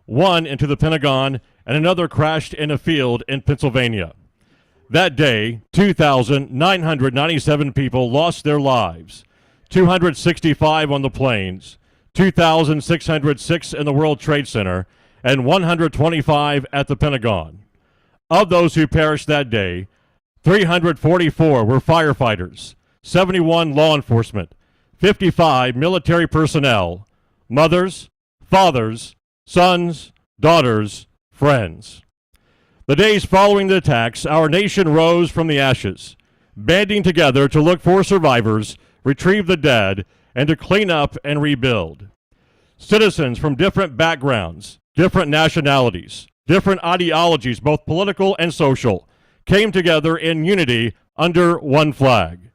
one into the Pentagon, and another crashed in a field in Pennsylvania. That day, 2,997 people lost their lives, 265 on the planes, 2,606 in the World Trade Center, and 125 at the Pentagon. Of those who perished that day, 344 were firefighters, 71 law enforcement, 55 military personnel, mothers, fathers, sons, daughters, friends. The days following the attacks, our nation rose from the ashes, banding together to look for survivors, retrieve the dead, and to clean up and rebuild. Citizens from different backgrounds, different nationalities, different ideologies, both political and social, came together in unity under one flag.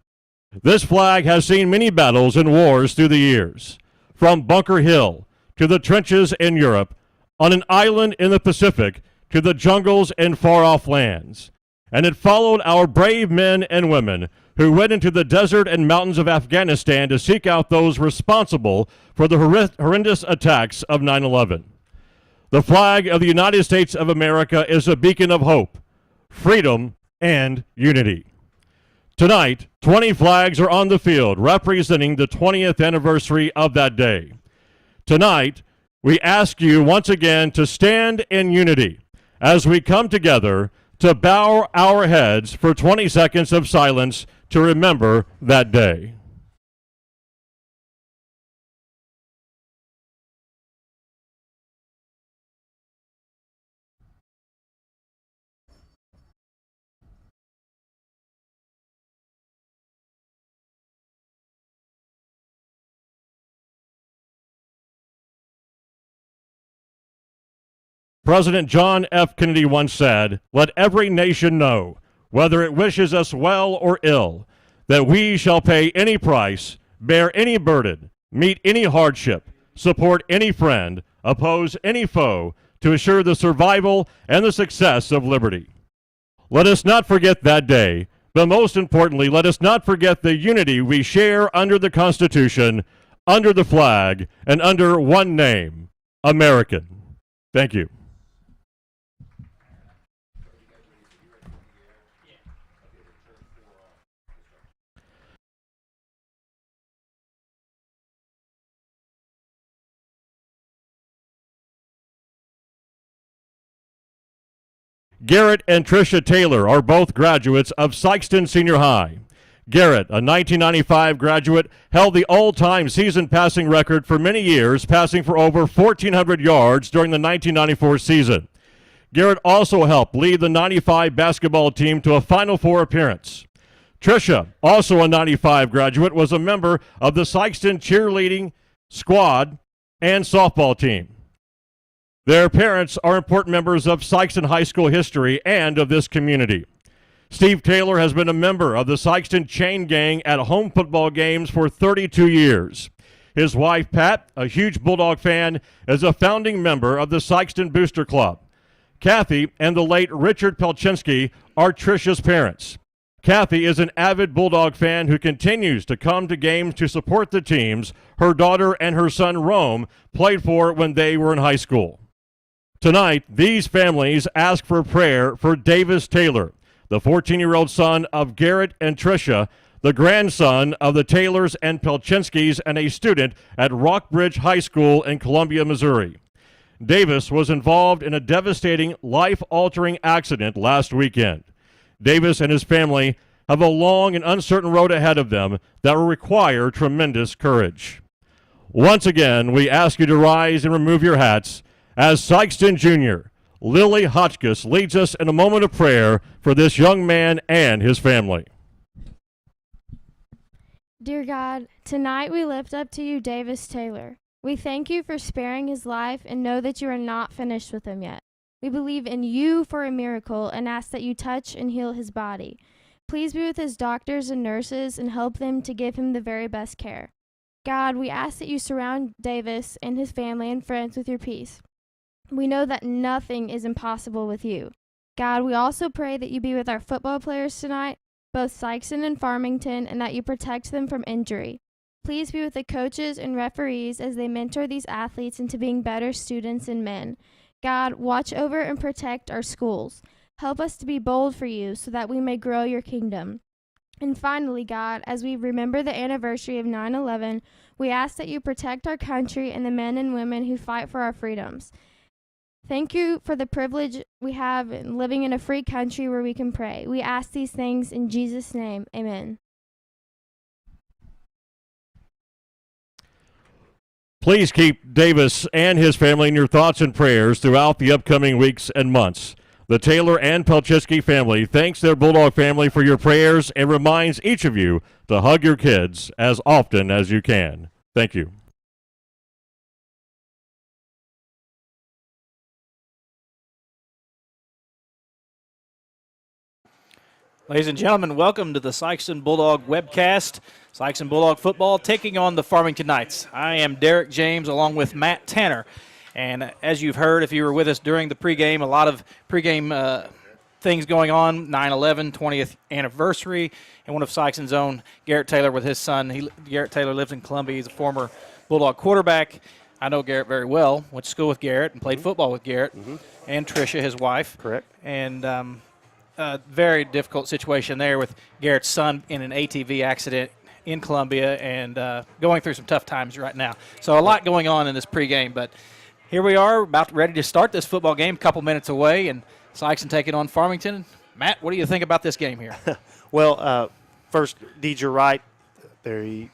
This flag has seen many battles and wars through the years, from Bunker Hill to the trenches in Europe, on an island in the Pacific to the jungles and far-off lands. And it followed our brave men and women who went into the desert and mountains of Afghanistan to seek out those responsible for the horrendous attacks of 9/11. The flag of the United States of America is a beacon of hope, freedom, and unity. Tonight, 20 flags are on the field representing the 20th anniversary of that day. Tonight, we ask you once again to stand in unity as we come together to bow our heads for 20 seconds of silence to remember that day. President John F. Kennedy once said, "Let every nation know, whether it wishes us well or ill, that we shall pay any price, bear any burden, meet any hardship, support any friend, oppose any foe, to assure the survival and the success of liberty." Let us not forget that day, but most importantly, let us not forget the unity we share under the Constitution, under the flag, and under one name, American. Thank you. Garrett and Tricia Taylor are both graduates of Sikeston Senior High. Garrett, a 1995 graduate, held the all-time season passing record for many years, passing for over 1,400 yards during the 1994 season. Garrett also helped lead the 95 basketball team to a Final Four appearance. Tricia, also a 95 graduate, was a member of the Sikeston cheerleading squad and softball team. Their parents are important members of Sikeston High School history and of this community. Steve Taylor has been a member of the Sikeston Chain Gang at home football games for 32 years. His wife, Pat, a huge Bulldog fan, is a founding member of the Sikeston Booster Club. Kathy and the late Richard Pelczynski are Tricia's parents. Kathy is an avid Bulldog fan who continues to come to games to support the teams her daughter and her son Rome played for when they were in high school. Tonight, these families ask for prayer for Davis Taylor, the 14-year-old son of Garrett and Tricia, the grandson of the Taylors and Pelczynskis, and a student at Rockbridge High School in Columbia, Missouri. Davis was involved in a devastating, life-altering accident last weekend. Davis and his family have a long and uncertain road ahead of them that will require tremendous courage. Once again, we ask you to rise and remove your hats as Sikeston Jr., Lily Hotchkiss, leads us in a moment of prayer for this young man and his family. Dear God, tonight we lift up to you Davis Taylor. We thank you for sparing his life and know that you are not finished with him yet. We believe in you for a miracle and ask that you touch and heal his body. Please be with his doctors and nurses and help them to give him the very best care. God, we ask that you surround Davis and his family and friends with your peace. We know that nothing is impossible with you. God, we also pray that you be with our football players tonight, both Sikeston and Farmington, and that you protect them from injury. Please be with the coaches and referees as they mentor these athletes into being better students and men. God, watch over and protect our schools. Help us to be bold for you so that we may grow your kingdom. And finally, God, as we remember the anniversary of 9/11, we ask that you protect our country and the men and women who fight for our freedoms. Thank you for the privilege we have in living in a free country where we can pray. We ask these things in Jesus' name. Amen. Please keep Davis and his family in your thoughts and prayers throughout the upcoming weeks and months. The Taylor and Pelchiski family thanks their Bulldog family for your prayers and reminds each of you to hug your kids as often as you can. Thank you. Ladies and gentlemen, welcome to the Sikeston Bulldog webcast. Sikeston Bulldog football taking on the Farmington Knights. I am Derek James along with Matt Tanner. And as you've heard, if you were with us during the pregame, a lot of pregame things going on, 9/11, 20th anniversary, and one of Sikeston's own, Garrett Taylor, with his son. Garrett Taylor lives in Columbia. He's a former Bulldog quarterback. I know Garrett very well. Went to school with Garrett and played football with Garrett and Tricia, his wife. Correct. And very difficult situation there with Garrett's son in an ATV accident in Columbia and going through some tough times right now. So a lot going on in this pregame, but here we are ready to start this football game, a couple minutes away, and Sikeston taking on Farmington. Matt, what do you think about this game here? Well, first, Deej, you're right. The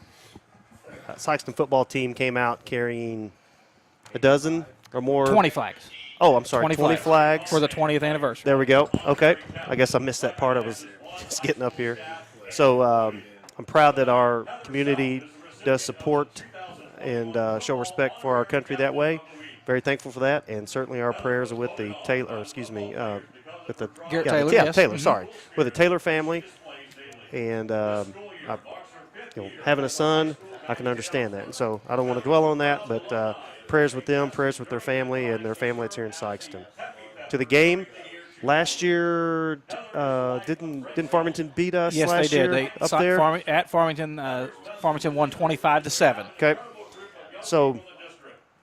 Sikeston football team came out carrying a dozen or more. 20 flags. Oh, I'm sorry, 20 flags. For the 20th anniversary. There we go. Okay. I guess I missed that part. I was just getting up here. So I'm proud that our community does support and show respect for our country that way. Very thankful for that. And certainly our prayers are with the Taylor, with the Garrett Taylor. Yeah, yes. Taylor, sorry. With the Taylor family. And having a son, I can understand that. And so I don't want to dwell on that, but prayers with them, prayers with their family and their family that's here in Sikeston. To the game, last year, didn't Farmington beat us yes, last they did. year up there? At Farmington, Farmington won 25-7. Okay. So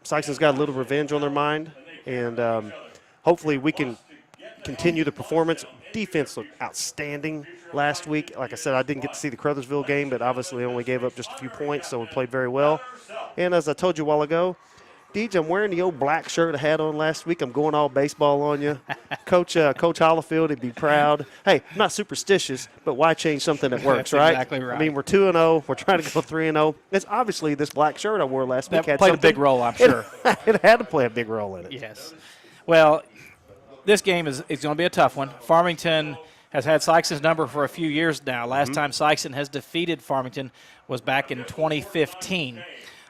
Sikeston's got a little revenge on their mind, and hopefully we can continue the performance. Defense looked outstanding last week. Like I said, I didn't get to see the Crothersville game, but obviously only gave up just a few points, so we played very well. And as I told you a while ago, Deej, I'm wearing the old black shirt I had on last week. I'm going all baseball on you. Coach Hollifield, he'd be proud. Hey, I'm not superstitious, but why change something that works, That's right? exactly right. I mean, we're 2-0. We're trying to go 3-0. It's obviously this black shirt I wore last week That had played a something. big role, I'm sure. It had to play a big role in it. Yes. Well, this game is going to be a tough one. Farmington has had Sikeston's number for a few years now. Last time Sikeston has defeated Farmington was back in 2015.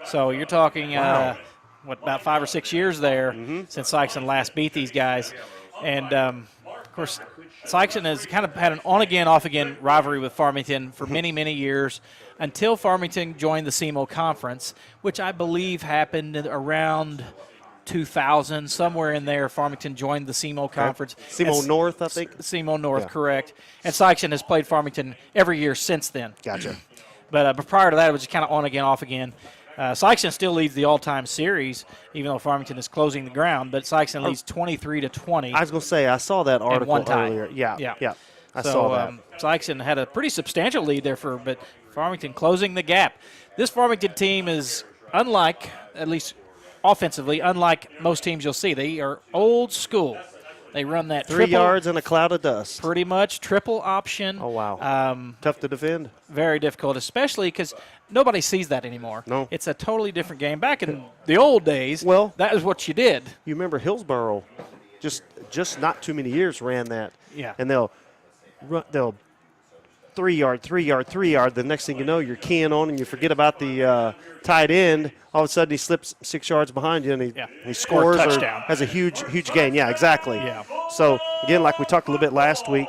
So you're talking about 5 or 6 years there since Sikeston last beat these guys. And, of course, Sikeston has kind of had an on-again, off-again rivalry with Farmington for many, many years until Farmington joined the SEMO Conference, which I believe happened around 2000, somewhere in there. Farmington joined the SEMO Conference. SEMO North, I think. SEMO North, Yeah. correct. And Sikeston has played Farmington every year since then. Gotcha. But prior to that, it was just kind of on again, off again. Sikeston still leads the all-time series, even though Farmington is closing the ground. But Sikeston leads 23-20. I was going to say, I saw that article one tie. earlier. Yeah. I so, saw that. Sikeston had a pretty substantial lead there but Farmington closing the gap. This Farmington team is unlike, at least offensively, unlike most teams you'll see. They are old school. They run that 3 triple, yards in a cloud of dust. pretty much triple option. Oh, wow. Tough to defend. Very difficult, especially because nobody sees that anymore. No. It's a totally different game. Back in the old days, Well, that is what you did. You remember Hillsborough, just not too many years ran that. Yeah. And they'll 3 yard, 3 yard, 3 yard. The next thing you know, you're keying on and you forget about the tight end. All of a sudden, he slips 6 yards behind you and he scores or touchdown. has a huge gain. Yeah, exactly. Yeah. So again, like we talked a little bit last week,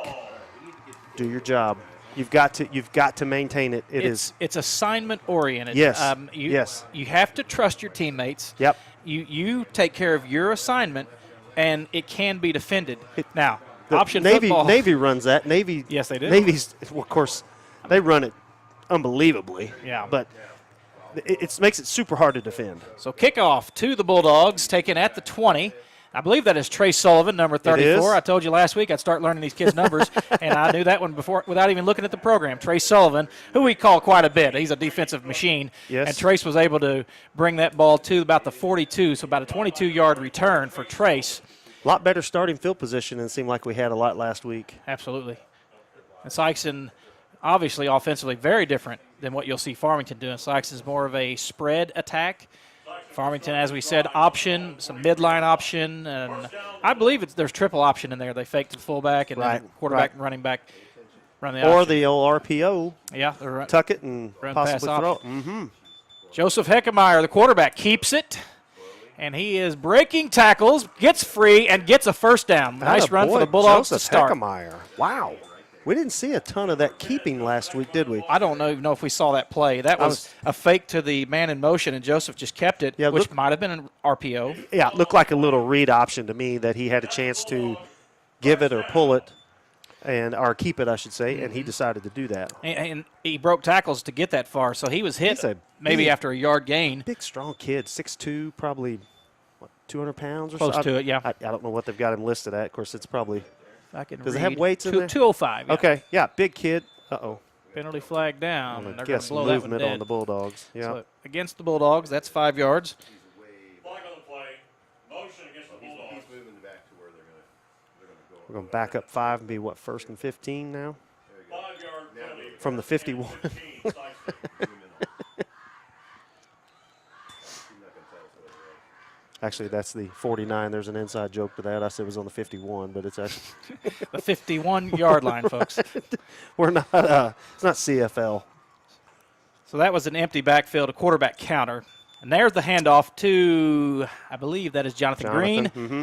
do your job. You've got to maintain it. It's assignment oriented. Yes. Yes. You have to trust your teammates. Yep. You take care of your assignment, and it can be defended. Now, The option Navy, football. Navy runs that. Navy. Yes, they do. Navy's, well, of course, they run it unbelievably. Yeah. But it makes it super hard to defend. So kickoff to the Bulldogs, taken at the 20. I believe that is Trey Sullivan, number 34. is? I told you last week I'd start learning these kids' numbers, and I knew that one before without even looking at the program. Trey Sullivan, who we call quite a bit. He's a defensive machine. Yes. And Trace was able to bring that ball to about the 42, so about a 22-yard return for Trace. A lot better starting field position than it seemed like we had a lot last week. Absolutely. And Sikeston, obviously offensively, very different than what you'll see Farmington doing. Sikeston's more of a spread attack. Farmington, as we said, option, some midline option, and I believe there's triple option in there. They fake to the fullback and then quarterback and running back run the Or option. the old RPO. Yeah, Tuck it and run possibly pass throw it. option. Mm-hmm. Joseph Heckemeyer, the quarterback, keeps it, and he is breaking tackles, gets free, and gets a first down. Nice run for the Bulldogs to start. Heckemeyer. Wow. We didn't see a ton of that keeping last week, did we? I don't even know if we saw that play. That was a fake to the man in motion, and Joseph just kept it, which might have been an RPO. Yeah, it looked like a little read option to me that he had a chance to give it or pull it, or keep it, I should say, and he decided to do that. And he broke tackles to get that far, so he was hit maybe after a yard gain. Big, strong kid, 6'2", probably, 200 pounds or Close something? to it, yeah. I don't know what they've got him listed at. Of course, it's probably – does it read. have weights in there? 205. Yeah. Okay, yeah, big kid. Uh-oh. Penalty flag down. I'm They're going going to to blow guess that one movement dead. on the Bulldogs. Yeah. So against the Bulldogs, that's 5 yards. Flag on the play. Motion against the Bulldogs. We're going to back up 5 and be, what, 1st and 15 now? 5-yard penalty. From the 51. Actually, that's the 49. There's an inside joke to that. I said it was on the 51, but it's actually The 51-yard line, folks. we're not. It's not CFL. So that was an empty backfield, a quarterback counter. And there's the handoff to, I believe that is Jonathan Green. Mm-hmm.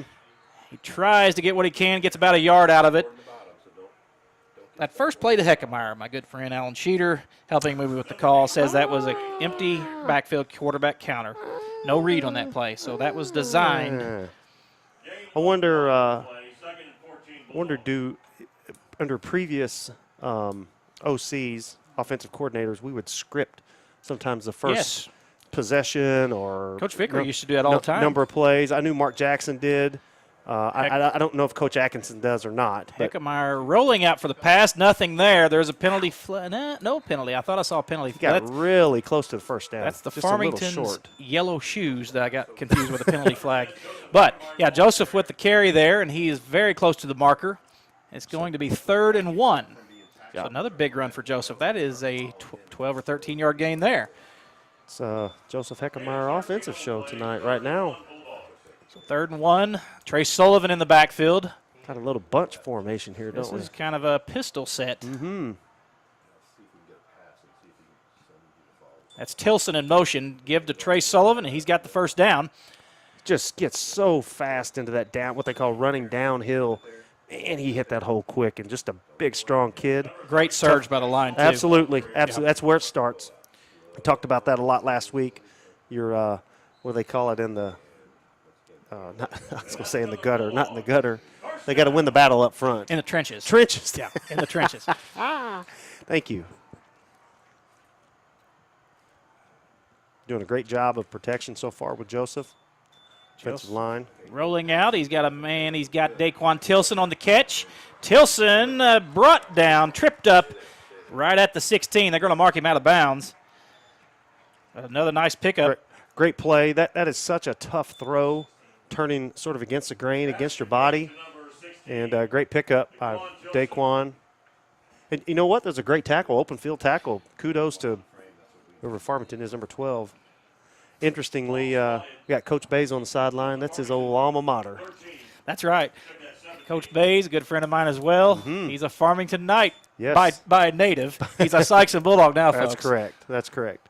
He tries to get what he can, gets about a yard out of it. That first play to Heckemeyer, my good friend Alan Sheeter, helping me with the call, says that was an empty backfield quarterback counter. No read on that play, so that was designed. I wonder. Do under previous OCs, offensive coordinators, we would script sometimes the first possession or Coach Vicker used to do that all the time. Number of plays. I knew Mark Jackson did. I don't know if Coach Atkinson does or not. Heckemeyer rolling out for the pass. Nothing there. There's a penalty. No penalty. I thought I saw a penalty. He got really close to the first down. That's the Just a little Farmington's short. yellow shoes that I got confused with a penalty flag. But, yeah, Joseph with the carry there, and he is very close to the marker. It's going to be 3rd and 1. So another big run for Joseph. That is a 12 or 13-yard gain there. It's Joseph Heckemeyer offensive show tonight right now. So 3rd and 1. Trey Sullivan in the backfield. Got a little bunch formation here, don't we? This is kind of a pistol set. Mm-hmm. That's Tilson in motion. Give to Trey Sullivan, and he's got the first down. Just gets so fast into that down, what they call running downhill. And he hit that hole quick, and just a big, strong kid. Great surge by the line, too. Absolutely. That's where it starts. We talked about that a lot last week. Your, what do they call it in the, I was going to say in the gutter, not in the gutter. They got to win the battle up front. In the trenches. Trenches. Yeah, in the trenches. Thank you. Doing a great job of protection so far with Joseph. Defensive line. Rolling out. He's got a man. He's got Daquan Tilson on the catch. Tilson brought down, tripped up right at the 16. They're going to mark him out of bounds. Another nice pickup. Great play. That is such a tough throw, turning sort of against the grain, against your body. And great pickup by Daquan. And you know what? There's a great tackle, open field tackle. Kudos to whoever Farmington is, number 12. Interestingly, we got Coach Bays on the sideline. That's his old alma mater. That's right. Coach Bays, a good friend of mine as well. Mm-hmm. He's a Farmington Knight Yes. by native. He's a Sikeston Bulldog now, That's folks. correct. That's correct.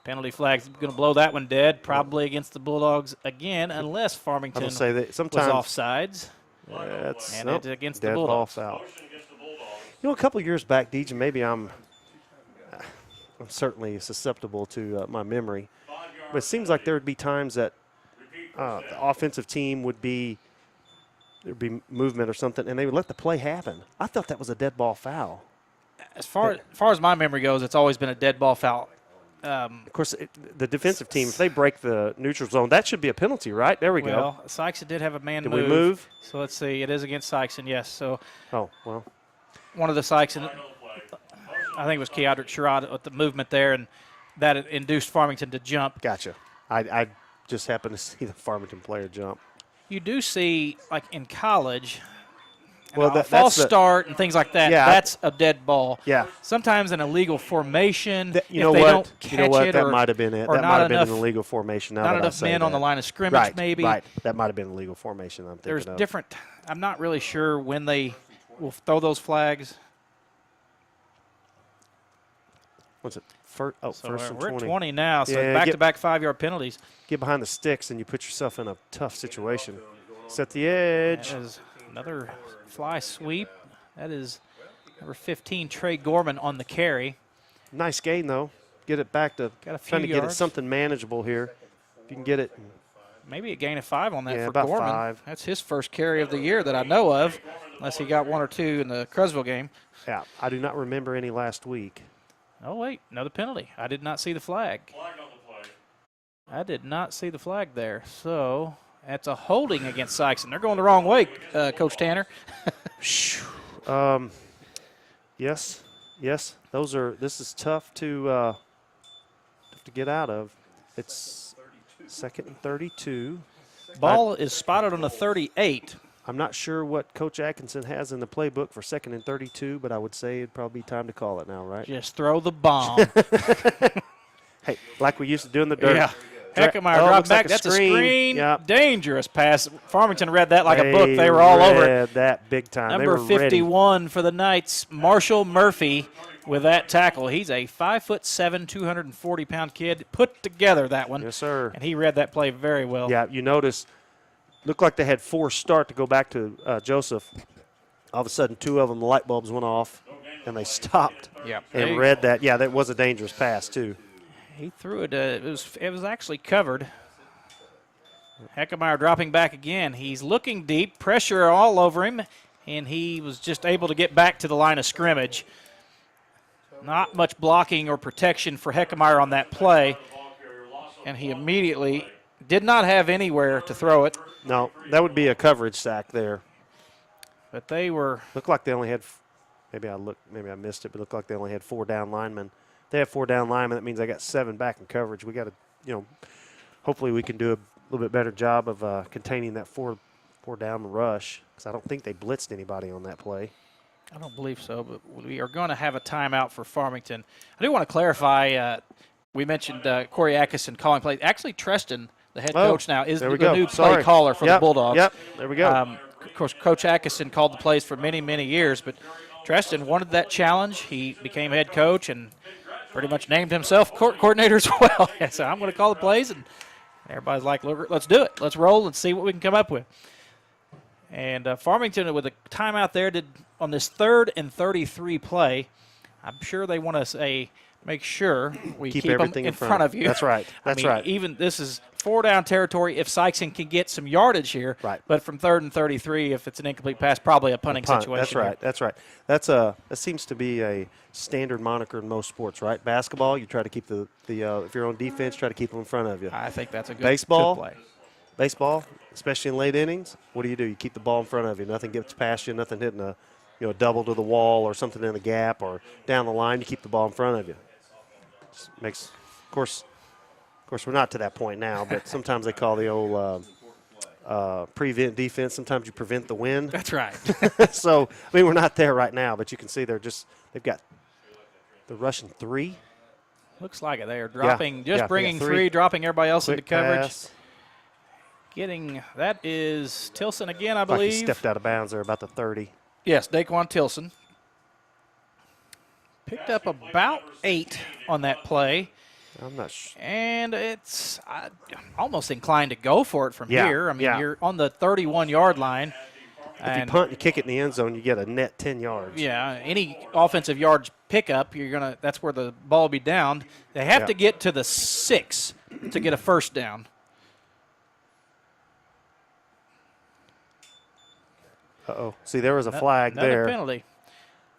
Penalty flag's going to blow that one dead, probably against the Bulldogs again, unless Farmington I say that was offsides. offsides. And Nope, it's against the dead ball Bulldogs. foul. You know, a couple of years back, DJ, maybe I'm certainly susceptible to my memory, but it seems like there would be times that the offensive team would be there'd be movement or something, and they would let the play happen. I thought that was a dead ball foul. As far as my memory goes, it's always been a dead ball foul. Of course, the defensive team, if they break the neutral zone, that should be a penalty, right? There we go. Well, Sikeston did have a man Did move. we move? So let's see. It is against Sikeston, yes. So Oh, well. one of the Sikeston, I think it was Keodrick Sherrod with the movement there, and that induced Farmington to jump. Gotcha. I just happened to see the Farmington player jump. You do see, like in college, Well, a false start and things like that. Yeah, That's a dead ball. Yeah. Sometimes an illegal formation. You know if they what? don't catch You know what? it, That or, might have been it. or That not might have been enough, an illegal formation. Now not that I enough say men on the that. line of scrimmage, Right, maybe. Right. That might have been an illegal formation. I'm thinking There's of. different. I'm not really sure when they will throw those flags. What's it? First and We're 20. at 20 now, so Yeah, back-to-back 5-yard penalties. Get behind the sticks and you put yourself in a tough situation. Set the edge. That is another fly sweep. That is number 15, Trey Gorman on the carry. Nice gain, though. Get it back to Got a few trying to get it yards. something manageable here. If you can get it. Maybe a gain of 5 on that Yeah, for about Gorman. 5. That's his first carry of the year that I know of, unless he got 1 or 2 in the Cruzville game. Yeah, I do not remember any last week. Oh, wait, another penalty. I did not see the flag. I did not see the flag there. So that's a holding against Sikeston. They're going the wrong way, Coach Tanner. Yes. This is tough to get out of. It's 2nd and 32. Ball is spotted on the 38. I'm not sure what Coach Atkinson has in the playbook for 2nd and 32, but I would say it'd probably be time to call it now, right? Just throw the bomb. Hey, like we used to do in the dirt. Yeah. Heckemeyer dropped back. That's a screen. Yep. Dangerous pass. Farmington read that like a book. They were all over it. Read that big time. Number they were 51 ready. for the Knights, Marshall Murphy, with that tackle. He's a 5'7", 240-pound kid. Put together that one. Yes, sir. And he read that play very well. Yeah, you notice, looked like they had 4 start to go back to Joseph. All of a sudden, 2 of them, the light bulbs went off, and they stopped and read that. Yeah, that was a dangerous pass, too. He threw it. It was actually covered. Heckemeyer dropping back again. He's looking deep, pressure all over him, and he was just able to get back to the line of scrimmage. Not much blocking or protection for Heckemeyer on that play, and he immediately did not have anywhere to throw it. No, that would be a coverage sack there. But they were. Looked like they only had, maybe I missed it, but it looked like they only had 4 down linemen. They have 4 down linemen. That means they got 7 back in coverage. We got to, hopefully we can do a little bit better job of containing that 4 down rush, because I don't think they blitzed anybody on that play. I don't believe so, but we are going to have a timeout for Farmington. I do want to clarify, we mentioned Corey Atkinson calling plays. Actually, Treston, the head coach now, is the new play caller for the Bulldogs. Yep, there we go. Of course, Coach Atkinson called the plays for many, many years, but Treston wanted that challenge. He became head coach and pretty much named himself coordinator as well. So I'm going to call the plays, and everybody's like, look, let's do it. Let's roll and see what we can come up with. And Farmington, with a timeout there, did on this 3rd and 33 play. I'm sure they want to say, make sure we keep them in front of you. That's right. That's right. Even this is 4 down territory if Sikeston can get some yardage here. Right. But from 3rd and 33, if it's an incomplete pass, probably a punting situation. That's right. here. That's right. That seems to be a standard moniker in most sports, right? Basketball, you try to keep the if you're on defense, try to keep them in front of you. I think that's a good, Baseball, good play. Baseball, especially in late innings, what do? You keep the ball in front of you. Nothing gets past you. Nothing hitting a double to the wall or something in the gap or down the line. You keep the ball in front of you. Just makes, of course, we're not to that point now, but sometimes they call the old prevent defense. Sometimes you prevent the win. That's right. So, we're not there right now, but you can see they've got the rushing 3. Looks like it. They are dropping, bringing 3, 3, dropping everybody else into quick coverage. pass. That is Tilson again, I Like believe. he stepped out of bounds there about the 30. Yes, Daquan Tilson. Picked up about 8 on that play. I'm not sure. And I'm almost inclined to go for it from Yeah, here. I mean, yeah. you're on the 31-yard line. If you punt and kick it in the end zone, you get a net 10 yards. Yeah, any offensive yards pickup, that's where the ball will be down. They have to get to the 6 to get a first down. Uh-oh. See, there was a flag Another there. penalty.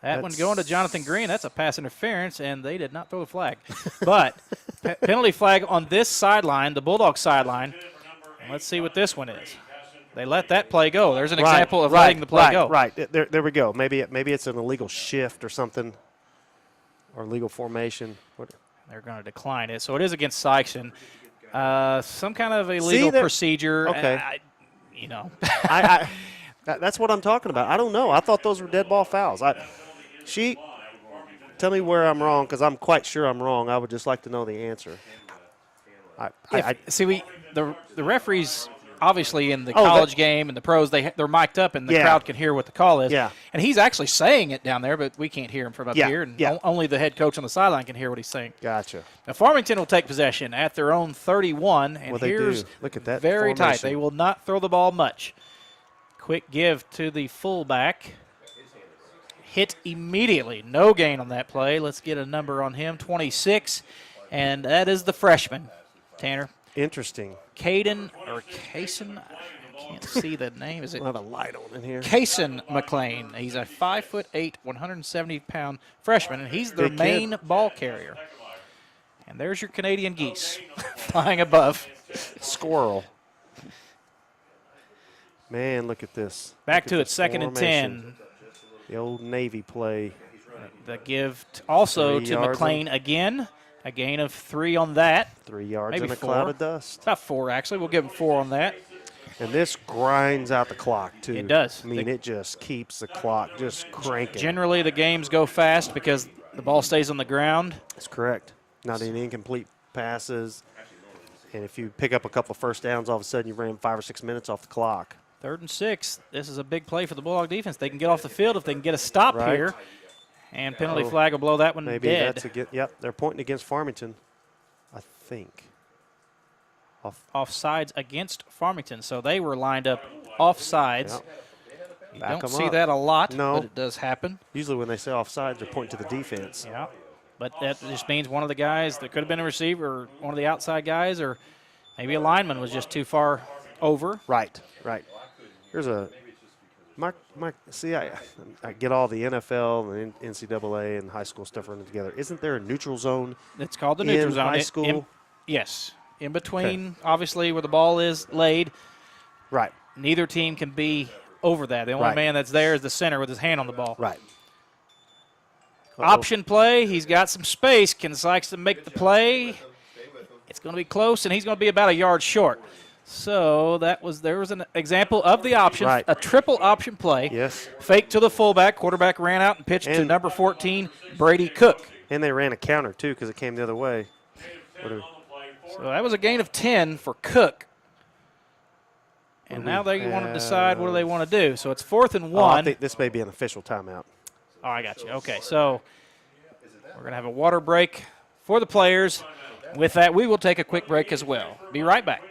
That one going to Jonathan Green, that's a pass interference, and they did not throw the flag. But penalty flag on this sideline, the Bulldogs sideline. Let's see what this one is. They let that play go. There's an example of letting the play go. Right. There we go. Maybe it's an illegal shift or something, or legal formation. They're going to decline it. So it is against Sikeston. Some kind of illegal procedure. Okay. I that's what I'm talking about. I don't know. I thought those were dead ball fouls. Tell me where I'm wrong, because I'm quite sure I'm wrong. I would just like to know the answer. The referees, obviously in the college game and the pros, they're mic'd up and the crowd can hear what the call is. Yeah. And he's actually saying it down there, but we can't hear him from up here. And only the head coach on the sideline can hear what he's saying. Gotcha. Now Farmington will take possession at their own 31. And Well, they here's do. Look at that very formation. tight. They will not throw the ball much. Quick give to the fullback. Hit immediately. No gain on that play. Let's get a number on him, 26. And that is the freshman, Tanner. Interesting. Caden or Kaysen, I can't see the name. Is it? We'll have a light on in here. Kaysen McLean. He's a 5'8", 170-pound freshman, and he's their Big main kid. ball carrier. And there's your Canadian geese flying above. Squirrel. Man, look at this. Back Look to at it, this 2nd and formation. 10. The old Navy play. The give also 3 to yards McLean again. A gain of 3 on that. 3 yards Maybe in a 4. cloud of dust. About 4, actually. We'll give him 4 on that. And this grinds out the clock, too. It does. I mean, it just keeps the clock just cranking. Generally, the games go fast because the ball stays on the ground. That's correct. Not any incomplete passes. And if you pick up a couple of first downs, all of a sudden you ran 5 or 6 minutes off the clock. 3rd and 6. This is a big play for the Bulldog defense. They can get off the field if they can get a stop Right. here. And penalty flag will blow that one Maybe dead. that's yep, they're pointing against Farmington, I think. Offsides against Farmington. So they were lined up offsides. Yep. You Back don't 'em see up. that a lot, No. but it does happen. Usually when they say offsides, they're pointing to the defense. Yeah. But that just means one of the guys that could have been a receiver or one of the outside guys or maybe a lineman was just too far over. Right. Here's a see, I get all the NFL and NCAA and high school stuff running together. Isn't there a neutral zone? It's called the neutral zone. High school? Yes. In between, obviously, where the ball is laid. Right. Neither team can be over that. The only Right. man that's there is the center with his hand on the ball. Right. Option play. He's got some space. Can Sikeston make the play? It's going to be close, and he's going to be about a yard short. So there was an example of the option, Right. a triple option play. Yes. Fake to the fullback. Quarterback ran out and pitched to And- number 14, Brady Cook. And they ran a counter, too, because it came the other way. So that was a gain of 10 for Cook. And now they want to decide what do they want to do. So it's 4th and 1. I think this may be an official timeout. Oh, I got you. Okay, so we're going to have a water break for the players. With that, we will take a quick break as well. Be right back.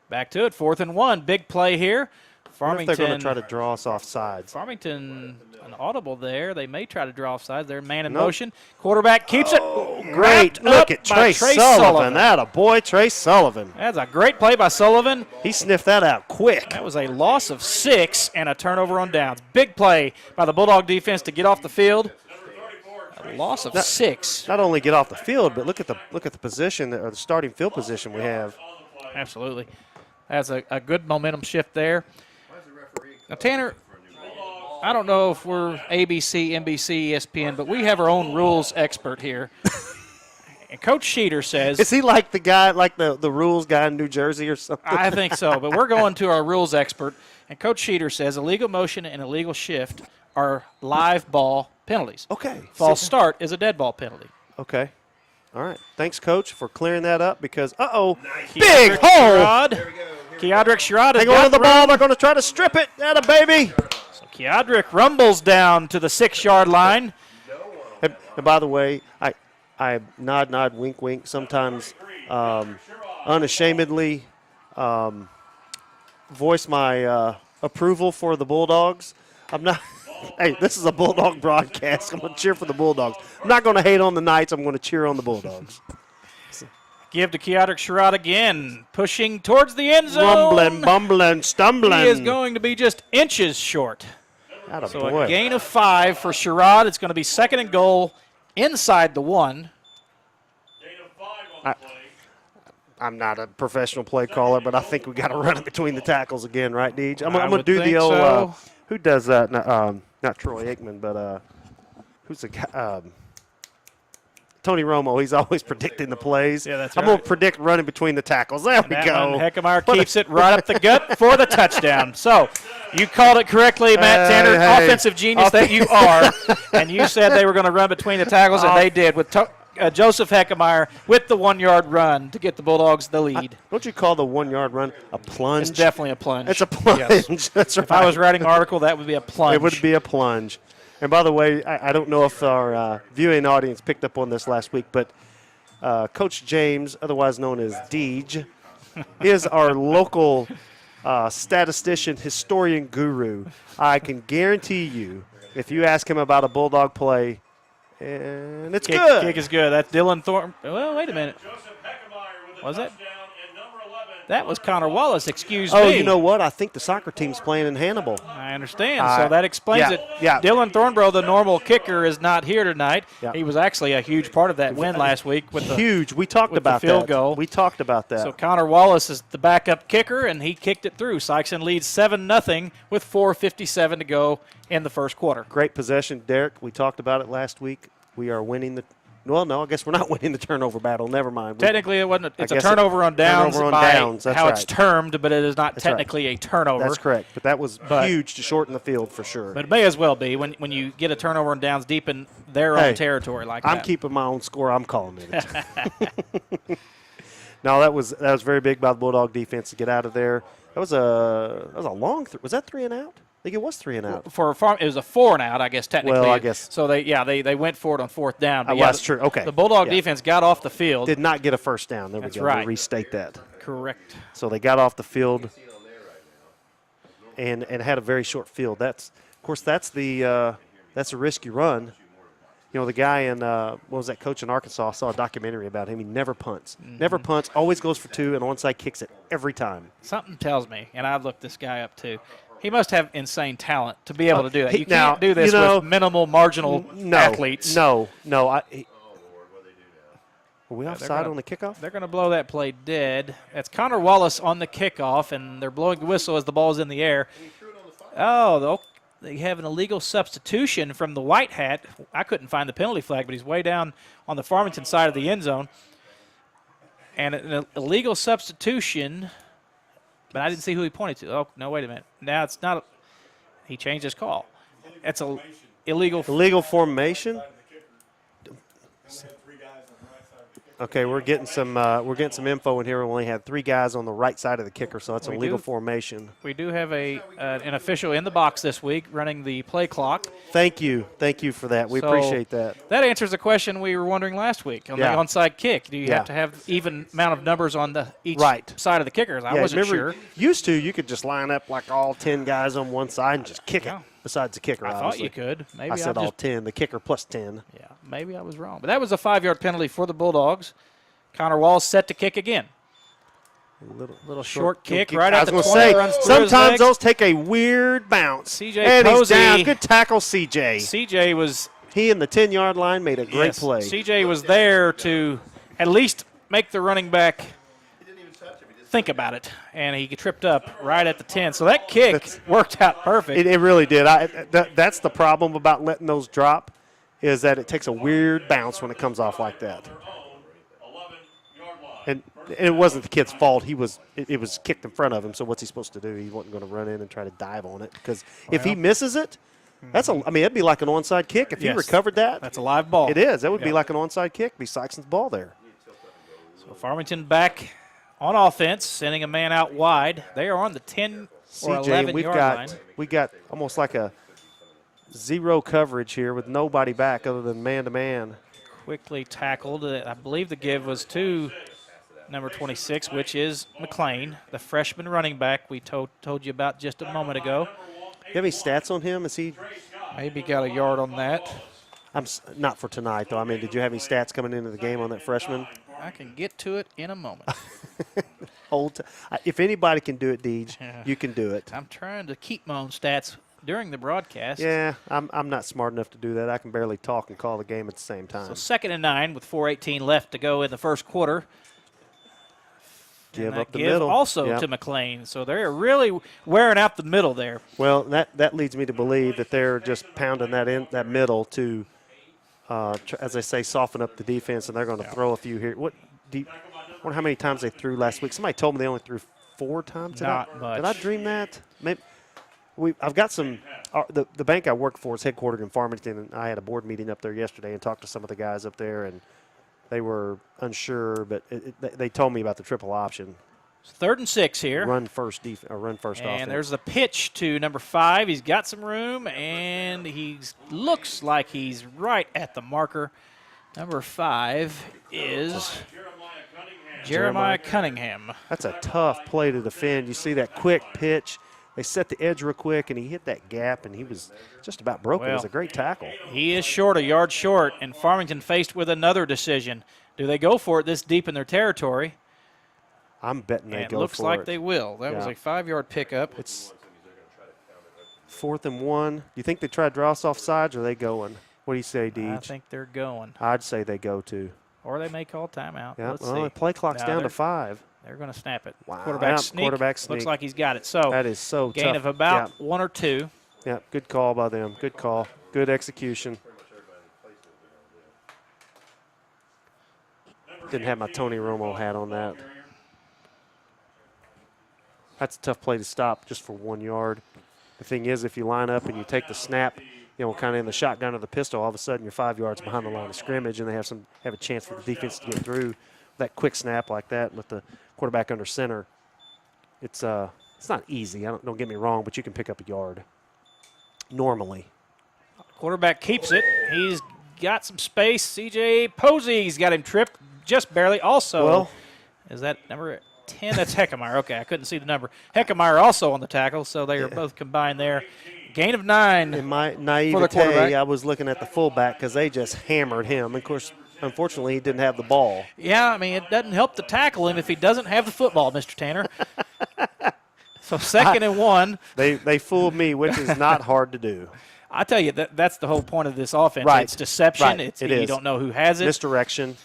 Back to it, 4th and 1. Big play here. I wonder if they're going Farmington, to try to draw us off sides. Farmington, an audible there. They may try to draw off sides. They're man in Nope. motion. Quarterback keeps it. Great. Grabbed Look up at by Trey Sullivan. That a boy, Trey Sullivan. That's a great play by Sullivan. He sniffed that out quick. That was a loss of 6 and a turnover on downs. Big play by the Bulldog defense to get off the field. Loss of 6. Not only get off the field, but look at the position or the starting field position we have. Absolutely. That's a good momentum shift there. Now, Tanner, I don't know if we're ABC, NBC, ESPN, but we have our own rules expert here. And Coach Sheeter says... Is he like the guy, like the rules guy in New Jersey or something? I think so, but we're going to our rules expert. And Coach Sheeter says illegal motion and illegal shift are live ball penalties. Okay. False start is a dead ball penalty. Okay. All right. Thanks, Coach, for clearing that up because, Big hole! Keodrick Sherrod has hang on to the ball. They're going to try to strip it. Atta baby. So Keodrick rumbles down to the 6-yard line. And by the way, I nod, wink, wink. Sometimes unashamedly voice my approval for the Bulldogs. I'm not. Hey, this is a Bulldog broadcast. I'm going to cheer for the Bulldogs. I'm not going to hate on the Knights. I'm going to cheer on the Bulldogs. Give to Keodrick Sherrod again, pushing towards the end zone. Rumbling, bumbling, stumbling. He is going to be just inches short. So boy. a gain of 5 for Sherrod. It's going to be 2nd and goal inside the 1. I'm not a professional play caller, but I think we got to run it between the tackles again, right, Deej? I'm going to do the old. So. Who does that? Not Troy Aikman, but who's the guy? Tony Romo. He's always predicting the plays. Yeah, that's I'm right. going to predict running between the tackles. There we go. Heckemeyer keeps it right up the gut for the touchdown. So you called it correctly, Matt Tanner, offensive genius that you are. And you said they were going to run between the tackles, and they did with Joseph Heckemeyer with the 1-yard run to get the Bulldogs the lead. Don't you call the 1-yard run a plunge? It's definitely a plunge. It's a plunge. Yes. That's right. If I was writing an article, that would be a plunge. It would be a plunge. And by the way, I don't know if our viewing audience picked up on this last week, but Coach James, otherwise known as Deej, is our local statistician, historian guru. I can guarantee you, if you ask him about a Bulldog play, and it's good. Kick is good. That's Dylan Thornton. Well, wait a minute. Was it? That was Connor Wallace. Excuse me. Oh, you know what? I think the soccer team's playing in Hannibal. I understand. So that explains it. Yeah. Dylan Thornborough, the normal kicker, is not here tonight. Yeah. He was actually a huge part of that win last week with the huge. We talked about field that. goal. We talked about that. So Connor Wallace is the backup kicker, and he kicked it through. Sikeston leads 7-0 with 4:57 to go in the first quarter. Great possession, Derek. We talked about it last week. We are winning the. Well, no, I guess we're not winning the turnover battle. Never mind. Technically, it wasn't. It's a turnover on downs. Turnover on by downs. That's how right. it's termed, but it is not That's technically a turnover. That's correct. But that was huge to shorten the field for sure. But it may as well be when you get a turnover on downs deep in their own territory like that. I'm keeping my own score. I'm calling it. No, that was very big by the Bulldog defense to get out of there. That was a long. Was that 3 and out? I think it was 3 and out. For a farm, it was a 4 and out, I guess, technically. Well, I guess. So they went for it on 4th down. But that's true. Okay. The Bulldog defense got off the field. Did not get a first down. There That's we go. right. We'll restate that. Correct. So they got off the field and had a very short field. That's the risky run. You know, the guy in what was that coach in Arkansas? I saw a documentary about him. He never punts. Mm-hmm. Never punts. Always goes for 2 and onside kicks it every time. Something tells me, and I've looked this guy up too. He must have insane talent to be able to do that. You can't do this with minimal marginal athletes. No. Are we offside on the kickoff? They're going to blow that play dead. That's Connor Wallace on the kickoff, and they're blowing the whistle as the ball's in the air. Oh, they have an illegal substitution from the white hat. I couldn't find the penalty flag, but he's way down on the Farmington side of the end zone. And an illegal substitution, but I didn't see who he pointed to. Oh, no, wait a minute. Now it's not. He changed his call. It's a illegal formation. Okay, we're getting some info in here. We only had 3 guys on the right side of the kicker, so that's a legal formation. We do have an official in the box this week running the play clock. Thank you for that. We appreciate that. That answers a question we were wondering last week on the onside kick. Do you have to have even amount of numbers on each side of the kickers? I wasn't sure. Used to, you could just line up like all 10 guys on one side and just kick it. Besides the kicker, I thought you could. Maybe I said all 10. The kicker plus 10. Yeah, maybe I was wrong. But that was a 5-yard penalty for the Bulldogs. Connor Wallace set to kick again. Little short kick right at the 20. Sometimes those take a weird bounce. CJ Posey. He's down. Good tackle, CJ. CJ was He in the 10-yard line made a great play. CJ was there to at least make the running back think about it, and he tripped up right at the 10. So that kick worked out perfect. It really did. That's the problem about letting those drop, is that it takes a weird bounce when it comes off like that. And it wasn't the kid's fault. It was kicked in front of him. So what's he supposed to do? He wasn't going to run in and try to dive on it, because if he misses it, it'd be like an onside kick if he recovered that. That's a live ball. It is. That would be like an onside kick. It'd be Sikeston's ball there. So Farmington back on offense, sending a man out wide. They are on the 10 or 11-yard line. We got almost like a zero coverage here with nobody back other than man-to-man. Quickly tackled. I believe the give was to number 26, which is McLean, the freshman running back we told you about just a moment ago. You have any stats on him? Is he maybe got a yard on that? Not for tonight, though. I mean, did you have any stats coming into the game on that freshman? I can get to it in a moment. If anybody can do it, Deej, you can do it. I'm trying to keep my own stats during the broadcast. Yeah, I'm not smart enough to do that. I can barely talk and call the game at the same time. So 2nd and 9 with 4:18 left to go in the first quarter. Give up the middle. Also to McLean. So they're really wearing out the middle there. Well, that leads me to believe that they're just pounding that middle to, as I say, soften up the defense, and they're going to throw a few here. I wonder how many times they threw last week. Somebody told me they only threw 4 times. Not much. Did I dream that? Maybe. I've got some. The bank I work for is headquartered in Farmington, and I had a board meeting up there yesterday and talked to some of the guys up there, and they were unsure, but they told me about the triple option. 3rd and 6 here. Run first offense. And there's the pitch to number 5. He's got some room, and he looks like he's right at the marker. Number 5 is Jeremiah Cunningham. That's a tough play to defend. You see that quick pitch. They set the edge real quick, and he hit that gap, and he was just about broken. It was a great tackle. He is short, a yard short, and Farmington faced with another decision. Do they go for it this deep in their territory? I'm betting they go for it. It looks like they will. That was a 5-yard pickup. It's 4th and 1. Do you think they try to draw us off sides, or are they going? What do you say, Deej? I think they're going. I'd say they go to. Or they may call timeout. Yeah, Let's see. The play clock's down to 5. They're going to snap it. Wow. Quarterback sneak. Looks like he's got it. So that is so gain tough. of about 1 or 2. Yeah, good call by them. Good call. Good execution. Didn't have my Tony Romo hat on that. That's a tough play to stop just for 1 yard. The thing is, if you line up and you take the snap, kind of in the shotgun or the pistol, all of a sudden you're 5 yards behind the line of scrimmage, and they have a chance for the defense to get through. That quick snap like that with the quarterback under center, it's not easy. Don't get me wrong, but you can pick up a yard normally. Quarterback keeps it. He's got some space. C.J. Posey's got him tripped just barely. Also, is that number 10? That's Heckemeyer. Okay, I couldn't see the number. Heckemeyer also on the tackle, so they are both combined there. Gain of 9. In my naivete, I was looking at the fullback because they just hammered him. Of course, unfortunately, he didn't have the ball. Yeah, I mean, it doesn't help to tackle him if he doesn't have the football, Mr. Tanner. So 2nd and 1. They fooled me, which is not hard to do. I tell you, that's the whole point of this offense. Right. It's deception. Right. You don't know who has it. Misdirection.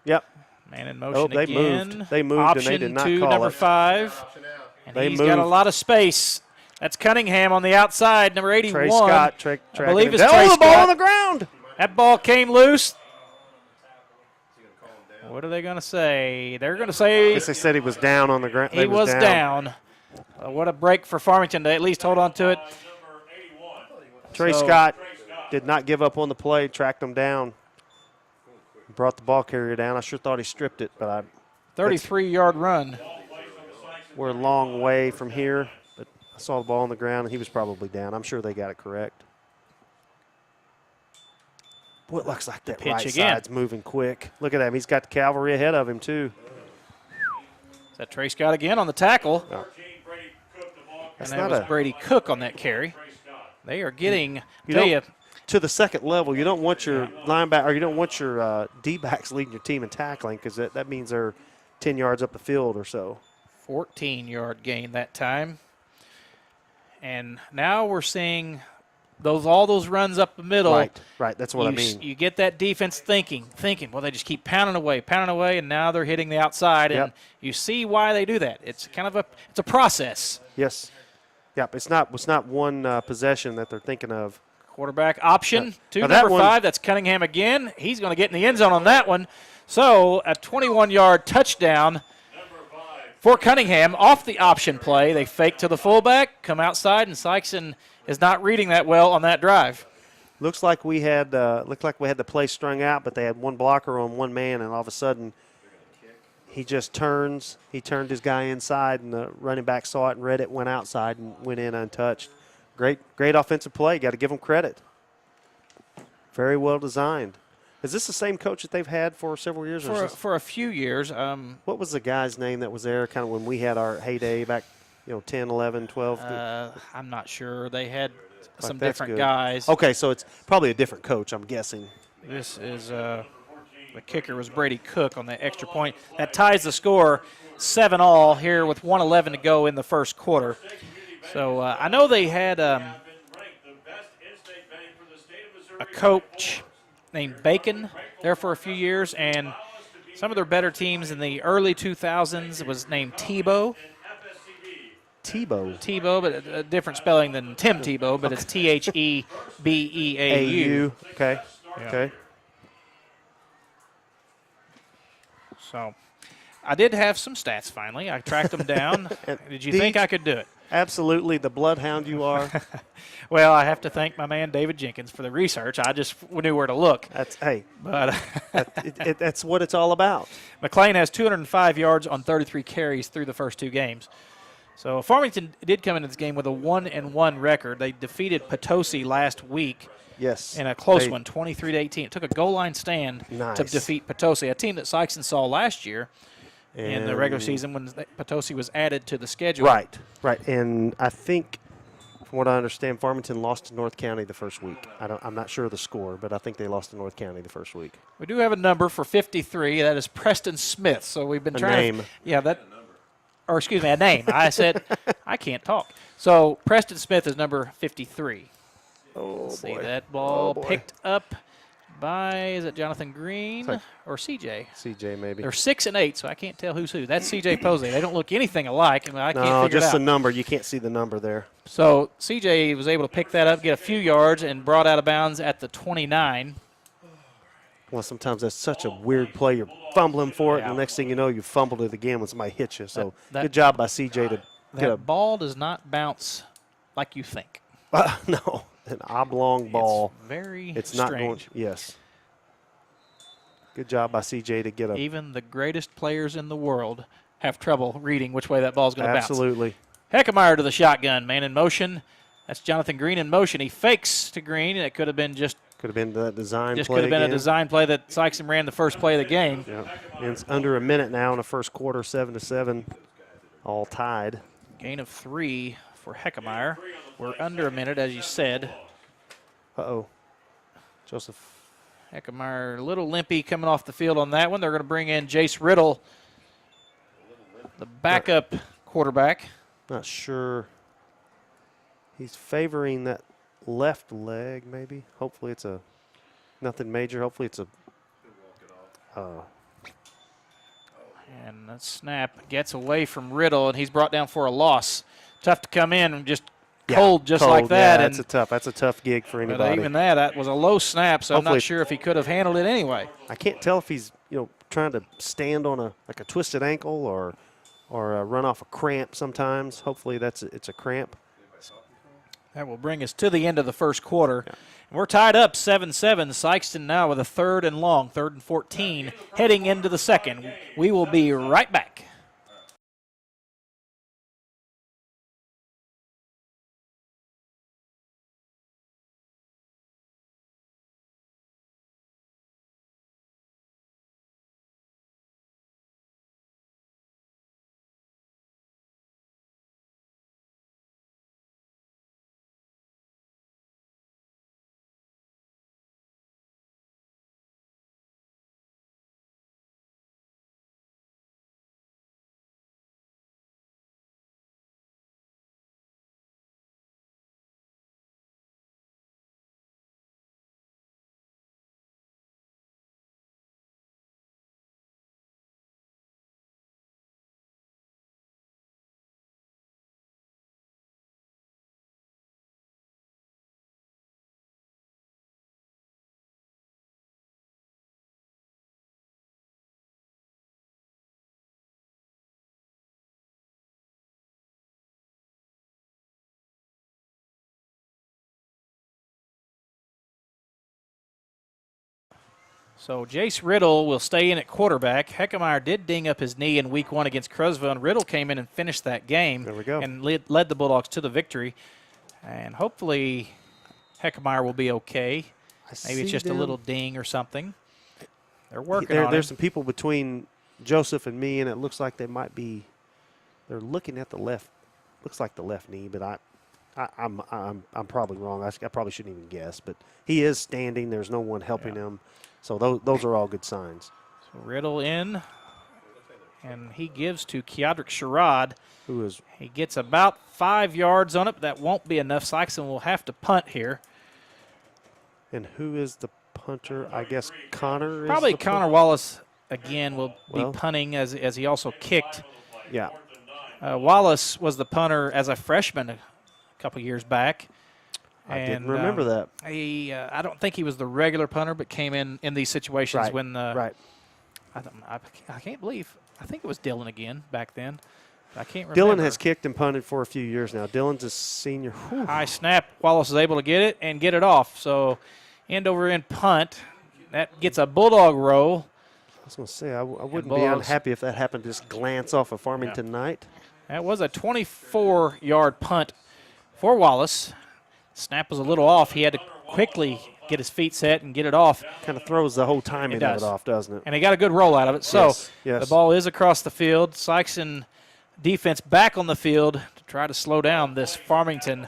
Yep. Man in motion they again. moved. They moved, Option and they did not to call number it. 5. And They he's moved. got a lot of space. That's Cunningham on the outside, number 81. Trey Scott. I believe it's Trey Trey the ball Scott. on the ground. That ball came loose. What are they going to say? They're going to say I guess they said he was down on the ground. he was down. What a break for Farmington to at least hold on to it. Trey Scott did not give up on the play, tracked him down, brought the ball carrier down. I sure thought he stripped it, but 33-yard run. we're a long way from here. But I saw the ball on the ground, and he was probably down. I'm sure they got it correct. Boy, it looks like that pitch right again. side's moving quick. Look at him. He's got the cavalry ahead of him, too. Is that Trey Scott again on the tackle? Oh. And that was Brady Cook on that carry. They are getting, to the second level, you don't want your linebacker, or you don't want your D-backs leading your team in tackling, because that means they're 10 yards up the field or so. 14-yard gain that time. And now we're seeing all those runs up the middle. Right. That's what I mean. You get that defense thinking. Well, they just keep pounding away, and now they're hitting the outside, and you see why they do that. It's kind of a process. Yes. Yep. It's not one possession that they're thinking of. Quarterback option to now number 5. That's Cunningham again. He's going to get in the end zone on that one. So a 21-yard touchdown for Cunningham off the option play. They fake to the fullback, come outside, and Sikeston is not reading that well on that drive. Looked like we had the play strung out, but they had one blocker on one man, and all of a sudden he just turns. He turned his guy inside, and the running back saw it and read it, went outside, and went in untouched. Great offensive play. Got to give them credit. Very well designed. Is this the same coach that they've had for several years? For a few years. What was the guy's name that was there kind of when we had our heyday back, 10, 11, 12? I'm not sure. They had some That's different good. guys. Okay, so it's probably a different coach, I'm guessing. This is the kicker was Brady Cook on the extra point. That ties the score 7-all here with 1:11 to go in the first quarter. So I know they had a coach named Bacon there for a few years, and some of their better teams in the early 2000s was named Tebow. Tebow, but a different spelling than Tim Tebow, but it's Thebebeau. Okay. Yeah. Okay. So I did have some stats finally. I tracked them down. Did you think I could do it? Absolutely, the bloodhound you are. Well, I have to thank my man David Jenkins for the research. I just knew where to look. But that's what it's all about. McLean has 205 yards on 33 carries through the first 2 games. So Farmington did come into this game with a 1-1 record. They defeated Potosi last week. Yes. In a close one, 23-18. It took a goal line stand to defeat Potosi, a team that Sikeston saw last year in the regular season when Potosi was added to the schedule. Right. And I think, from what I understand, Farmington lost to North County the first week. I'm not sure of the score, but I think they lost to North County the first week. We do have a number for 53. That is Preston Smith. So we've been trying. Name. A name. I said I can't talk. So Preston Smith is number 53. Let's see that ball picked up by, is it Jonathan Green or CJ? CJ maybe. They're 6 and 8, so I can't tell who's who. That's CJ Posey. They don't look anything alike. I can't figure it out. No, just the number. You can't see the number there. So CJ was able to pick that up, get a few yards, and brought out of bounds at the 29. Well, sometimes that's such a weird play. You're fumbling for it, and the next thing you know, you fumbled it again when somebody hits you. So good job by CJ to get a ball does not bounce like you think. No. An oblong ball. It's not strange. going. Yes. Good job by CJ to get a. Even the greatest players in the world have trouble reading which way that ball's going to bounce. Absolutely. Heckemeyer to the shotgun, man in motion. That's Jonathan Green in motion. He fakes to Green, and it could have been that design just play. Could have been again. A design play that Sikeston ran the first play of the game. Yeah. And it's under a minute now in the first quarter, 7-7, all tied. Gain of 3 for Heckemeyer. We're under a minute, as you said. Joseph. Heckemeyer, a little limpy coming off the field on that one. They're going to bring in Jace Riddle, the backup quarterback. Not sure. He's favoring that left leg, maybe. Hopefully it's nothing major. Hopefully it's And that snap gets away from Riddle, and he's brought down for a loss. Tough to come in and just cold like that. Yeah, that's a tough gig for anybody. But even that was a low snap, so hopefully, I'm not sure if he could have handled it anyway. I can't tell if he's trying to stand on a twisted ankle or run off a cramp sometimes. Hopefully it's a cramp. That will bring us to the end of the first quarter. Yeah. We're tied up 7-7. Sikeston now with a 3rd and long, 3rd and 14, heading into the second. We will be right back. So Jace Riddle will stay in at quarterback. Heckemeyer did ding up his knee in week 1 against Crosville, and Riddle came in and finished that game. There we go. And led the Bulldogs to the victory. And hopefully Heckemeyer will be okay. Maybe it's just a little ding or something. They're working on it. There's some people between Joseph and me, and it looks like they might be. They're looking at the left. Looks like the left knee, but I'm probably wrong. I probably shouldn't even guess, but he is standing. There's no one helping him, so those are all good signs. So Riddle in, and he gives to Keodrick Sherrod. He gets about 5 yards on it, but that won't be enough. Sikeston will have to punt here. And who is the punter? I guess Connor. Probably is the Connor Wallace again will be punting as he also kicked. Yeah. Wallace was the punter as a freshman a couple years back. I didn't remember that. I don't think he was the regular punter, but came in these situations when right. I can't believe. I think it was Dylan again back then. I can't remember. Dylan has kicked and punted for a few years now. Dylan's a senior. Whew. High snap. Wallace is able to get it and get it off. So end over end punt. That gets a Bulldog roll. I was going to say, I wouldn't be unhappy if that happened to just glance off of Farmington Knight. That was a 24-yard punt for Wallace. Snap was a little off. He had to quickly get his feet set and get it off. Kind of throws the whole timing of it off, doesn't it? And he got a good roll out of it. So yes. The ball is across the field. Sikeston defense back on the field to try to slow down this Farmington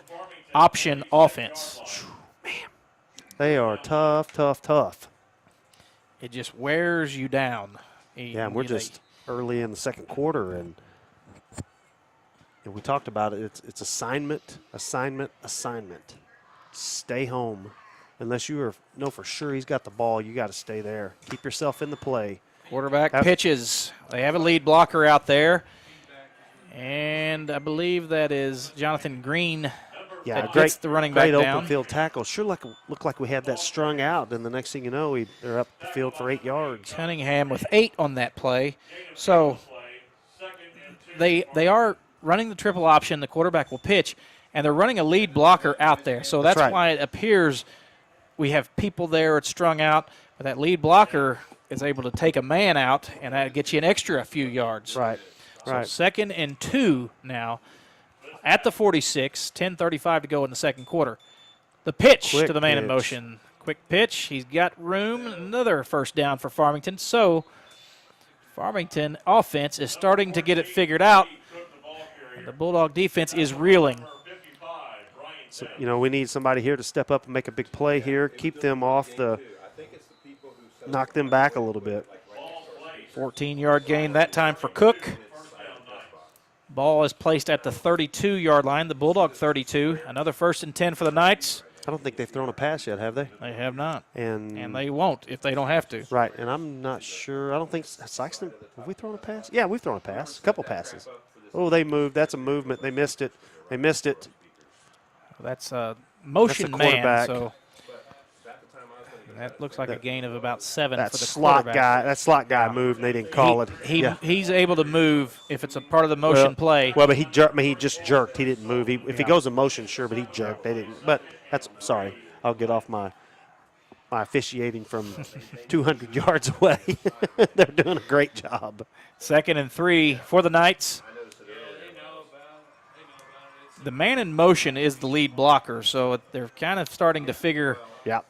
option offense. Man, they are tough. It just wears you down. Yeah, we're just early in the second quarter, and we talked about it. It's assignment. Stay home. Unless you know for sure he's got the ball, you got to stay there. Keep yourself in the play. Quarterback pitches. They have a lead blocker out there. And I believe that is Jonathan Green. Yeah, that gets the running back great down. open field tackle. Sure looked like we had that strung out, and the next thing you know, they're up the field for 8 yards. Cunningham with 8 on that play. So they are running the triple option. The quarterback will pitch, and they're running a lead blocker out there. So that's right. why it appears we have people there. It's strung out, but that lead blocker is able to take a man out, and that gets you an extra few yards. Right. So right. 2nd and 2 now at the 46, 10:35 to go in the second quarter. The pitch to the man in motion. Quick pitch. He's got room. Another first down for Farmington. So Farmington offense is starting to get it figured out. And the Bulldog defense is reeling. So, we need somebody here to step up and make a big play here. Keep them off knock them back a little bit. 14-yard gain that time for Cook. Ball is placed at the 32-yard line, the Bulldog 32. Another 1st and 10 for the Knights. I don't think they've thrown a pass yet, have they? They have not. And they won't if they don't have to. Right, and I'm not sure. I don't think Sikeston, have we thrown a pass? Yeah, we've thrown a pass, a couple passes. Oh, they moved. That's a movement. They missed it. That's a motion That's a quarterback. man, so that looks like a gain of about 7 that for the slot quarterback. guy. That slot guy moved, and they didn't call it. He's able to move if it's a part of the motion play. Well, but he just jerked. He didn't move. If he goes in motion, sure, but he jerked. They didn't. But sorry. I'll get off my officiating from 200 yards away. They're doing a great job. 2nd and 3 for the Knights. The man in motion is the lead blocker, so they're kind of starting to figure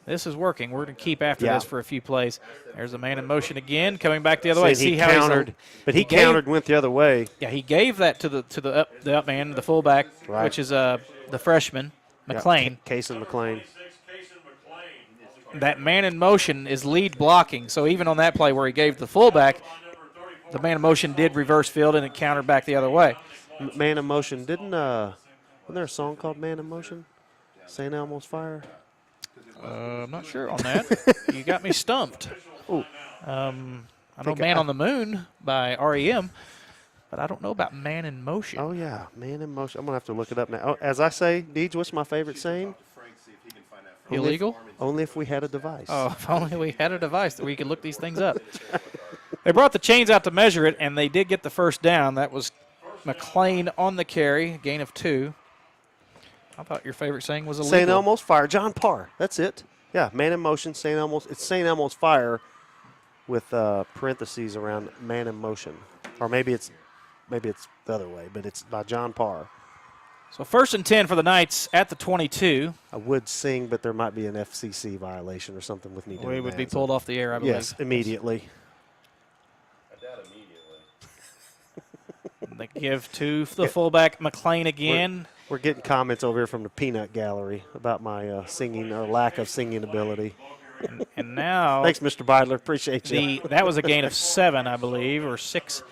this is working. We're going to keep after this for a few plays. There's the man in motion again, coming back the other way. He countered, but he countered and went the other way. Yeah, he gave that to the up man, the fullback, which is the freshman, McLean. Cason McLean. That man in motion is lead blocking, so even on that play where he gave the fullback, the man in motion did reverse field and it countered back the other way. Man in motion wasn't there a song called Man in Motion? St. Elmo's Fire? I'm not sure on that. You got me stumped. Ooh. I know Man on the Moon by REM, but I don't know about Man in Motion. Oh, yeah, Man in Motion. I'm going to have to look it up now. Oh, as I say, Deej, what's my favorite saying? Illegal? Only if we had a device. Oh, if only we had a device that we could look these things up. They brought the chains out to measure it, and they did get the first down. That was McLean on the carry, gain of 2. I thought your favorite saying was illegal. St. Elmo's Fire. John Parr. That's it. Yeah, Man in Motion, St. Elmo's. It's St. Elmo's Fire. with parentheses around man in motion. Or maybe it's the other way, but it's by John Parr. So 1st and 10 for the Knights at the 22. I would sing, but there might be an FCC violation or something with me doing We would that, be pulled off the air, I believe. Yes, immediately. They give to the fullback, McLean again. We're getting comments over here from the Peanut Gallery about my singing or lack of singing ability. And now Thanks, Mr. Beidler. Appreciate you. that was a gain of 7, I believe, or 6.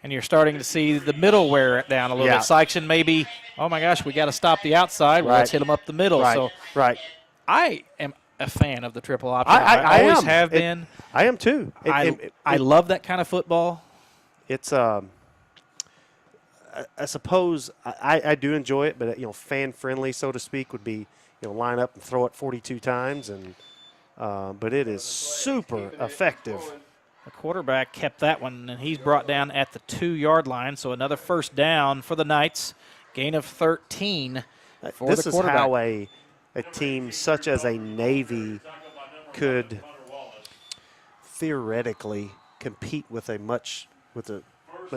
And you're starting to see the middle wear it down a little bit. Sikeston maybe, oh my gosh, we got to stop the outside. Well, let's hit them up the middle. Right. So right. I am a fan of the triple option. I always am. Have been. I am too. I love that kind of football. It's I suppose I do enjoy it, but fan friendly, so to speak, would be line up and throw it 42 times, and but it is super effective. The quarterback kept that one, and he's brought down at the 2-yard line. So another first down for the Knights. Gain of 13 for this the is quarterback. how a team such as a Navy could theoretically compete with a much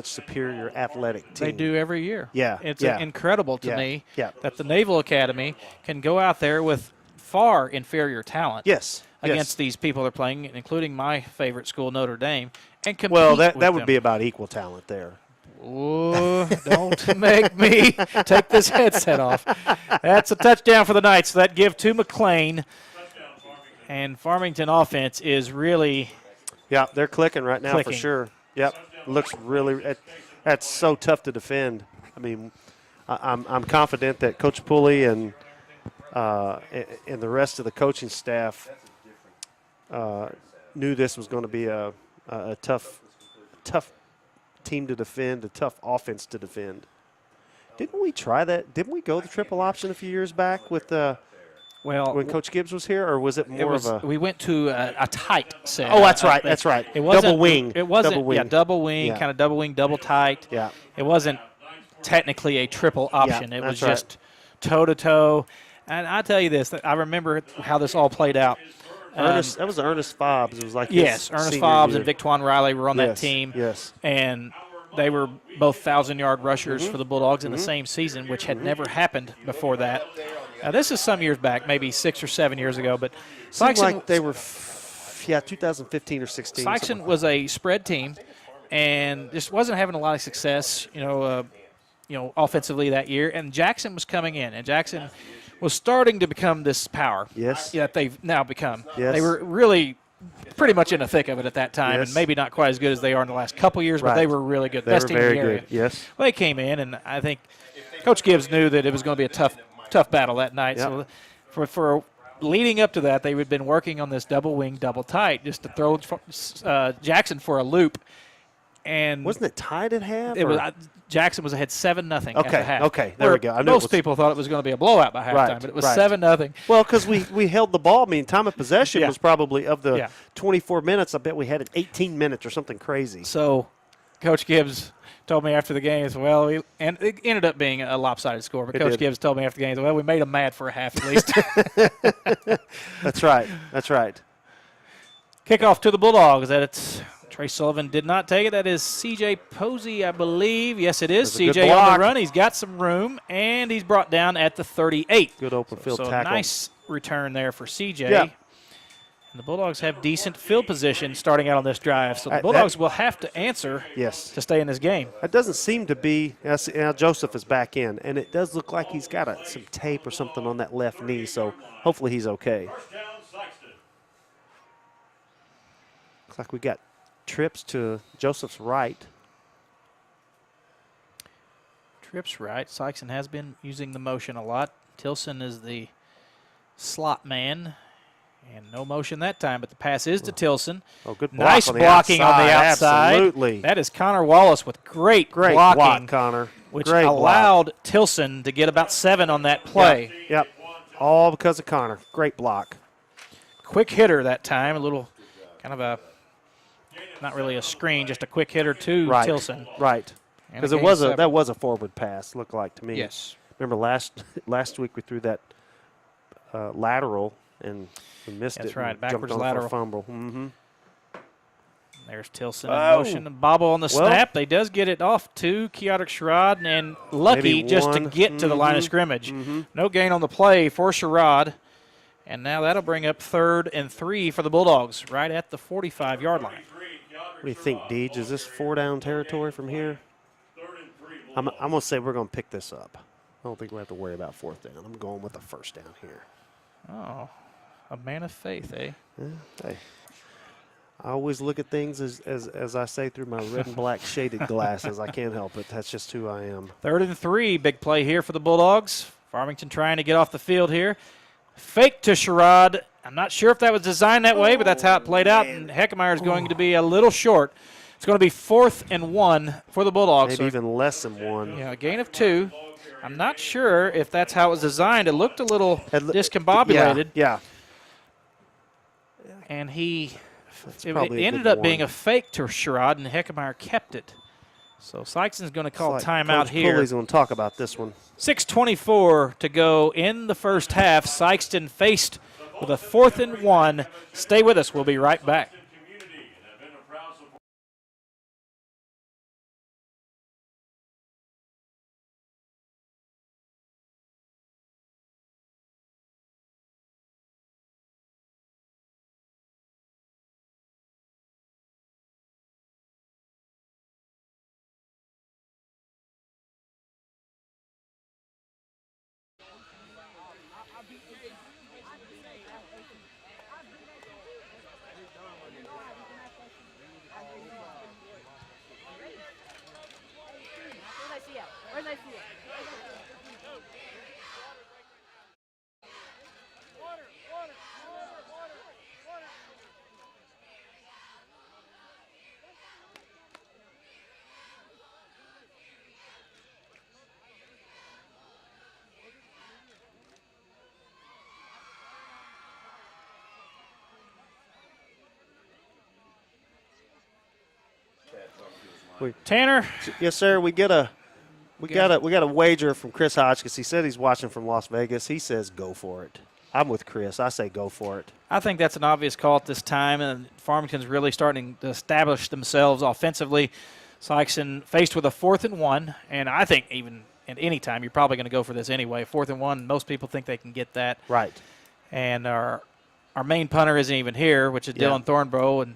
superior athletic team. They do every year. Yeah, It's yeah. incredible to Yeah, me yeah. that the Naval Academy can go out there with far inferior talent Yes. against these people they're playing, including my favorite school, Notre Dame, and compete Well, with that would them. be about equal talent there. Oh, don't make me take this headset off. That's a touchdown for the Knights. So that give to McLean. And Farmington offense is really Yeah, they're clicking right now Clicking. for sure. Yep, looks really. That's so tough to defend. I mean, I'm confident that Coach Pulley and the rest of the coaching staff knew this was going to be a tough team to defend, a tough offense to defend. Didn't we try that? Didn't we go the triple option a few years back with when Coach Gibbs was here, or was it more of a? We went to a tight set. Oh, that's right. That's right. It wasn't Double wing. It wasn't. Double wing. Yeah, double wing, Yeah. kind of double wing, double tight. Yeah. It wasn't technically a triple option. It was that's right. just toe to toe. And I tell you this, I remember how this all played out. That was Ernest Fobbs. It was like Yes, his Ernest senior Fobbs year. and Victwan Riley were on that Yes, team. yes. And they were both 1,000-yard rushers Mm-hmm. for the Bulldogs in the same season, which had never happened before that. This is some years back, maybe 6 or 7 years ago. But Seemed Sikeston, like they were, 2015 or 16. Sikeston was a spread team and just wasn't having a lot of success, offensively that year. And Jackson was coming in, and Jackson was starting to become this power. Yes. That they've now become. Yes. They were really pretty much in the thick of it at that time, Yes. and maybe not quite as good as they are in the last couple years, but Right. they were really good. They Best were team in very the area. good. Yes. Well, they came in, and I think Coach Gibbs knew that it was going to be a tough battle that night. Yep. So for leading up to that, they had been working on this double wing, double tight, just to throw Jackson for a loop. And Wasn't it tied at half? it was or- Jackson was ahead 7-0 at Okay, the half. okay, there we Where go. I knew it most was- people thought it was going to be a blowout by halftime, Right, but it was right. 7-0. Well, because we held the ball. I mean, time of possession Yeah. was probably of the Yeah. 24 minutes. I bet we had it 18 minutes or something crazy. So Coach Gibbs told me after the game, he said, well, and it ended up being a lopsided score, but It Coach did. Gibbs told me after the game, well, we made them mad for a half at least. That's right. That's right. Kickoff to the Bulldogs. Trey Sullivan did not take it. That is C.J. Posey, I believe. Yes, it is. That's a good C.J. on block. the run. He's got some room, and he's brought down at the 38. Good open field So tackle. nice return there for C.J. Yeah. And the Bulldogs have decent field position starting out on this drive, so the That- Bulldogs will have to answer Yes. to stay in this game. That doesn't seem to be. Now Joseph is back in, and it does look like he's got some tape or something on that left knee. So hopefully he's okay. Looks like we got trips to Joseph's right. Trips right. Sikeston has been using the motion a lot. Tilson is the slot man. And no motion that time, but the pass is to Tilson. Oh, good block Nice on the blocking on the outside. Absolutely. That is Connor Wallace with great Great blocking, block, Connor. which Great block. allowed Tilson to get about 7 on that play. Yep. All because of Connor. Great block. Quick hitter that time, a little kind of a, not really a screen, just a quick hitter to Right. Tilson. Right. And Because a it gain was of a 7. that was a forward pass. Looked like to me. Yes. Remember last week we threw that lateral and we missed That's it. right, and backwards jumped on it for a lateral. fumble. Mm-hmm. There's Tilson in motion. And bobble on the snap. They does get it off to Keodric Sherrod, and lucky just to get to the line of scrimmage. No gain on the play for Sherrod. And now that'll bring up 3rd and 3 for the Bulldogs, right at the 45-yard line. What do you think, Deej? Is this 4-down territory from here? I'm going to say we're going to pick this up. I don't think we have to worry about 4th down. I'm going with the 1st down here. Oh, a man of faith, eh? Yeah, hey. I always look at things as I say through my red and black shaded glasses. I can't help it. That's just who I am. 3rd and 3, big play here for the Bulldogs. Farmington trying to get off the field here. Fake to Sherrod. I'm not sure if that was designed that way, but that's how it played out. And Heckemeyer is going to be a little short. It's going to be 4th and 1 for the Bulldogs. Maybe even less than 1. Yeah, a gain of 2. I'm not sure if that's how it was designed. It looked a little discombobulated. Yeah. And it probably ended up being a fake to Sherrod, and Heckemeyer kept it. So Sikeston's going to call timeout Coach here. Pulley's going to talk about this one. 6:24 to go in the first half. Sikeston faced with a 4th and 1. Stay with us. We'll be right back. Tanner? Yes, sir. We got a wager from Chris Hotchkiss. He said he's watching from Las Vegas. He says go for it. I'm with Chris. I say go for it. I think that's an obvious call at this time, and Farmington's really starting to establish themselves offensively. Sikeston faced with a 4th and 1, and I think even at any time you're probably going to go for this anyway. 4th and 1, most people think they can get that. Right. And our main punter isn't even here, which is Dylan Thornborough, and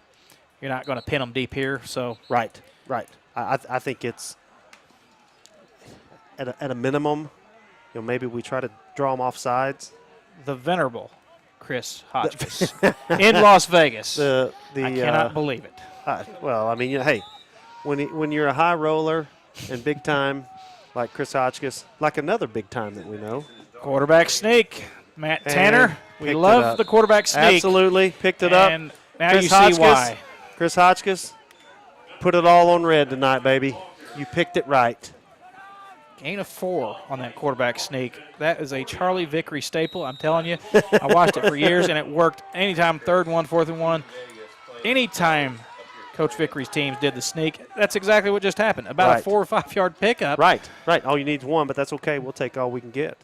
you're not going to pin him deep here. So Right. I think it's at a minimum, maybe we try to draw them off sides. the venerable Chris Hotchkiss in Las Vegas. I cannot believe it. Well, I mean, hey, when you're a high roller and big time like Chris Hotchkiss, like another big time that we know. Quarterback sneak, Matt Tanner. We love the quarterback sneak. Absolutely, picked it up. And now Chris you see Hotchkiss, why. Chris Hotchkiss, put it all on red tonight, baby. You picked it right. Gain of 4 on that quarterback sneak. That is a Charlie Vickery staple, I'm telling you. I watched it for years, and it worked anytime 3rd and 1, 4th and 1. Anytime Coach Vickery's teams did the sneak, that's exactly what just happened. About a 4 or 5 yard pickup. Right. All you need is 1, but that's okay. We'll take all we can get.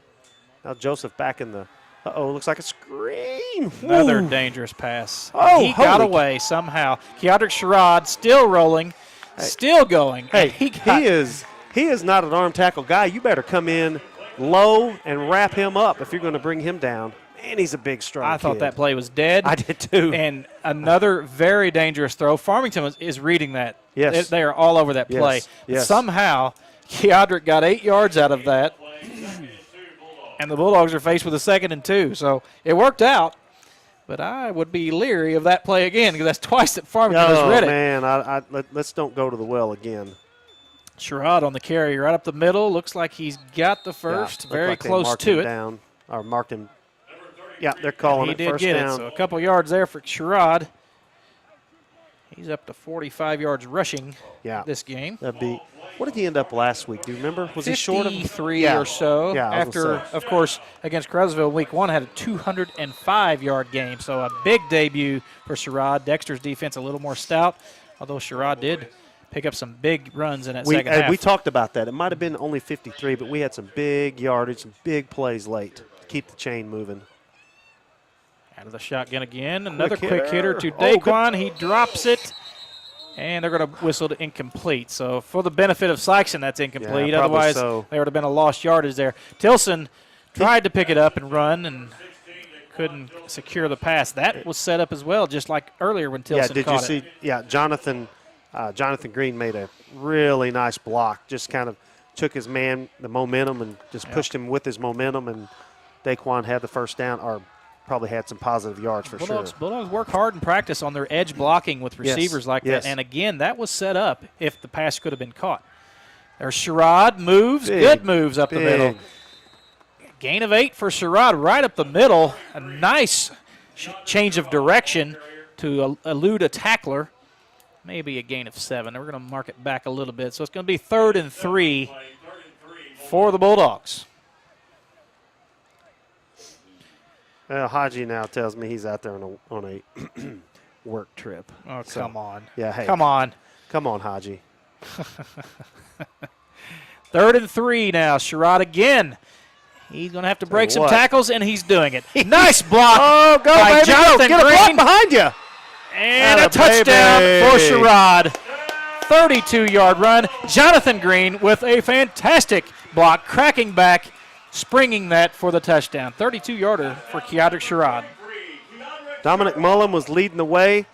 Now Joseph back in the – looks like a screen. Another dangerous pass. Oh, he got away somehow. Keodric Sherrod still rolling, still going. Hey, he is not an arm tackle guy. You better come in low and wrap him up if you're going to bring him down. Man, he's a big, strong I thought kid. that play was dead. I did too. And another very dangerous throw. Farmington is reading that. Yes. They are all over that play. Yes. Somehow, Keodric got 8 yards out of that. And the Bulldogs are faced with a 2nd and 2. So it worked out. But I would be leery of that play again because that's twice that Farmington has read it. Oh, man, let's don't go to the well again. Sherrod on the carry right up the middle. Looks like he's got the first. Very like close to it. Down, or marked him. Yeah, they're calling it first down. He did get it, so a couple yards there for Sherrod. He's up to 45 yards rushing this game. That'd be. What did he end up last week? Do you remember? Was he short of 53 or so? Yeah, after, of course, against Crowsville week 1 had a 205-yard game. So a big debut for Sherrod. Dexter's defense a little more stout, although Sherrod did pick up some big runs in that second half. We talked about that. It might have been only 53, but we had some big yardage, some big plays late to keep the chain moving. Out of the shotgun again. Another quick hitter to Daquan. He drops it. And they're going to whistle it incomplete. So for the benefit of Sikeston, that's incomplete. Yeah, probably Otherwise, so. there would have been a lost yardage there. Tilson tried to pick it up and run and couldn't secure the pass. That was set up as well, just like earlier when Tilson did caught you see? Yeah, Jonathan Green made a really nice block. Just kind of took his man, the momentum, and just pushed him with his momentum. And Daquan had the first down, or probably had some positive yards for sure. Bulldogs work hard in practice on their edge blocking with receivers like that. And again, that was set up if the pass could have been caught. There's Sherrod, moves, good moves up the middle. Gain of 8 for Sherrod right up the middle. A nice change of direction to elude a tackler. Maybe a gain of 7. We're going to mark it back a little bit. So it's going to be 3rd and 3 for the Bulldogs. Well, Haji now tells me he's out there on a work trip. Oh, So, come on. Yeah, hey. Come on. Come on, Haji. 3rd and 3 now. Sherrod again. He's going to have to break some tackles, and he's doing it. Nice block by baby, Jonathan Get a Green. block behind you. And a Atta touchdown baby. for Sherrod. 32-yard run. Jonathan Green with a fantastic block, cracking back, springing that for the touchdown. 32-yarder for Keodric Sherrod. Dominic Mullen was leading the way.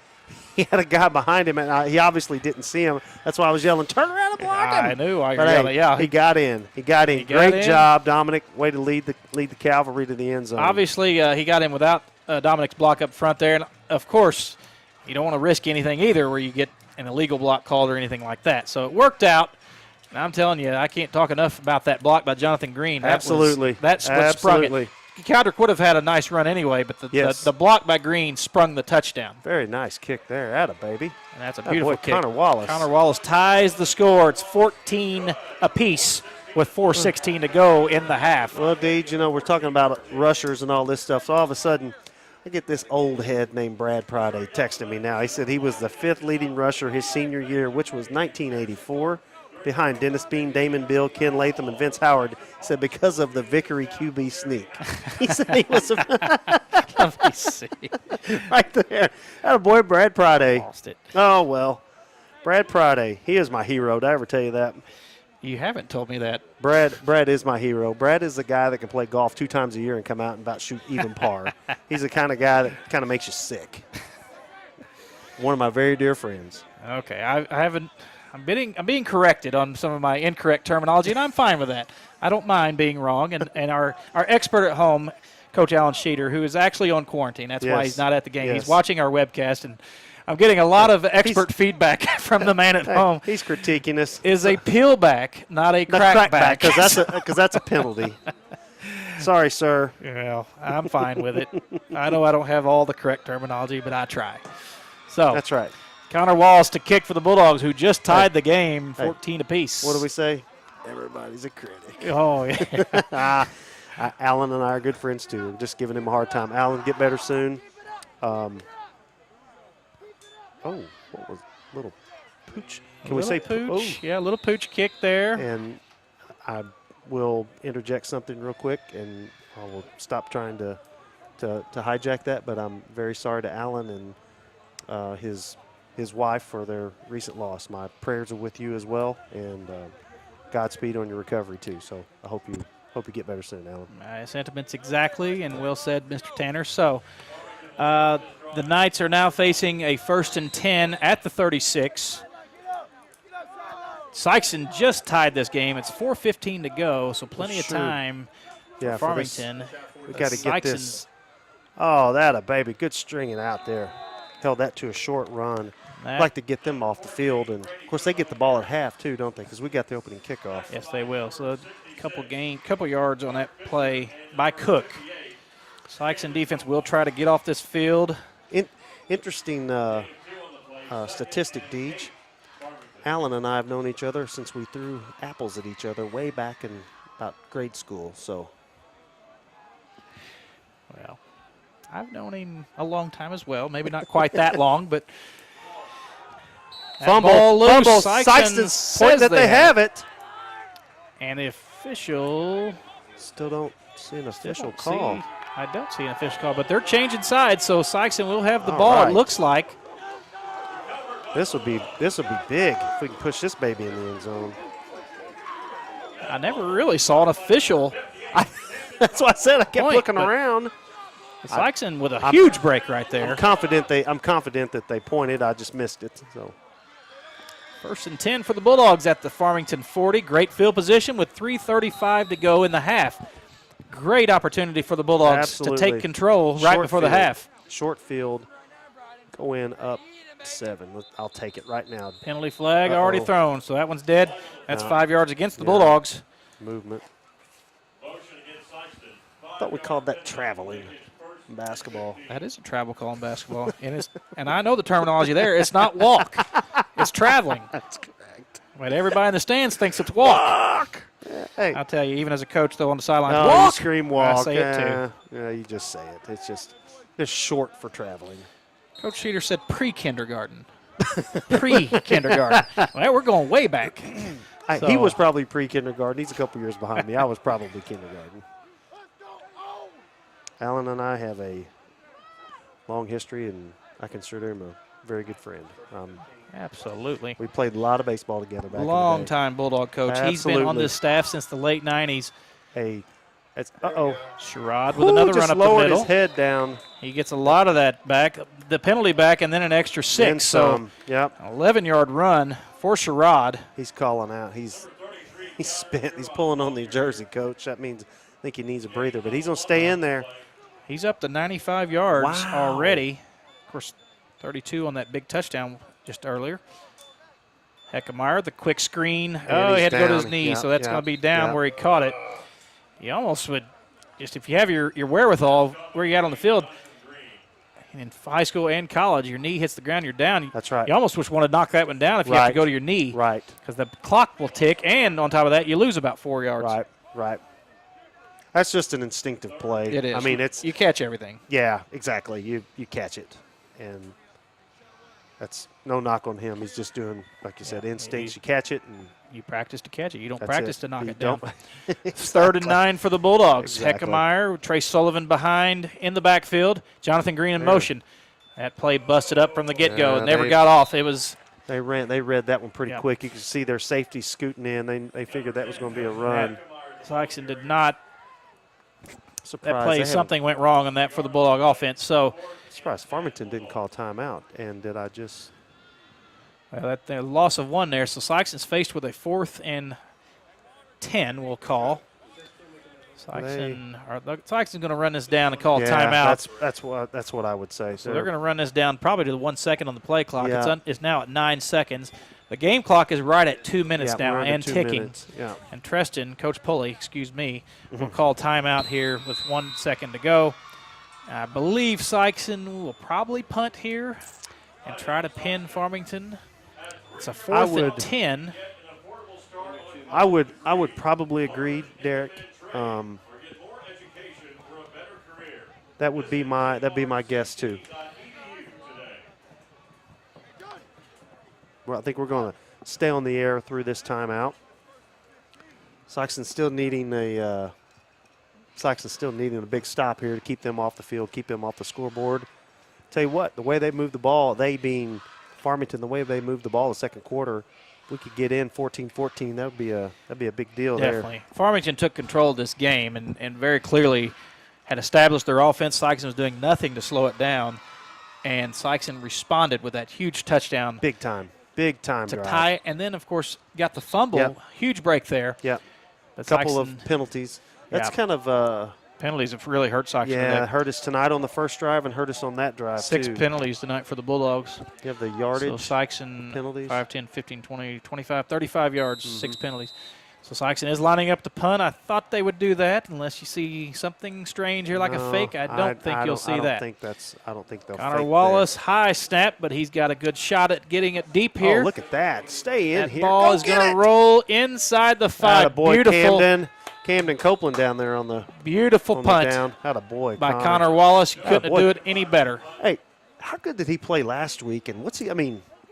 He had a guy behind him, and he obviously didn't see him. That's why I was yelling, turn around and block him. I knew. But hey, he got in. He got in. Great job, Dominic. Way to lead the cavalry to the end zone. Obviously, he got in without Dominic's block up front there. And, of course, you don't want to risk anything either where you get an illegal block called or anything like that. So it worked out. And I'm telling you, I can't talk enough about that block by Jonathan Green. That's what sprung it. Keodric would have had a nice run anyway, but the block by Green sprung the touchdown. Very nice kick there. Atta baby. And that's a beautiful kick. Connor Wallace. Connor Wallace ties the score. It's 14 apiece with 4:16 to go in the half. Well, Deej, we're talking about rushers and all this stuff. So all of a sudden, I get this old head named Brad Pride texting me now. He said he was the 5th leading rusher his senior year, which was 1984. Behind Dennis Bean, Damon Bill, Ken Latham, and Vince Howard. He said because of the Vickery QB sneak. He said he was Let me see. right there. Atta boy, Brad Pride. Lost it. Oh, well. Brad Pride. He is my hero. Did I ever tell you that? You haven't told me that. Brad is my hero. Brad is the guy that can play golf 2 times a year and come out and about shoot even par. He's the kind of guy that kind of makes you sick. One of my very dear friends. Okay, I haven't. I'm being corrected on some of my incorrect terminology, and I'm fine with that. I don't mind being wrong. And our expert at home, Coach Alan Sheeter, who is actually on quarantine. That's why he's not at the game. Yes. He's watching our webcast, and I'm getting a lot of expert feedback from the man at home. He's critiquing us. Is a peel back, not a crack back. Because that's a penalty. Sorry, sir. Well, I'm fine with it. I know I don't have all the correct terminology, but I try. So that's right. Connor Wallace to kick for the Bulldogs, who just tied the game 14 apiece. What do we say? Everybody's a critic. Oh, yeah. Alan and I are good friends, too. We're just giving him a hard time. Alan, get better soon. What was little pooch? Can we say pooch? Yeah, a little pooch kick there. And I will interject something real quick, and I will stop trying to hijack that, but I'm very sorry to Alan and his wife for their recent loss. My prayers are with you as well, and Godspeed on your recovery too. So I hope you get better soon, Alan. My sentiments exactly, and well said, Mr. Tanner. So the Knights are now facing a 1st and 10 at the 36. Sikeston just tied this game. It's 4:15 to go, so plenty of time for Farmington. We got to get this. Oh, that a baby. Good stringing out there. Held that to a short run. I'd like to get them off the field. And, of course, they get the ball at half, too, don't they? Because we got the opening kickoff. Yes, they will. So a couple yards on that play by Cook. Sikeston defense will try to get off this field. Interesting statistic, Deej. Alan and I have known each other since we threw apples at each other way back in about grade school. So, well, I've known him a long time as well. Maybe not quite that long, but fumble. Sikeston point that they have it. And the official still don't see an official call. I don't see an official call, but they're changing sides, so Sikeston will have the ball, right. it looks like. This would be big if we can push this baby in the end zone. I never really saw an official. That's why I said I kept Point, looking but around. Sikeston with a huge break right there. I'm confident that they pointed. I just missed it. So 1st and 10 for the Bulldogs at the Farmington 40. Great field position with 3:35 to go in the half. Great opportunity for the Bulldogs Absolutely. to take control right Short before the field. half. Short field. Go in up 7. I'll take it right now. Penalty flag already thrown, so that one's dead. That's 5 yards against the Bulldogs. Movement. I thought we called that traveling in basketball. That is a travel call in basketball. And I know the terminology there. It's not walk. It's traveling. That's correct. But everybody in the stands thinks it's walk. Hey, I'll tell you, even as a coach, though, on the sideline, no, walk. you scream walk. I say it too. Yeah, you just say it. It's short for traveling. Coach Sheeter said pre-kindergarten. Pre-kindergarten. Well, we're going way back. He was probably pre-kindergarten. He's a couple years behind me. I was probably kindergarten. Alan and I have a long history, and I consider him a very good friend. Absolutely. We played a lot of baseball together back in the day. Long time Bulldog coach. Absolutely. He's been on this staff since the late 90s. Hey, uh-oh. Sherrod with another just run up the lowered middle. his head down. He gets a lot of that back, the penalty back, and then an extra 6. And so some. Yep. an 11-yard run for Sherrod. He's calling out. He's spent. He's pulling on the jersey, coach. That means I think he needs a breather, but he's going to stay in there. He's up to 95 yards Wow. already. Of course, 32 on that big touchdown just earlier. Heckemeyer, the quick screen. And he had to go to his down. knee, Yeah, so that's yeah, going to be down yeah. where he caught it. You almost would, just if you have your wherewithal where you at on the field, in high school and college, your knee hits the ground, you're down. That's right. You almost want to knock that one down if you have to Right. go to your knee. Right. Because the clock will tick, and on top of that, you lose about 4 yards. Right. That's just an instinctive play. It is. I mean, it's you catch everything. yeah, exactly. You catch it, and that's no knock on him. He's just doing, like you said, instincts. You catch it, and You practice to catch it. You don't that's practice it. to knock You it down. don't- It's 3rd and 9 for the Bulldogs. Exactly. Heckemeyer, Trace Sullivan behind in the backfield. Jonathan Green in motion. That play busted up from the get-go. Yeah, Never got off. It was They read that one pretty Yeah. quick. You could see their safety scooting in. They figured that was going to be a run. Sikeston did not. Surprised. That play, something went wrong on that for the Bulldog offense. So Surprised Farmington didn't call timeout. And did I just? that the loss of 1 there. So Sikeston's faced with a 4th and 10. We'll call. Sikeston's going to run this down and call timeout. That's what I would say. So they're going to run this down probably to the 1 second on the play clock. Yeah. It's now at 9 seconds. The game clock is right at 2 minutes now we're under and 2 ticking. minutes. Yeah. And Treston, Coach Pulley, will call timeout here with 1 second to go. I believe Sikeston will probably punt here and try to pin Farmington. It's a 4th and 10. I would probably agree, Derek. That'd be my guess too. Well, I think we're going to stay on the air through this timeout. Sikeston still needing a big stop here to keep them off the field, keep them off the scoreboard. Tell you what, the way they moved the ball, they being Farmington, the way they moved the ball the second quarter, if we could get in 14-14, that'd be a big deal there. Definitely. Farmington took control of this game and very clearly had established their offense. Sikeston was doing nothing to slow it down, and Sikeston responded with that huge touchdown. Big time to drive. tie it, and then, of course, got the fumble. Yep. Huge break there. Yep. But Couple Sikeston- of penalties. That's Yeah. kind of penalties have really hurt Sikeston yeah, today. hurt us tonight on the first drive and hurt us on that drive 6 too. penalties tonight for the Bulldogs. You have the So yardage. Sikeston, penalties. 5, 10, 15, 20, 25, 35 yards, 6 penalties. So Sikeston is lining up to punt. I thought they would do that unless you see something strange here like a No, fake. I don't think you'll see that. I don't think they'll Connor fake Wallace, high snap, but he's got a good shot at getting it deep here. Oh, look at that. Stay in that here. ball Go is get going it. to roll inside the 5. Attaboy, Beautiful, Camden Copeland down there on the beautiful punt down. Attaboy, by Connor Wallace. You couldn't Attaboy. do it any better. Hey, how good did he play last week? And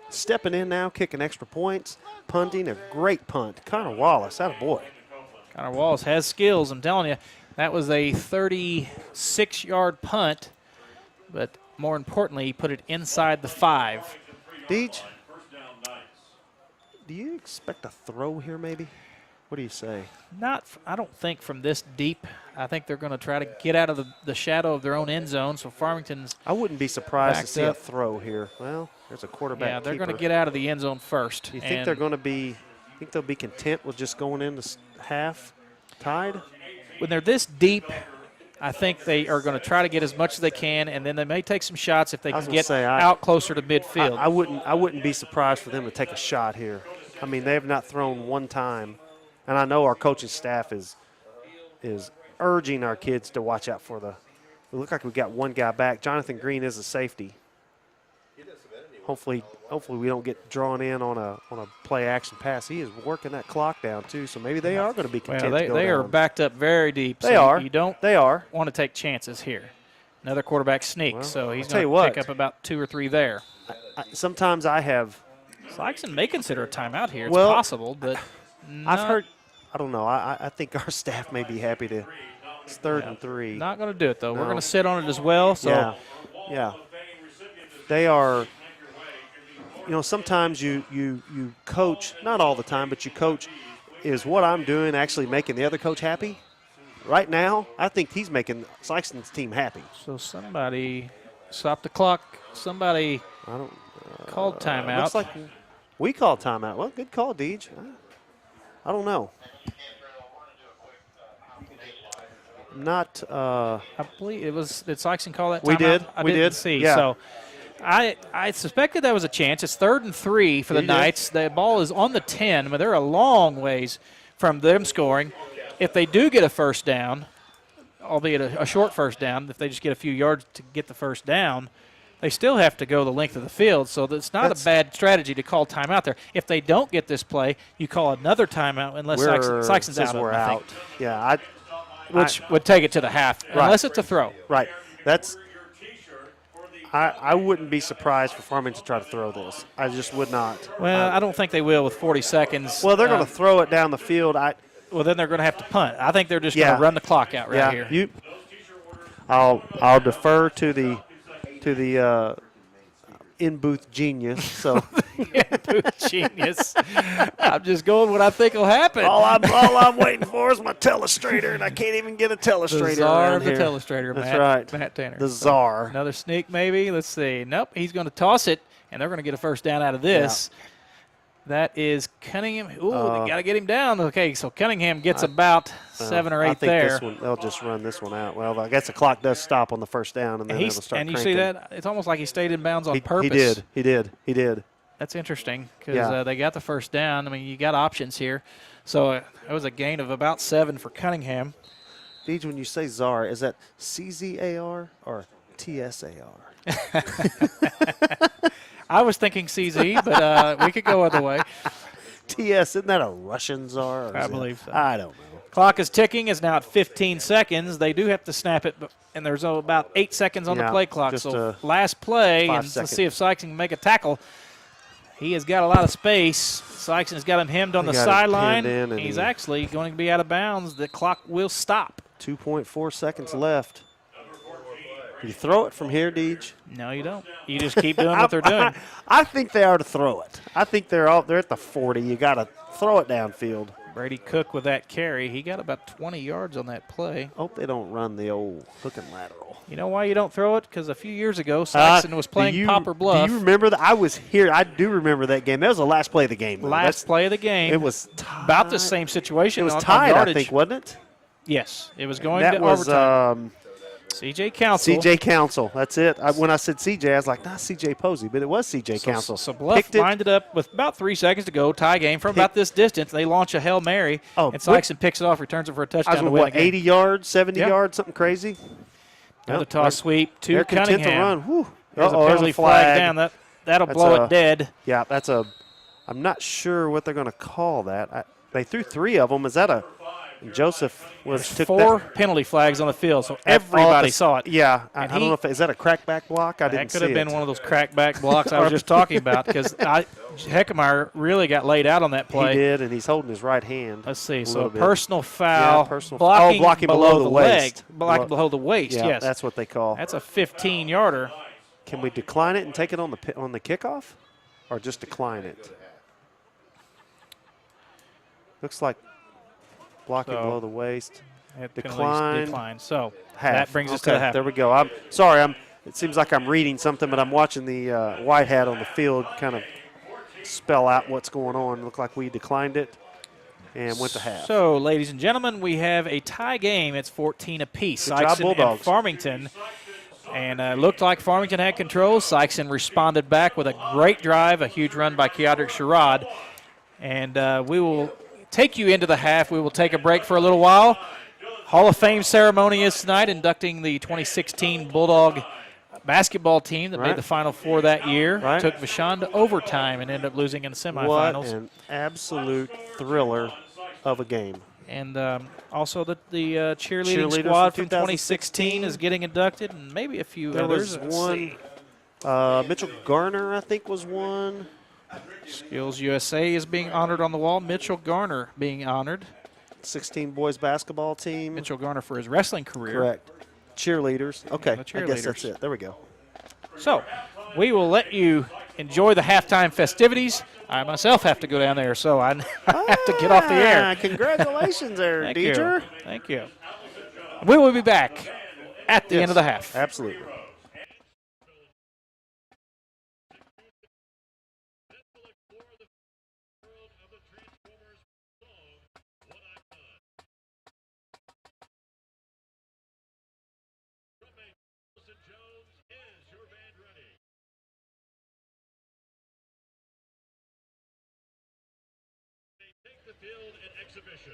stepping in now, kicking extra points, punting, a great punt. Connor Wallace, attaboy. Connor Wallace has skills, I'm telling you. That was a 36-yard punt, but more importantly, he put it inside the 5. Deej, Do you expect a throw here maybe? What do you say? I don't think from this deep. I think they're going to try to get out of the shadow of their own end zone. So Farmington's I wouldn't be surprised to backed see up. a throw here. Well, there's a quarterback. Yeah, they're going to keeper. get out of the end zone first. Do you think they're going to be? Think they'll be content with just going into half tied? When they're this deep, I think they are going to try to get as much as they can, and then they may take some shots if they can get out closer to midfield. I wouldn't be surprised for them to take a shot here. I mean, they have not thrown one time, and I know our coaching staff is urging our kids to watch out for the. We look like we got one guy back. Jonathan Green is a safety. Hopefully we don't get drawn in on a play action pass. He is working that clock down too, so maybe they are going to be content. Well, to go they are down. backed up very deep. They so are. You don't. They are. Want to take chances here. Another quarterback sneak, Well, so he's I'll tell you going to pick what. up about 2 or 3 there. Sometimes I have. Sikeston may consider a timeout here. It's Well, possible, but I've heard. I don't know. I think our staff may be happy to. It's 3rd and 3. Not going to do it though. No. We're going to sit on it as well. So Yeah. They are. You know, sometimes you coach, not all the time, but you coach, is what I'm doing actually making the other coach happy? Right now, I think he's making Sikeston's team happy. So somebody stopped the clock. Somebody called timeout. Looks like we called timeout. Well, good call, Deej. I don't know. Not. I believe it was. Did Sikeston call that timeout? We did. I We didn't did. see. Yeah. So I suspected that was a chance. It's 3rd and 3 for the You did. Knights. The ball is on the 10, but they're a long ways from them scoring. If they do get a first down, albeit a short first down, if they just get a few yards to get the first down, they still have to go the length of the field. So it's not a bad strategy to call timeout there. If they don't get this play, you call another timeout unless Sikeston's out of it, we're I out. think. Yeah, Which would take it to the half, unless it's a throw. right. That's. I wouldn't be surprised for Farmington to try to throw this. I just would not. Well, I don't think they will with 40 seconds. Well, they're going to throw it down the field. Well, then they're going to have to punt. I think they're just going to run the clock out here. I'll defer to the in-booth genius. So Genius. I'm just going what I think will happen. all I'm waiting for is my telestrator, and I can't even get a telestrator The czar around of the here. telestrator, That's Matt, right. Matt Tanner. The czar. Another sneak maybe. Let's see. Nope, he's going to toss it, and they're going to get a first down out of this. That is Cunningham. Ooh, they got to get him down. Okay, so Cunningham gets about 7 or 8 I think there. they'll just run this one out. Well, I guess the clock does stop on the first down, and then it'll start and you cranking. see that? It's almost like he stayed in bounds on purpose. He did. That's interesting because they got the first down. I mean, you got options here. So it was a gain of about 7 for Cunningham. Deej, when you say czar, is that CZAR or TSAR? I was thinking CZ, but we could go other way. TS, isn't that a Russian czar? Or I is it- believe so. I don't know. Clock is ticking. It's now at 15 seconds. They do have to snap it, and there's about 8 seconds on the play clock. just So last play, 5 and seconds. let's see if Sikeston can make a tackle. He has got a lot of space. Sikeston has got him hemmed on the got him sideline. pinned in, and He's he- actually going to be out of bounds. The clock will stop. 2.4 seconds left. You throw it from here, Deej? No, you don't. You just keep doing what they're doing. I think they are to throw it. I think they're at the 40. You got to throw it downfield. Brady Cook with that carry. He got about 20 yards on that play. Hope they don't run the old hook and lateral. You know why you don't throw it? Because a few years ago, Sikeston was playing Popper Bluff. Do you remember that? I was here. I do remember that game. That was the last play of the game. Last play of the game. It was about the same situation. It was on tied, I yardage. think, wasn't it? Yes, it was going That to was overtime. CJ Council. CJ Council. That's it. When I said CJ, I was like, not CJ Posey, but it was CJ Council. So Bluff Picked it. lined it up with about 3 seconds to go, tie game from about this distance. They launch a Hail Mary, and Sikeston picks it off, returns it for a touchdown I to was win what, the game. 80 yards, 70 yards, something crazy? Another toss sweep to They're content to Cunningham. run. Whew. There's a Uh-oh, penalty flag down. That'll That's blow it dead. Yeah, I'm not sure what they're going to call that. They threw 3 of them. Is that a Joseph took 4 that, penalty flags on the field, so everybody saw it. Yeah, I And don't know if is that a crackback block. I didn't see That could have been it. one of those crackback blocks I was just talking about because Heckemeyer really got laid out on that play. He did, and he's holding his right hand. Let's see. a So little a bit. personal foul. Yeah, personal blocking below the waist. leg. Blocking below the waist. Yeah, yes, that's what they call. That's a 15-yarder. Can we decline it and take it on the kickoff, or just decline it? Looks like blocking So, below the waist. Penalties Decline. So Half. that brings us to the half. There we go. I'm sorry. It seems like I'm reading something, but I'm watching the white hat on the field kind of spell out what's going on. Looked like we declined it and went to half. So, ladies and gentlemen, we have a tie game. It's 14 apiece. Good job, Sikeston Bulldogs. and Farmington. And looked like Farmington had control. Sikeston responded back with a great drive, a huge run by Keodrick Sherrod. And we will take you into the half. We will take a break for a little while. Hall of Fame ceremony is tonight, inducting the 2016 Bulldog basketball team that made the Final Four that year. Took Vashon to overtime and ended up losing in the semifinals. What an absolute thriller of a game. And also the cheerleading squad from 2016 is getting inducted, and maybe a few There others. was one. Mitchell Garner, I think, was one. Skills USA is being honored on the wall. Mitchell Garner being honored. 16 boys basketball team. Mitchell Garner for his wrestling career. Correct. Cheerleaders. Okay, The I guess that's cheerleaders. it. There we go. So we will let you enjoy the halftime festivities. I myself have to go down there, so I have to get off the air. Congratulations there, Thank Deidre. you. Thank you. We will be back at the end of the half. Absolutely. Take the field in exhibition.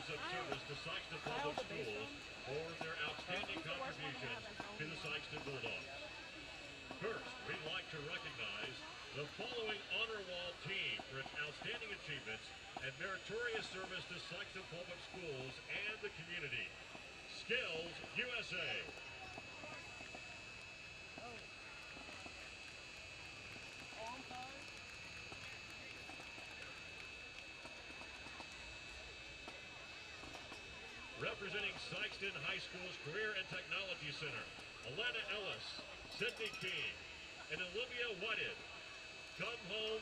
years of service to Sikeston Public Schools for their outstanding contributions to the Sikeston Bulldogs. First, we'd like to recognize the following honor wall team for its outstanding achievements and meritorious service to Sikeston Public Schools and the community. Skills USA. Representing Sikeston High School's Career and Technology Center, Alana Ellis, Sydney King, and Olivia Whited came home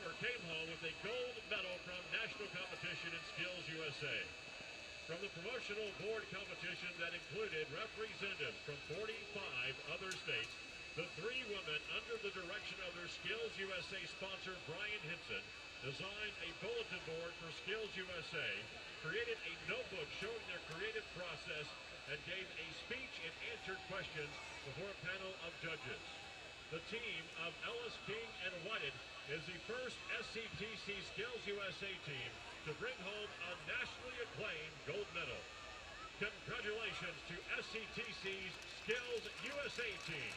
with a gold medal from National Competition in Skills USA. From the promotional board competition that included representatives from 45 other states, the three women, under the direction of their Skills USA sponsor, Brian Hinson, designed a bulletin board for Skills USA, created a notebook showing their creative process, and gave a speech and answered questions before a panel of judges. The team of Ellis, King, and Whited is the first SCTC Skills USA team to bring home a nationally acclaimed gold medal. Congratulations to SCTC's Skills USA team.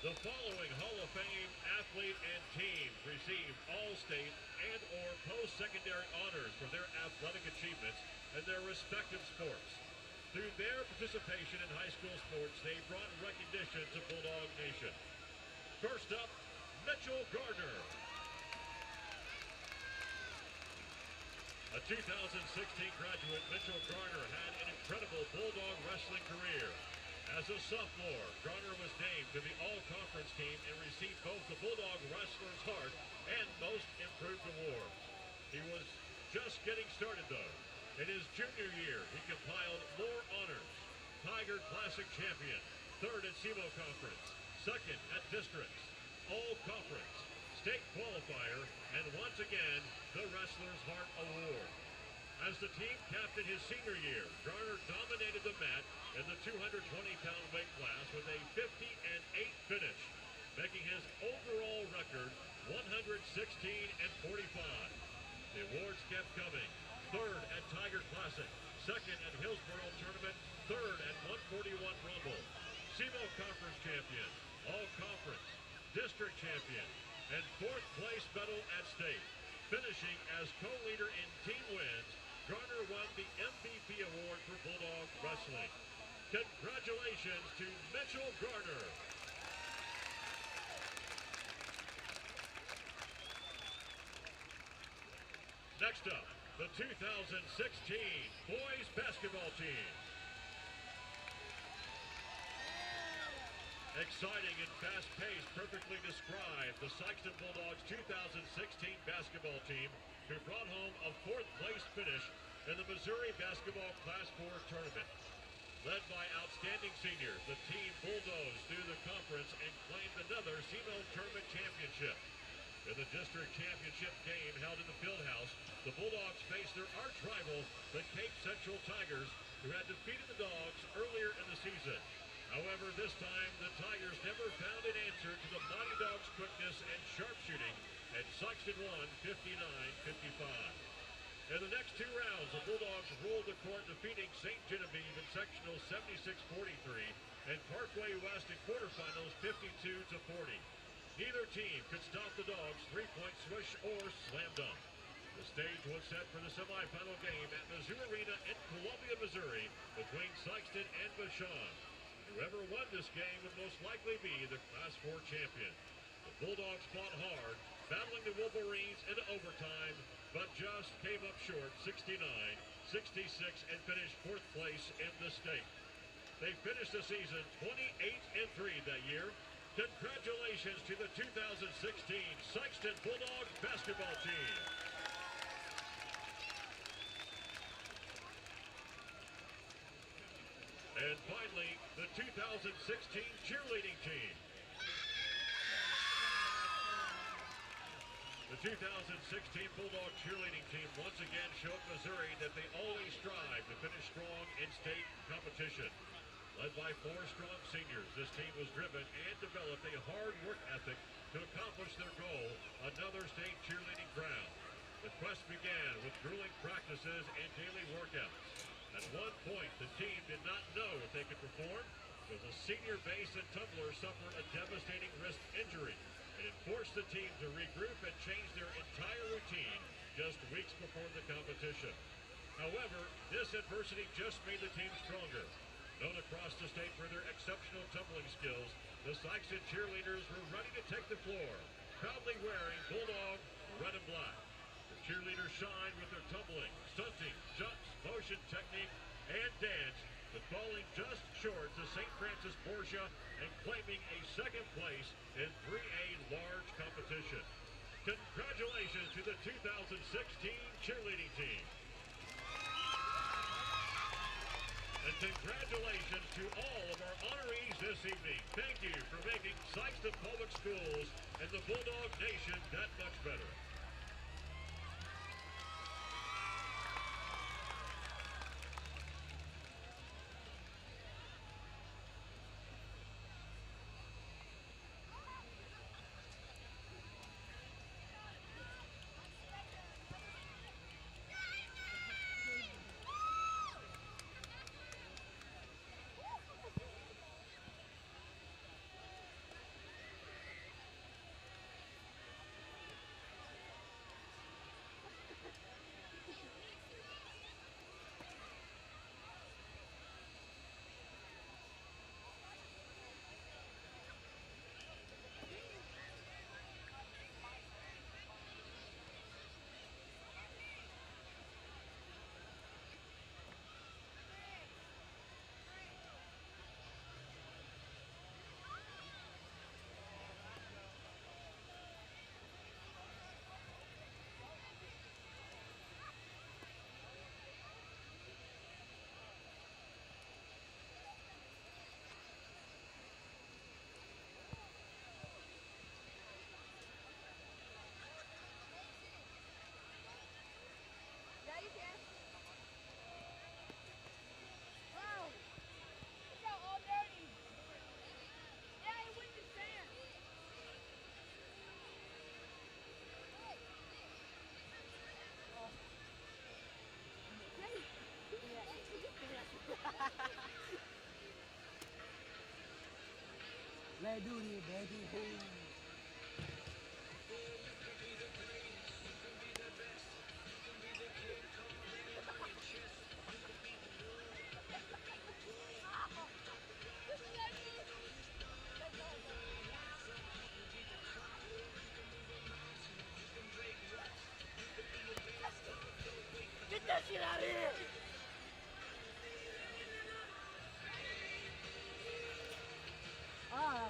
The following Hall of Fame athlete and teams received all-state and or post-secondary honors for their athletic achievements in their respective sports. Through their participation in high school sports, they brought recognition to Bulldog Nation. First up, Mitchell Gardner. A 2016 graduate, Mitchell Gardner had an incredible Bulldog wrestling career. As a sophomore, Garner was named to the All-Conference team and received both the Bulldog Wrestler's Heart and Most Improved awards. He was just getting started, though. In his junior year, he compiled more honors. Tiger Classic champion, third at SEMO Conference, second at Districts, All-Conference, state qualifier, and once again, the Wrestler's Heart Award. As the team captain his senior year, Garner dominated the mat in the 220-pound weight class with a 50-8 finish, making his overall record 116-45. The awards kept coming. Third at Tiger Classic, second at Hillsborough Tournament, third at 141 Rumble, SEMO Conference champion, All-Conference, District champion, and fourth place medal at state. Finishing as co-leader in team wins, Garner won the MVP award for Bulldog Wrestling. Congratulations to Mitchell Garner. Next up, the 2016 boys basketball team. Exciting and fast-paced perfectly describe the Sikeston Bulldogs 2016 basketball team, who brought home a fourth-place finish in the Missouri Basketball Class 4 tournament. Led by outstanding seniors, the team bulldozed through the conference and claimed another SEMO Tournament championship. In the district championship game held in the Fieldhouse, the Bulldogs faced their arch-rival, the Cape Central Tigers, who had defeated the Dogs earlier in the season. However, this time, the Tigers never found an answer to the Mighty Dogs' quickness and sharpshooting, and Sikeston won 59-55. In the next two rounds, the Bulldogs ruled the court, defeating St. Genevieve in sectional 76-43 and Parkway West in quarterfinals 52-40. Neither team could stop the Dogs' three-point swish or slam dunk. The stage was set for the semifinal game at Mizzou Arena in Columbia, Missouri, between Sikeston and Vashon. Whoever won this game would most likely be the Class 4 champion. The Bulldogs fought hard, battling the Wolverines into overtime, but just came up short 69-66 and finished fourth place in the state. They finished the season 28-3 that year. Congratulations to the 2016 Sikeston Bulldogs basketball team. And finally, the 2016 cheerleading team. The 2016 Bulldog cheerleading team once again showed Missouri that they always strive to finish strong in state competition. Led by four strong seniors, this team was driven and developed a hard work ethic to accomplish their goal, another state cheerleading crown. The quest began with grueling practices and daily workouts. At one point, the team did not know if they could perform, because a senior base and tumbler suffered a devastating wrist injury, and it forced the team to regroup and change their entire routine just weeks before the competition. However, this adversity just made the team stronger. Known across the state for their exceptional tumbling skills, the Sikeston cheerleaders were ready to take the floor, proudly wearing Bulldog red and black. The cheerleaders shined with their tumbling, stunting, jumps, motion technique, and dance, but falling just short to St. Francis Borgia and claiming a second place in 3A large competition. Congratulations to the 2016 cheerleading team. And congratulations to all of our honorees this evening. Thank you for making Sikeston Public Schools and the Bulldog Nation that much better. Yeah, you can. Wow. It's got all dirty. Yeah, it went to sand. Oh. Let's do this, baby. Get that shit out of here! Oh,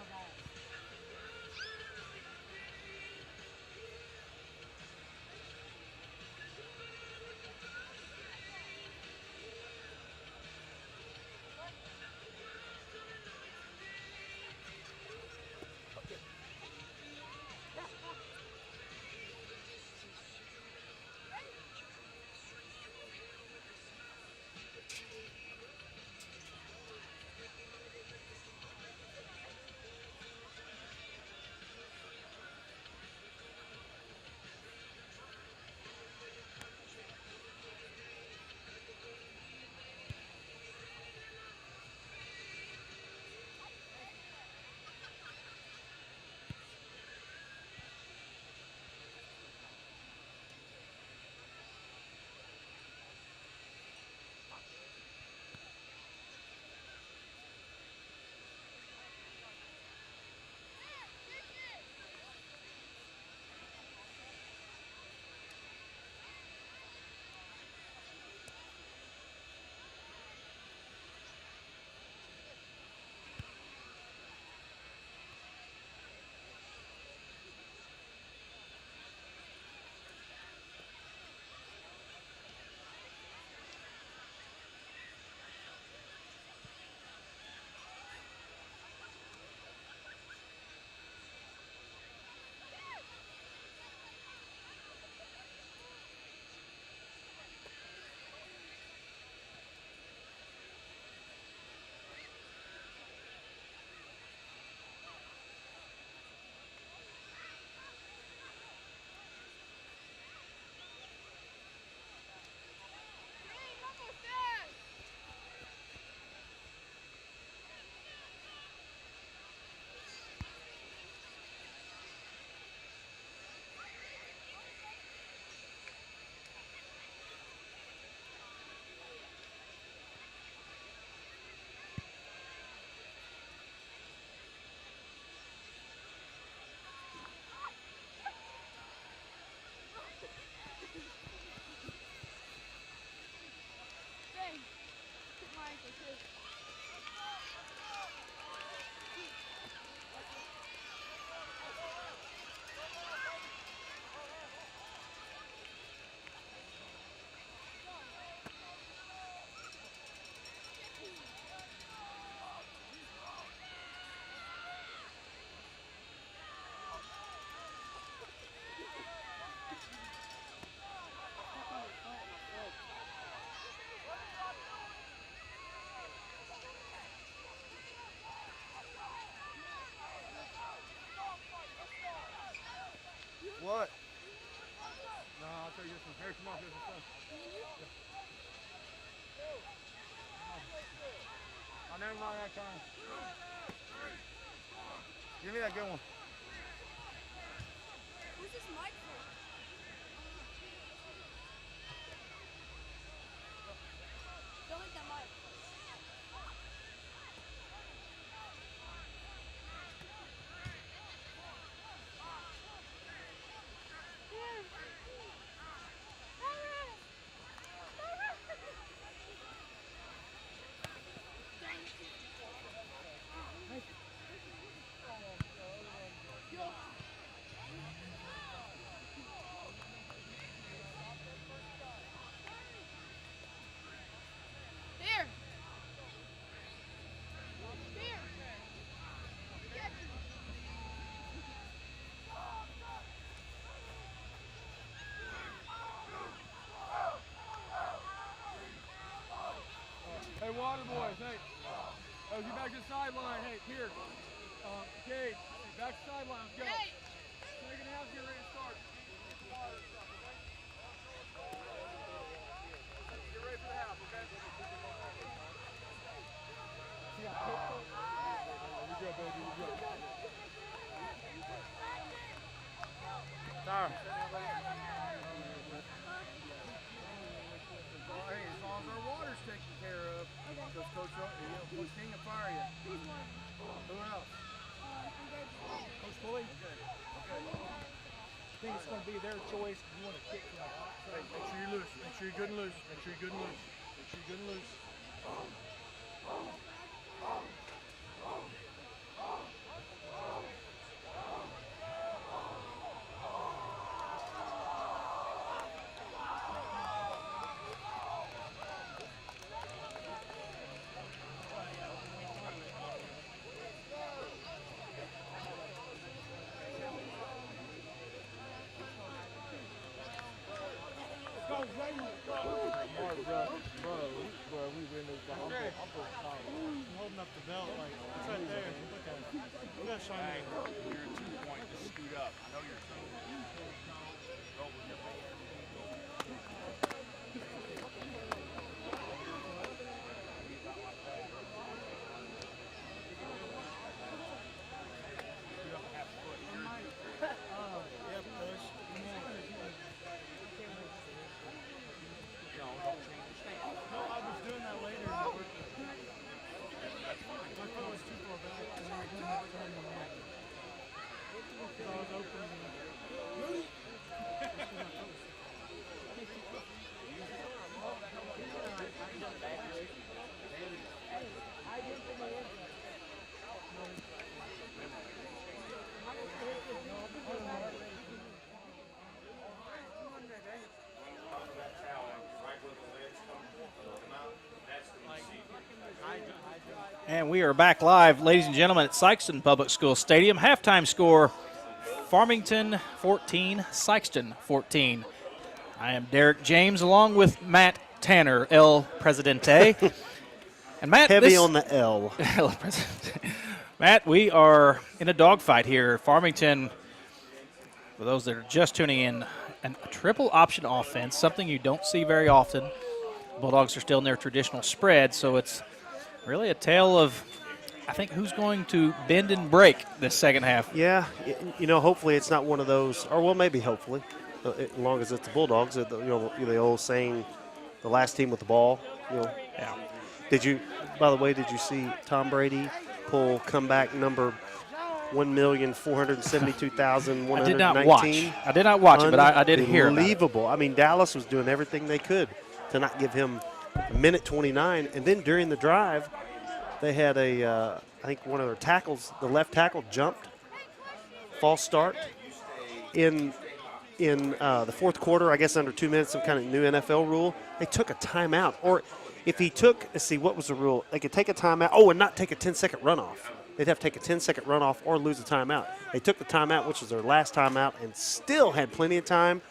What? No, I'll tell you this one. Here, come on, here's the stuff. I never mind that time. Give me that good one. Who's this mic for? Don't hit that mic. There. There. Hey, water boys, hey. Oh, you back to the sideline. Hey, here. Gage, hey, back to the sideline. Let's go. Hey. Second half, get ready to start. Get ready for the half, okay? You good, baby. You good. Tyra. Hey, as long as our water's taken care of, because Coach, Coach King will fire you. Who else? Coach Pulley? Okay. I think it's going to be their choice. You want to kick from the Hey, make sure you're loose. Make sure you're good and loose. Make sure you're good and loose. Make sure you're good and loose. Holding up the belt, like, it's right there. Look at it. You gotta show me. You're 2 point to scoot up. I know you're trying. Go with your band. Yep, coach. No, don't change your stance. No, I was doing that later in the work. My foot was too far back, and I didn't have time to run. So I was open. And we are back live, ladies and gentlemen, at Sikeston Public School Stadium. Halftime score, Farmington 14, Sikeston 14. I am Derek James along with Matt Tanner, El Presidente. And Matt, Heavy on the L. El Presidente. Matt, we are in a dogfight here. Farmington, for those that are just tuning in, a triple option offense, something you don't see very often. Bulldogs are still in their traditional spread, so it's really a tale of, I think, who's going to bend and break this second half. Yeah, you know, hopefully it's not one of those, or well, maybe hopefully, as long as it's the Bulldogs. You know, the old saying, the last team with the ball. You know. Yeah. By the way, did you see Tom Brady pull comeback number 1,472,119? I did not watch. I did not watch it, but I did hear about it. Unbelievable. I mean, Dallas was doing everything they could to not give him a minute 29, and then during the drive, they had I think one of their tackles, the left tackle jumped, false start in the fourth quarter, I guess under 2 minutes, some kind of new NFL rule. They took a timeout, or if he took, let's see, what was the rule? They could take a timeout, and not take a 10-second runoff. They'd have to take a 10-second runoff or lose a timeout. They took the timeout, which was their last timeout, and still had plenty of time.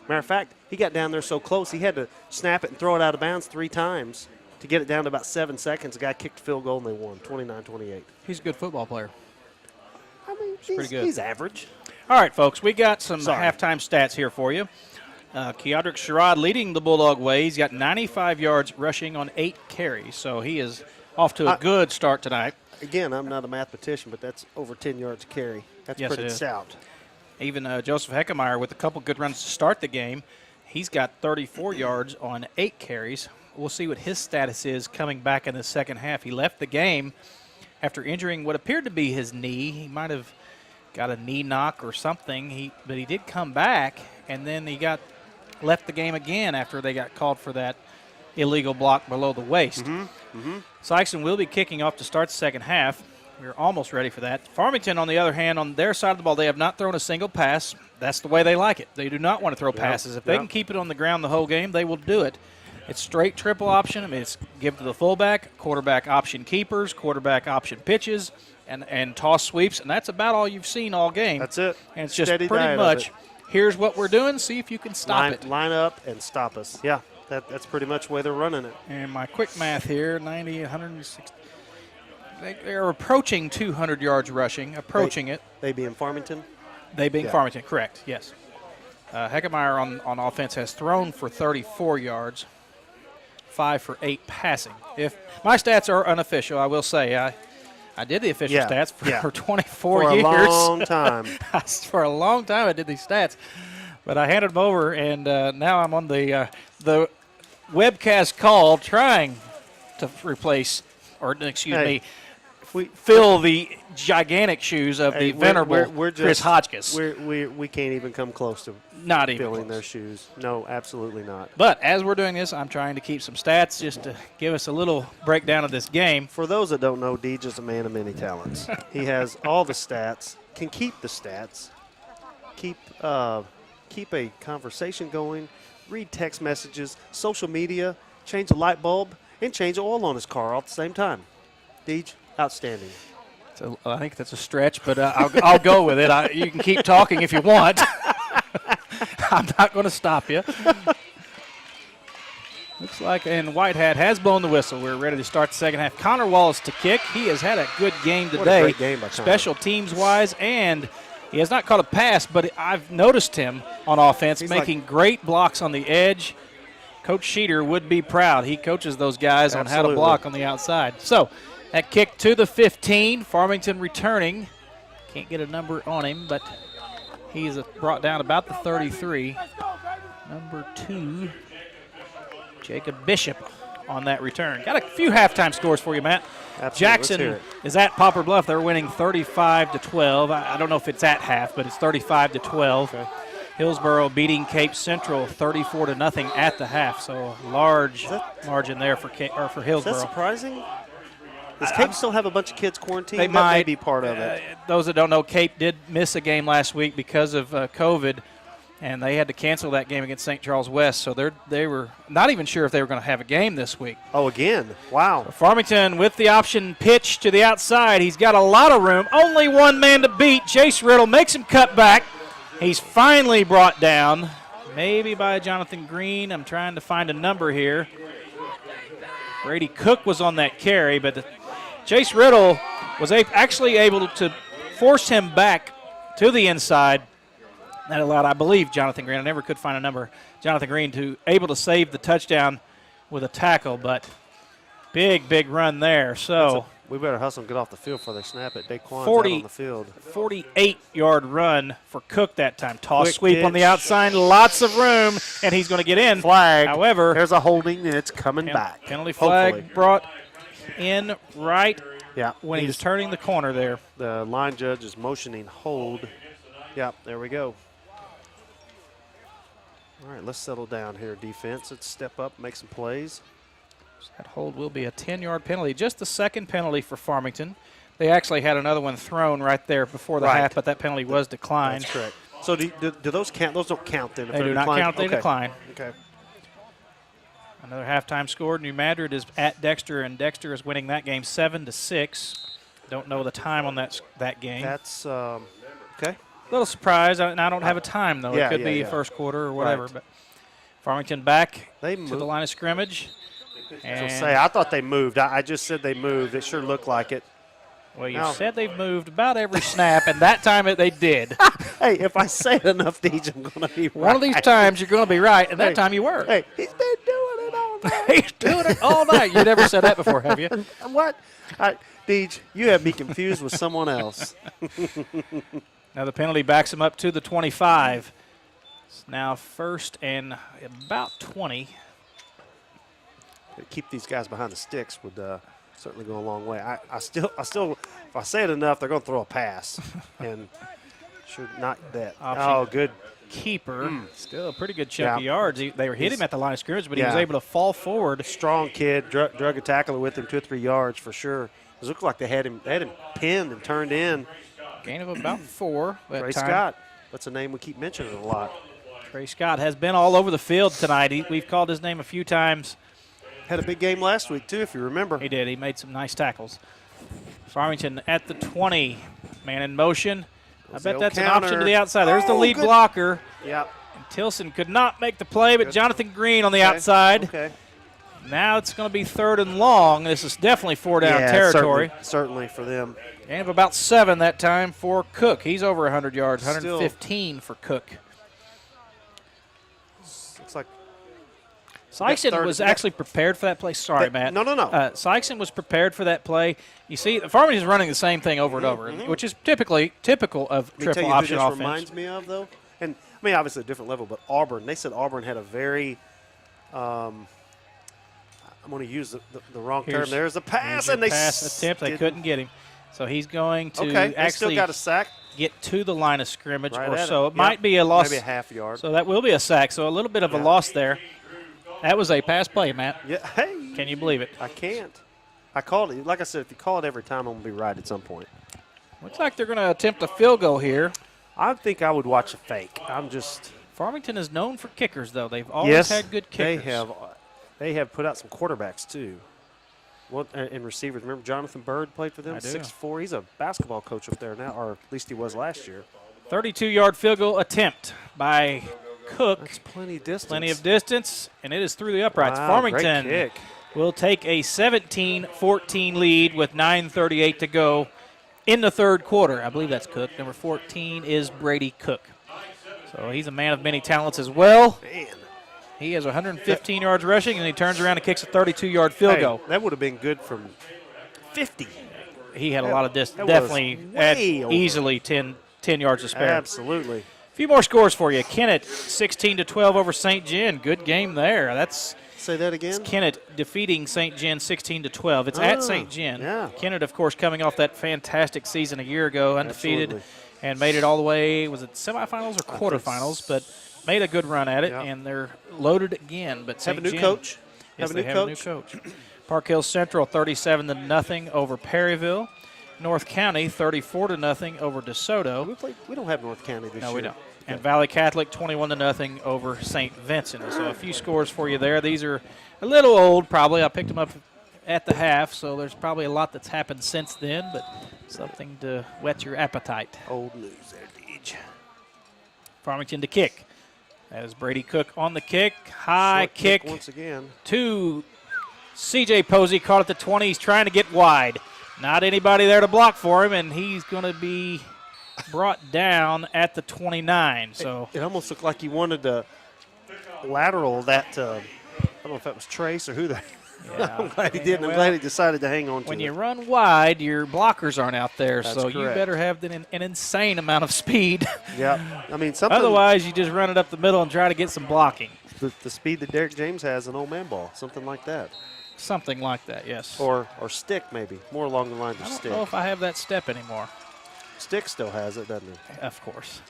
Matter of fact, he got down there so close, he had to snap it and throw it out of bounds 3 times to get it down to about 7 seconds. The guy kicked a field goal, and they won 29-28. He's a good football player. I mean, pretty good. He's average. All right, folks, we got some halftime stats here for you. Keodrick Sherrod leading the Bulldog way. He's got 95 yards rushing on 8 carries, so he is off to a good start tonight. Again, I'm not a mathematician, but that's over 10 yards a carry. That's Yes, pretty it is. stout. Even Joseph Heckemeyer with a couple good runs to start the game. He's got 34 yards on 8 carries. We'll see what his status is coming back in the second half. He left the game after injuring what appeared to be his knee. He might have got a knee knock or something, but he did come back, and then he left the game again after they got called for that illegal block below the waist. Sikeston will be kicking off to start the second half. We're almost ready for that. Farmington, on the other hand, on their side of the ball, they have not thrown a single pass. That's the way they like it. They do not want to throw passes. If they can keep it on the ground the whole game, they will do it. It's straight triple option. I mean, it's give to the fullback, quarterback option keepers, quarterback option pitches, and toss sweeps, and that's about all you've seen all game. That's it. And it's just Steady pretty diet of much, it. here's what we're doing, see if you can stop it. Line up and stop us. Yeah, that's pretty much the way they're running it. And my quick math here, 90, 160. They're approaching 200 yards rushing, it. They being Farmington? They being Farmington, correct, yes. Heckemeyer on offense has thrown for 34 yards, 5 for 8 passing. If my stats are unofficial, I will say I did the official stats for 24 years. For a long time. For a long time I did these stats. But I handed them over, and now I'm on the webcast call trying to replace, fill the gigantic shoes of the venerable Chris Hotchkiss. We can't even come close to Not even filling close. their shoes. No, absolutely not. But as we're doing this, I'm trying to keep some stats just to give us a little breakdown of this game. For those that don't know, Deej is a man of many talents. He has all the stats, can keep the stats, keep a conversation going, read text messages, social media, change a light bulb, and change oil on his car all at the same time. Deej, outstanding. So I think that's a stretch, but I'll go with it. You can keep talking if you want. I'm not going to stop you. Looks like, and Whitehat has blown the whistle. We're ready to start the second half. Connor Wallace to kick. He has had a good game today. What a great game by Connor. Special teams-wise, and he has not caught a pass, but I've noticed him on offense making great blocks on the edge. Coach Sheeter would be proud. He coaches those guys on how to block on the outside. So that kick to the 15. Farmington returning. Can't get a number on him, but he's brought down about the 33. Number 2, Jacob Bishop on that return. Got a few halftime scores for you, Matt. Absolutely. Jackson is at Poplar Bluff. They're winning 35-12. I don't know if it's at half, but it's 35-12. Okay. Hillsboro beating Cape Central 34-0 at the half. So a large margin there for Hillsboro. Is that surprising? Does Cape still have a bunch of kids quarantined? They That might may be part of it. Those that don't know, Cape did miss a game last week because of COVID, and they had to cancel that game against St. Charles West. So they were not even sure if they were going to have a game this week. Oh, again? Wow. Farmington with the option pitch to the outside. He's got a lot of room. Only one man to beat. Chase Riddle makes him cut back. He's finally brought down, maybe by Jonathan Green. I'm trying to find a number here. Brady Cook was on that carry, but Chase Riddle was actually able to force him back to the inside. That allowed, I believe, Jonathan Green. I never could find a number. Jonathan Green to able to save the touchdown with a tackle, but big run there. So we better hustle and get off the field before they snap it. Daquan's 40 out on the field. 48-yard run for Cook that time. Toss Quick sweep on pitch. the outside, lots of room, and he's going to get in. Flag. However, there's a holding, and it's coming back. Penalty flag Hopefully. brought in right Yeah, when he was turning the corner there. The line judge is motioning hold. Yep, there we go. All right, let's settle down here, defense. Let's step up, make some plays. That hold will be a 10-yard penalty. Just the second penalty for Farmington. They actually had another one thrown right there before the Right. half, but that penalty was declined. That's correct. So do those count? Those don't count then? If They they're do not declined? count. They Okay. decline. Okay. Another halftime score. New Madrid is at Dexter, and Dexter is winning that game 7-6. Don't know the time on that game. That's okay. A little surprised, and I don't have a time, though. Yeah, It could yeah, be yeah. first quarter or whatever. Right. But Farmington back They to moved. the line of scrimmage. And I thought they moved. I just said they moved. It sure looked like it. well, you No. said they've moved about every snap, and that time they did. Hey, if I say it enough, Deej, I'm going to be right. One of these times you're going to be right, and that Hey, time you were. Hey, he's been doing it all night. He's doing it all night. You never said that before, have you? What? Deej, you have me confused with someone else. Now the penalty backs him up to the 25. It's now first and about 20. Keep these guys behind the sticks would certainly go a long way. I still, if I say it enough, they're going to throw a pass, and should not that. Option. Oh, good. Keeper, still a pretty good chunk of Yeah. yards. They were hit him at the line of scrimmage, but he was Yeah. able to fall forward. Strong kid, drug a tackler with him 2 or 3 yards for sure. It looked like they had him pinned and turned in. Gain of about 4. That Trey time. Scott. That's a name we keep mentioning a lot. Trey Scott has been all over the field tonight. We've called his name a few times. Had a big game last week, too, if you remember. He did. He made some nice tackles. Farmington at the 20. Man in motion. I bet the that's an counter. option to the outside. There's the Oh, lead good. blocker. Yep. And Tilson could not make the play, but Good. Jonathan Green on the Okay. outside. Okay. Now it's going to be 3rd and long. This is definitely 4-down Yeah, territory. Certainly for them. Gain of about 7 that time for Cook. He's over 100 yards, Still- 115 for Cook. Looks like Sikeston third- was actually prepared for that play. Sorry, That- Matt. no. Sikeston was prepared for that play. You see, Farmington's running the same thing over and over, which is typical of Let me tell triple you who option this offense. reminds me of, though. And, I mean, obviously a different level, but Auburn. They said Auburn had a very I'm going to use the wrong term. Here's- There's a pass, Here's your and they pass attempt. They didn't. couldn't get him. So he's going to Okay, they still actually got a sack. get to the line of scrimmage Right or at so. it. It might Yep. be a loss. Maybe a half yard. So that will be a sack. So a little bit of a loss there. That was a pass play, Matt. Yeah, hey. Can you believe it? I can't. I called it. Like I said, if you call it every time, I'm going to be right at some point. Looks like they're going to attempt a field goal here. I think I would watch a fake. I'm just. Farmington is known for kickers, though. They've always had good kickers. They have put out some quarterbacks, too. And receivers. Remember Jonathan Byrd played for them? I do. 6'4". He's a basketball coach up there now, or at least he was last year. 32-yard field goal attempt by Cook. That's plenty of distance. Plenty of distance, and it is through the uprights. Wow, Farmington great kick. will take a 17-14 lead with 9:38 to go in the third quarter. I believe that's Cook. Number 14 is Brady Cook. So he's a man of many talents as well. Man. He has 115 yards rushing, and he turns around and kicks a 32-yard field Hey, goal. that would have been good from 50. He had a lot of distance. that was Definitely had way over. easily 10 yards to spare. Absolutely. A few more scores for you. Kennett 16-12 over St. Gen. Good game there. That's Say that again. Kennett defeating St. Gen 16-12. It's at St. Gen. yeah. Kennett, of course, coming off that fantastic season a year ago, undefeated, Absolutely. and made it all the way. Was it semifinals or quarterfinals? But made a good run at it, Yeah. and they're loaded again. But Have a St. new Gen, coach. Yes, Have a they new have a new coach. coach. Park Hill Central 37-0 over Perryville. North County 34-0 over DeSoto. We don't have North County this year. No, we don't. And Valley Catholic 21-0 over St. Vincent. So a few scores for you there. These are a little old, probably. I picked them up at the half, so there's probably a lot that's happened since then, but something to whet your appetite. Old news there, Deej. Farmington to kick. That is Brady Cook on the kick. High Short kick once again. to C.J. Posey. Caught at the 20. He's trying to get wide. Not anybody there to block for him, and he's going to be brought down at the 29. So It almost looked like he wanted to lateral that. I don't know if that was Trace or who that. yeah. I'm glad he didn't. I'm Well, glad he decided to hang on to when it. you run wide, your blockers aren't out there, That's so you correct. better have an insane amount of speed. Yeah, I mean something. Otherwise, you just run it up the middle and try to get some blocking. the speed that Derek James has in old man ball, something like that, Something like that, yes. or stick maybe, more along the lines I of don't stick. know if I have that step anymore. Stick still has it, doesn't it? Of course.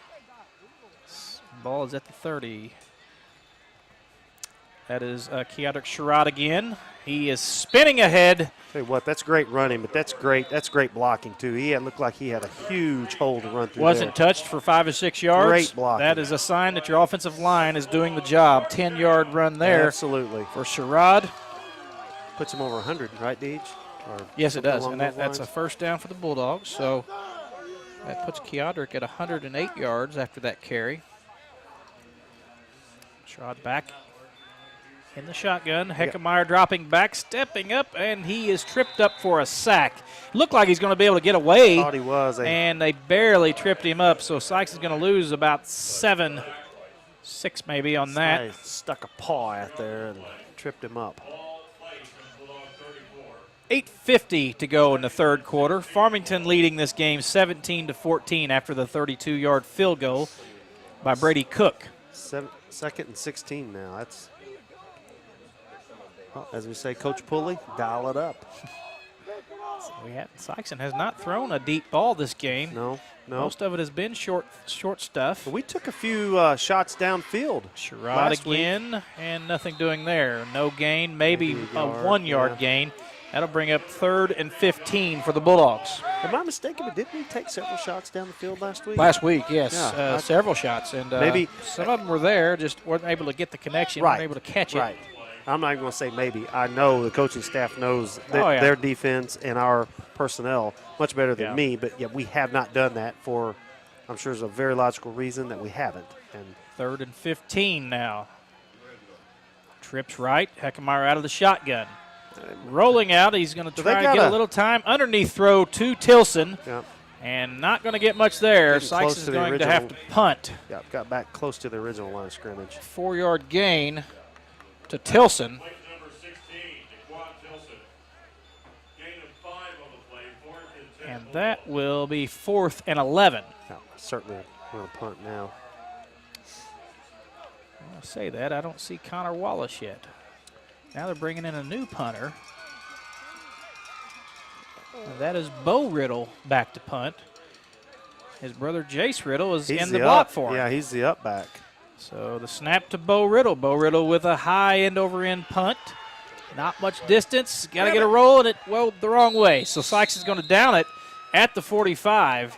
Ball is at the 30. That is Keodrick Sherrod again. He is spinning ahead. Tell you what, that's great running, but that's great blocking too. Looked like he had a huge hole to run through. Wasn't touched for 5 or 6 yards. Great blocking. That is a sign that your offensive line is doing the job. 10-yard run there. Absolutely. For Sherrod. Puts him over 100, right, Deej? Yes, it does, along and those that's a lines? first down for the Bulldogs. So that puts Keodrick at 108 yards after that carry. Sherrod back in the shotgun. Heckemeyer dropping back, stepping up, and he is tripped up for a sack. Looked like he's going to be able to get away. Thought he was. And they barely tripped him up, so Sykes is going to lose about 7-6 maybe on that. Guy stuck a paw out there and tripped him up. 8:50 to go in the third quarter. Farmington leading this game 17-14 after the 32-yard field goal by Brady Cook. Second and 16 now. That's, well, as we say, Coach Pulley, dial it up. Sikeston has not thrown a deep ball this game. No. Most of it has been short stuff. But we took a few shots downfield. Sherrod again, and nothing doing there. No gain, maybe a 1-yard gain. That'll bring up 3rd and 15 for the Bulldogs. Am I mistaken, but didn't we take several shots down the field last week? Last week, yes. Yeah, several shots. And maybe some of them were there, just weren't able to get the connection, weren't able to catch it. Right. I'm not even going to say maybe. I know the coaching staff knows their defense and our personnel much better than me, but we have not done that for, I'm sure there's a very logical reason that we haven't. And 3rd and 15 now. Trips right, Heckemeyer out of the shotgun. Rolling out, he's going to try and get a little time. Underneath throw to Tilson, and not going to get much there. Sykes is going to have to punt. Yeah, got back close to the original line of scrimmage. 4-yard gain to Tilson. And that will be 4th and 11. Yeah, certainly going to punt now. I'll say that. I don't see Connor Wallace yet. Now they're bringing in a new punter. And that is Bo Riddle back to punt. His brother Jace Riddle is in the block for him. Yeah, he's the up back. So the snap to Bo Riddle. Bo Riddle with a high end-over-end punt. Not much distance. Got to get a roll, and it rolled the wrong way. So Sykes is going to down it at the 45.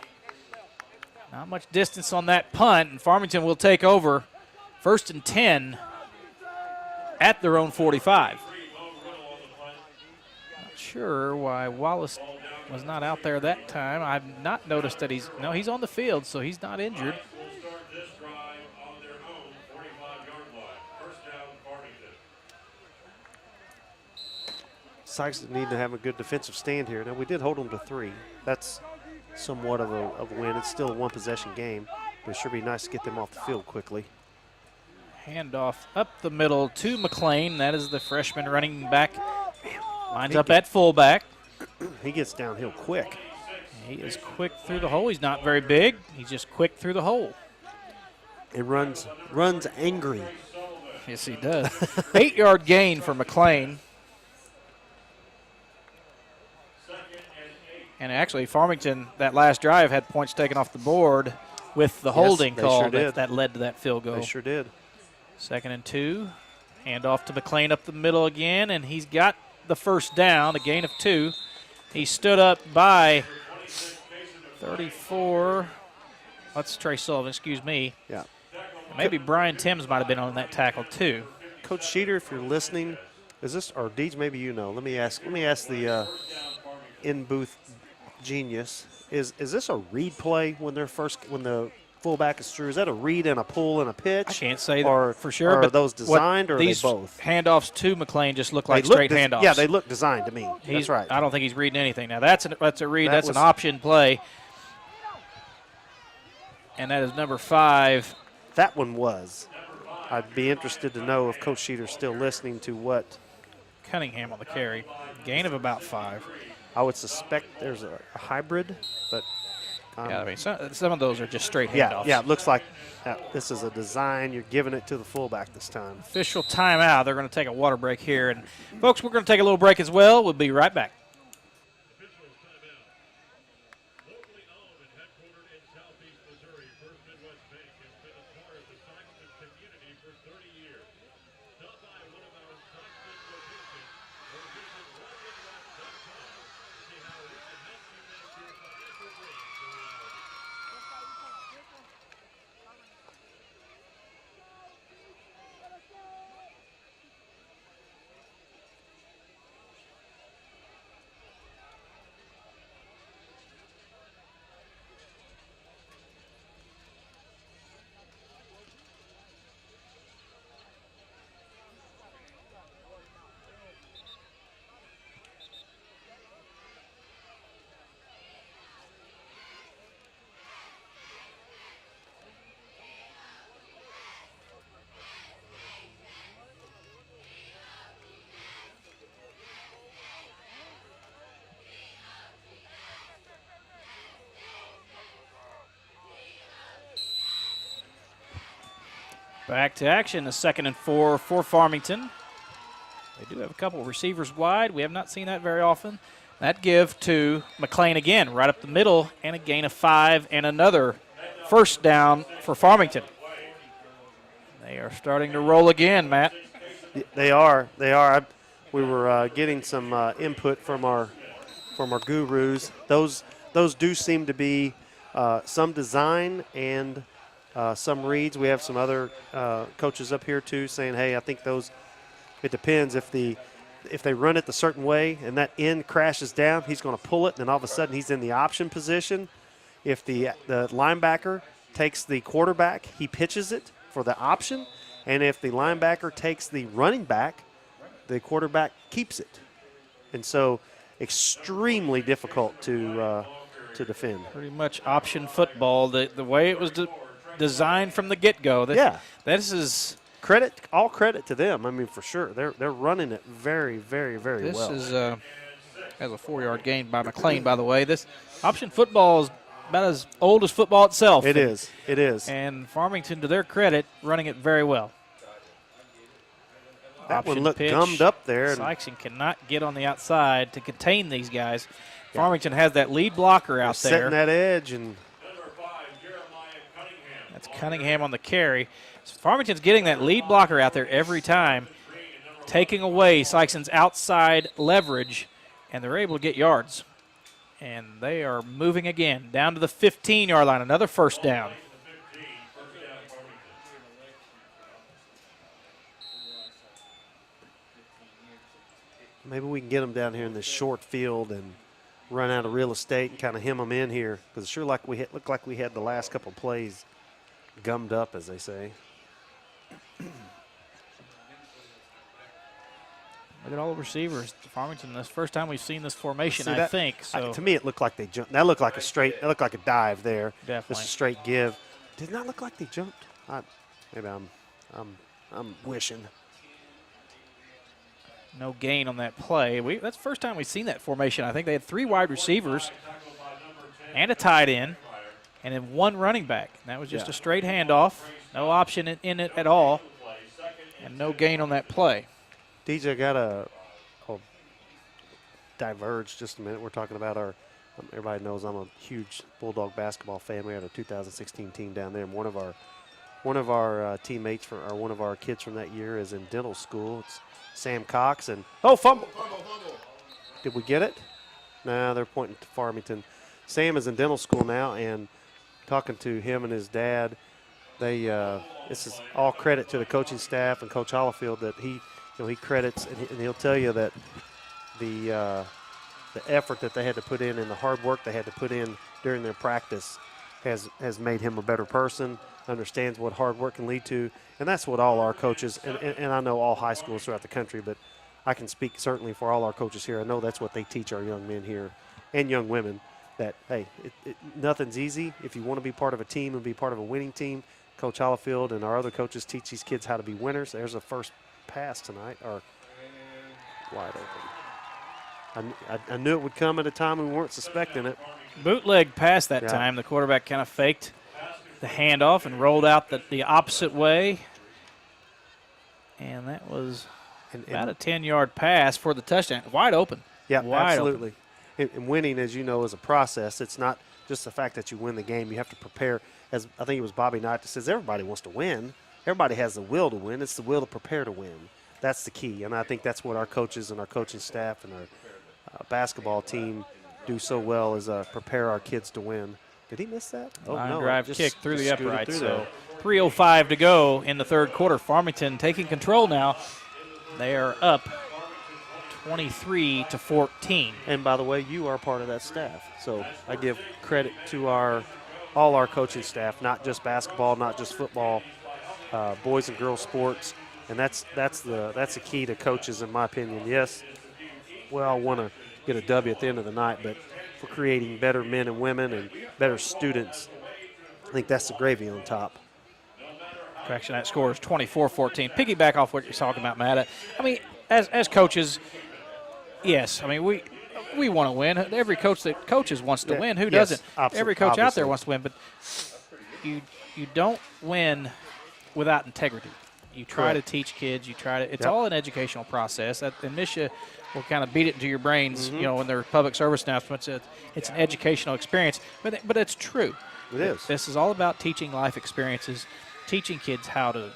Not much distance on that punt, and Farmington will take over 1st and 10 at their own 45. Not sure why Wallace was not out there that time. I've not noticed that he's on the field, so he's not injured. Sykes need to have a good defensive stand here. Now, we did hold them to 3. That's somewhat of a win. It's still a one-possession game, but it should be nice to get them off the field quickly. Handoff up the middle to McLean. That is the freshman running back. Lines up at fullback. He gets downhill quick. He is quick through the hole. He's not very big. He's just quick through the hole. It runs angry. Yes, he does. 8-yard gain for McLean. And actually, Farmington, that last drive, had points taken off the board with the holding call that led to that field goal. They sure did. 2nd and 2. Handoff to McLean up the middle again, and he's got the first down, a gain of 2. He stood up by 34. That's Trey Sullivan, excuse me. Yeah. Maybe Brian Timms might have been on that tackle too. Coach Sheeter, if you're listening, is this, or Deej, maybe you know. Let me ask the in-booth genius. Is this a read play when the fullback is through? Is that a read and a pull and a pitch? I can't say or, for sure. Or but are those designed, or are they both? Handoffs to McLean just look like straight handoffs. Yeah, they look designed to me. That's right. I don't think he's reading anything. Now that's a read. That's an option play. And that is number 5. That one was. I'd be interested to know if Coach Sheeter's still listening to what. Cunningham on the carry. Gain of about 5. I would suspect there's a hybrid, but. Yeah, I mean, some of those are just straight handoffs. Yeah, it looks like this is a design. You're giving it to the fullback this time. Official timeout. They're going to take a water break here. And, folks, we're going to take a little break as well. We'll be right back. Back to action, a 2nd and 4 for Farmington. They do have a couple of receivers wide. We have not seen that very often. That give to McLean again, right up the middle, and a gain of 5 and another first down for Farmington. They are starting to roll again, Matt. They are. We were getting some input from our gurus. Those do seem to be some design and some reads. We have some other coaches up here too saying, hey, I think those. It depends if they run it the certain way and that end crashes down, he's going to pull it, and then all of a sudden he's in the option position. If the linebacker takes the quarterback, he pitches it for the option, and if the linebacker takes the running back, the quarterback keeps it. And so extremely difficult to defend. Pretty much option football, the way it was designed from the get-go. This is all credit to them. I mean, for sure, they're running it very, very, very well. This is has a 4-yard gain by McLean, by the way. This option football is about as old as football itself. It is. And Farmington, to their credit, running it very well. That Option one looked pitch. gummed up there. Sikeston cannot get on the outside to contain these guys. Farmington has that lead blocker out there. Setting that edge, and that's Cunningham on the carry. So Farmington's getting that lead blocker out there every time, taking away Sikeston's outside leverage, and they're able to get yards. And they are moving again down to the 15-yard line, another first down. maybe we can get them down here in this short field and run out of real estate and kind of hem them in here, because it sure looked like we had the last couple plays gummed up, as they say. Look at all the receivers. Farmington, this first time we've seen this formation, See, I think. So to me, it looked like they jumped. That looked like a straight. That looked like a dive there. Definitely. Just a straight give. Did not look like they jumped. Maybe I'm wishing. no gain on that play. That's the first time we've seen that formation. I think they had 3 wide receivers and a tight end, and then 1 running back. And that was just a straight handoff. No option in it at all, and no gain on that play. DJ, got I'll diverge just a minute. We're talking about everybody knows I'm a huge Bulldog basketball fan. We had a 2016 team down there, and one of our teammates or one of our kids from that year is in dental school. It's Sam Cox, and fumble. Did we get it? Nah, they're pointing to Farmington. Sam is in dental school now, and talking to him and his dad, this is all credit to the coaching staff and Coach Hollifield that he credits, and he'll tell you that the effort that they had to put in and the hard work they had to put in during their practice has made him a better person, understands what hard work can lead to, and that's what all our coaches, and I know all high schools throughout the country, but I can speak certainly for all our coaches here. I know that's what they teach our young men here and young women, that, hey, nothing's easy. If you want to be part of a team and be part of a winning team, Coach Hollifield and our other coaches teach these kids how to be winners. There's a first pass tonight, or wide open. I knew it would come at a time we weren't suspecting it. Bootleg pass that time. The quarterback kind of faked the handoff and rolled out the opposite way. And that was about a 10-yard pass for the touchdown. Wide open. Yeah, wide absolutely. And winning, as you know, is a process. It's not just the fact that you win the game. You have to prepare. As I think it was Bobby Knight that says, everybody wants to win. Everybody has the will to win. It's the will to prepare to win. That's the key. And I think that's what our coaches and our coaching staff and our basketball team do so well, is prepare our kids to win. Did he miss that? Line drive kick through the upright. So 3:05 to go in the third quarter. Farmington taking control now. They are up 23-14. And by the way, you are part of that staff. So I give credit to all our coaching staff, not just basketball, not just football, boys and girls sports. And that's the key to coaches, in my opinion. Yes, we all want to get a W at the end of the night, but for creating better men and women and better students, I think that's the gravy on top. Correction, that score is 24-14. Piggyback off what you're talking about, Matt. I mean, as coaches, yes, I mean, we want to win. Every coach that coaches wants to win. Who doesn't? Every coach out there wants to win, but you don't win without integrity. You try Correct. to teach kids. You try to. It's Yep. all an educational process. And Misha will kind of beat it into your brains, when they're public service announcements. It's an educational experience, but it's true. It is. This is all about teaching life experiences, teaching kids how to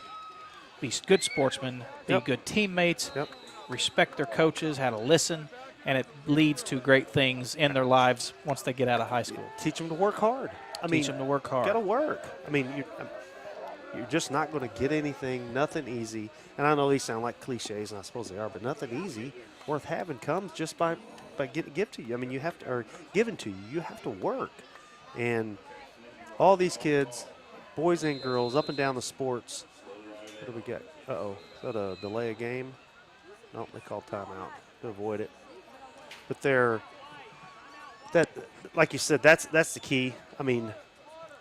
be good sportsmen, be Yep. good teammates, Yep. respect their coaches, how to listen, and it leads to great things in their lives once they get out of high school. Teach them to work hard. Teach them to work hard. Got to work. I mean, you're just not going to get anything, nothing easy. And I know these sound like cliches, and I suppose they are, but nothing easy worth having comes just by getting given to you. I mean, you have to, or given to you. You have to work. And all these kids, boys and girls, up and down the sports. What do we got? Uh-oh. Is that a delay a game? No, they called timeout to avoid it. But that, like you said, that's the key. I mean,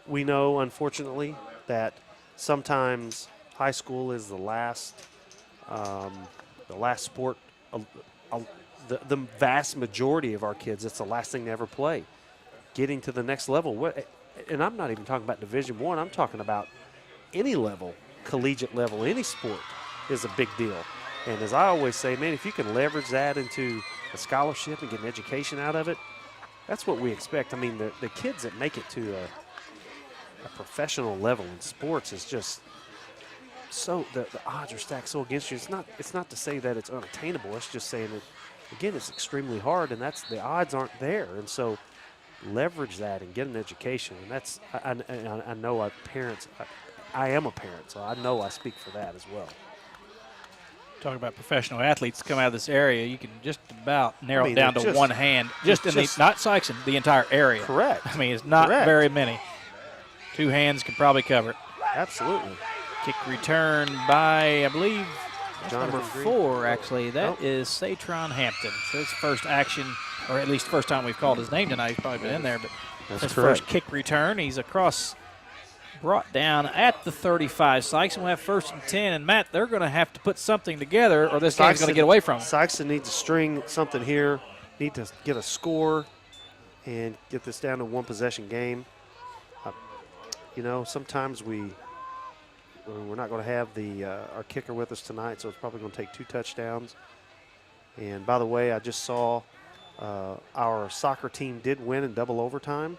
we know, unfortunately, that sometimes high school is the last sport. The vast majority of our kids, it's the last thing they ever play. Getting to the next level, and I'm not even talking about Division I. I'm talking about any level, collegiate level, any sport is a big deal. And as I always say, man, if you can leverage that into a scholarship and get an education out of it, that's what we expect. I mean, the kids that make it to a professional level in sports is just so the odds are stacked so against you. It's not to say that it's unattainable. It's just saying that, again, it's extremely hard, and the odds aren't there. And so leverage that and get an education. And that's I know our parents. I am a parent, so I know I speak for that as well. Talking about professional athletes come out of this area, you can just about narrow it down to just- one hand. Just in not Sikeston, the entire area. Correct. I mean, it's not Correct. very many. Two hands could probably cover it. Absolutely. Kick return by, I believe, that's Jonathan number Green. 4, actually. That Oh. is Satron Hampton. So his first action, or at least first time we've called his name tonight. He's probably been in there, but That's his correct. first kick return. He's across, brought down at the 35. Sikeston will have 1st and 10. And, Matt, they're going to have to put something together or this game's going to get away from them. Sikeston needs to string something here, need to get a score and get this down to one possession game. Sometimes we're not going to have our kicker with us tonight, so it's probably going to take 2 touchdowns. And by the way, I just saw our soccer team did win in double overtime,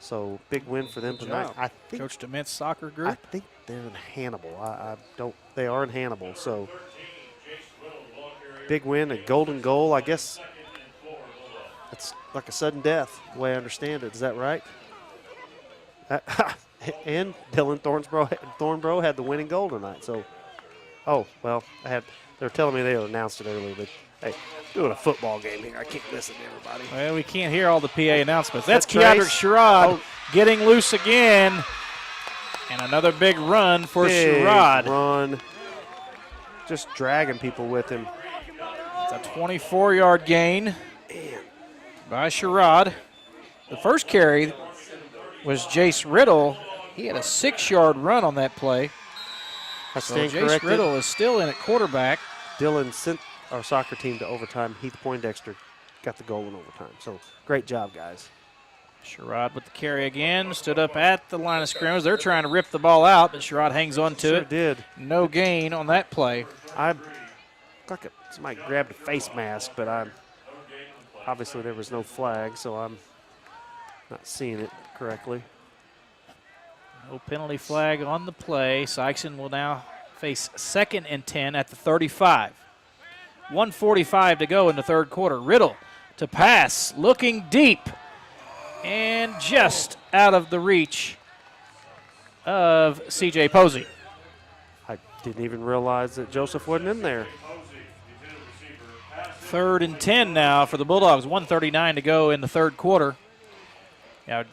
so big win for them Good tonight. job. I think Coach DeMint's soccer I group. think they're in Hannibal. They are in Hannibal, so big win, a golden goal. I guess it's like a sudden death, the way I understand it. Is that right? And Dylan Thornborough had the winning goal tonight. So, they were telling me they announced it earlier, but hey, doing a football game here, I can't listen to everybody. Well, we can't hear all the PA announcements. That's That's Keandrick Trace. Sherrod Oh. getting loose again. And another big run for Big Sherrod. run, just dragging people with him. It's a 24-yard gain by Sherrod. The first carry was Jace Riddle. He had a 6-yard run on that play. I So stand Jace corrected. Riddle is still in at quarterback. Dylan sent our soccer team to overtime. Heath Poindexter got the goal in overtime. So great job, guys. Sherrod with the carry again. Stood up at the line of scrimmage. They're trying to rip the ball out, but Sherrod hangs on to Sure it. did. No gain on that play. Somebody grabbed a face mask, but obviously there was no flag, so I'm not seeing it correctly. No penalty flag on the play. Sikeston will now face 2nd and 10 at the 35. 1:45 to go in the third quarter. Riddle to pass, looking deep, and just out of the reach of C.J. Posey. I didn't even realize that Joseph wasn't in there. 3rd and 10 now for the Bulldogs. 1:39 to go in the third quarter. Now,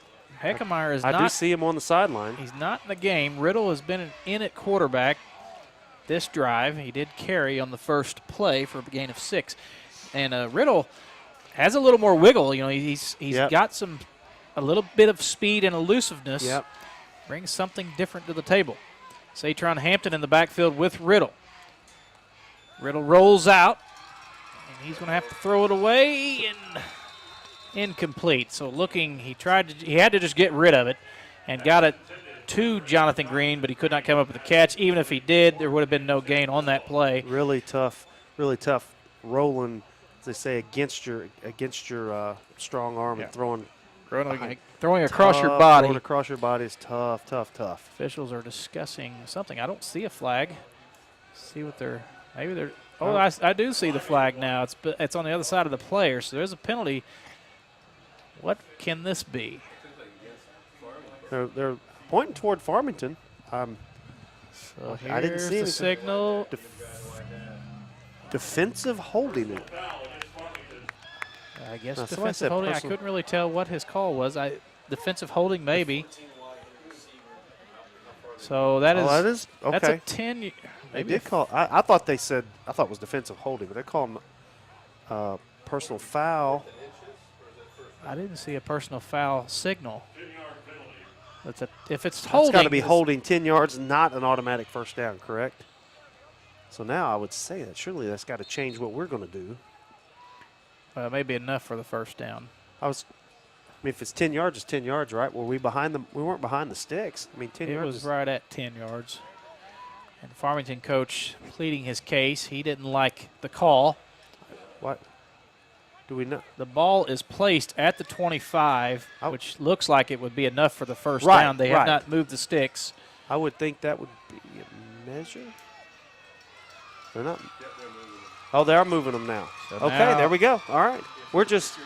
Heckemeyer is I do not. see him on the sideline. He's not in the game. Riddle has been in at quarterback this drive. He did carry on the first play for a gain of 6. And Riddle has a little more wiggle. He's Yep. got a little bit of speed and elusiveness. Yep. Brings something different to the table. Satron Hampton in the backfield with Riddle. Riddle rolls out, and he's going to have to throw it away, and incomplete. So he had to just get rid of it and got it to Jonathan Green, but he could not come up with a catch. Even if he did, there would have been no gain on that play. Really tough rolling, as they say, against your strong arm and throwing Across your body. Throwing across your body is tough. Officials are discussing something. I don't see a flag. See what they're – maybe they're – I do see the flag now. It's on the other side of the player, so there's a penalty. What can this be? They're pointing toward Farmington. So I didn't see the anything. signal. Defensive holding it. I guess No, somebody defensive said holding. I personal- couldn't really tell what his call was. Defensive holding, maybe. So that is okay. That's a 10. They Maybe did call. I thought they said. I thought it was defensive holding, but they call them personal foul. I didn't see a personal foul signal. If it's It's holding, got to be holding 10 yards, not an automatic first down, correct? So now I would say that surely that's got to change what we're going to do. Maybe enough for the first down. If it's 10 yards, it's 10 yards, right? Were we behind them? We weren't behind the sticks. 10 It yards. was right at 10 yards. And Farmington coach pleading his case. He didn't like the call. What? Do we know? The ball is placed at the 25, which looks like it would be enough for the first Right, down. They right. have not moved the sticks. I would think that would be a measure. They're not. Oh, they are moving them now. So Okay, now- there we go. All right. We're just.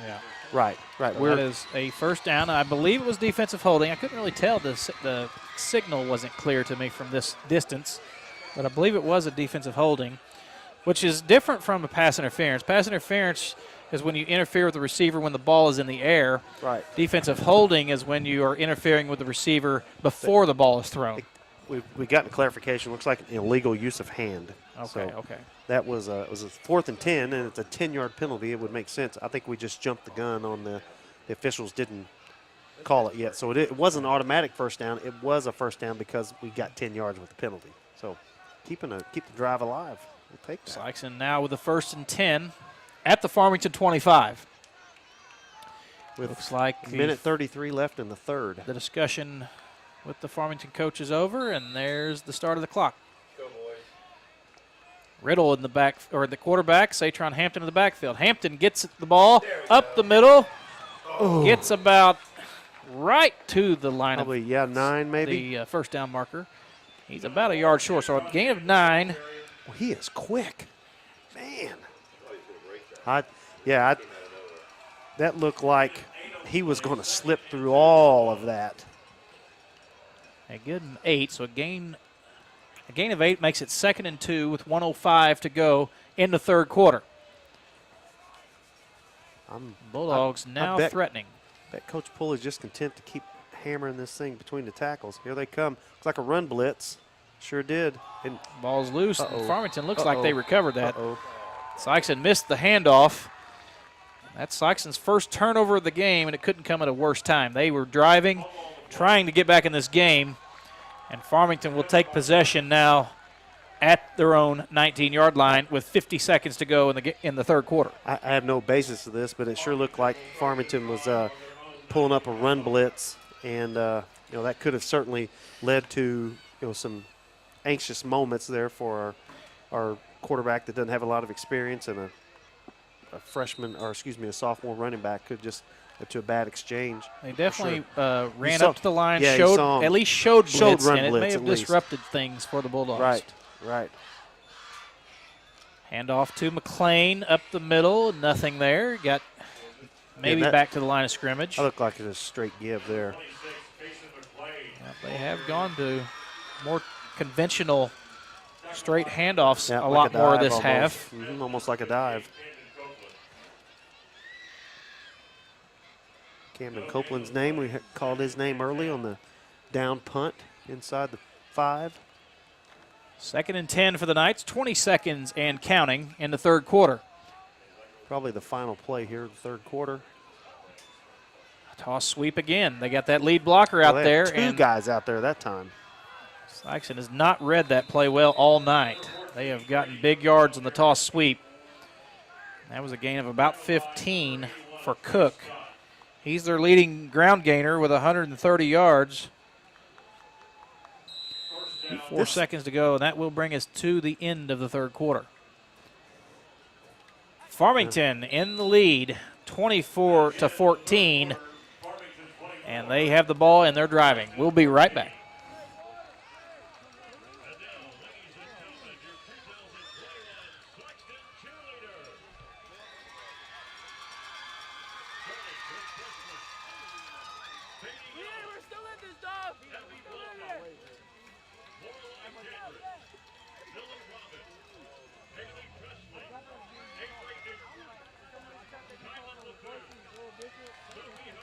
Yeah. Right. So that is a first down. I believe it was defensive holding. I couldn't really tell. The signal wasn't clear to me from this distance, but I believe it was a defensive holding, which is different from a pass interference. Pass interference is when you interfere with the receiver when the ball is in the air. Right. Defensive holding is when you are interfering with the receiver before the ball is thrown. We got clarification. Looks like an illegal use of hand. Okay, So okay. That was it was a 4th and 10, and it's a 10-yard penalty. It would make sense. I think we just jumped the gun on the officials didn't call it yet. So it wasn't an automatic first down. It was a first down because we got 10 yards with the penalty. So keep the drive alive. We'll take that. Sikeston now with the 1st and 10 at the Farmington 25. With Looks like a minute 33 left in the third. the discussion with the Farmington coach is over, and there's the start of the clock. Riddle in the back, or the quarterback, Satron Hampton in the backfield. Hampton gets the ball up the middle, gets about right to the line Probably, of 9 maybe. the first down marker. He's about a yard short, so a gain of 9. Well, he is quick. Man. That looked like he was going to slip through all of that. A good 8, so a gain of 8 makes it 2nd and 2 with 1:05 to go in the third quarter. Bulldogs now threatening. Bet Coach Pulley is just content to keep hammering this thing between the tackles. Here they come. Looks like a run blitz. Sure did. And Ball's loose. And Farmington looks like Uh-oh. they recovered that. Uh-oh. Sikeston missed the handoff. That's Sikeston's first turnover of the game, and it couldn't come at a worse time. They were driving, trying to get back in this game, and Farmington will take possession now at their own 19-yard line with 50 seconds to go in the third quarter. I have no basis to this, but it sure looked like Farmington was pulling up a run blitz, and that could have certainly led to some anxious moments there for our quarterback that doesn't have a lot of experience, and a sophomore running back could just to a bad exchange. They definitely ran saw- up to the line, yeah, you saw 'em. at least showed blitz, run and it blitz may have at least. disrupted things for the Bulldogs. Right. Handoff to McLean up the middle, nothing there. Got maybe back to the line of scrimmage. That looked like it was a straight give there. They have gone to more conventional straight handoffs Yeah, a like lot more dive this almost. half. Almost like a dive. Camden Copeland's name, we called his name early on the down punt inside the 5. 2nd and 10 for the Knights, 20 seconds and counting in the third quarter. Probably the final play here in the third quarter. Toss sweep again. They got that lead blocker out They there. had and two guys out there that time. Sikeston has not read that play well all night. They have gotten big yards on the toss sweep. That was a gain of about 15 for Cook. He's their leading ground gainer with 130 yards. 4 seconds to go, and that will bring us to the end of the third quarter. Farmington in the lead, 24-14, and they have the ball and they're driving. We'll be right back. We're still in this, dog. We're still in here.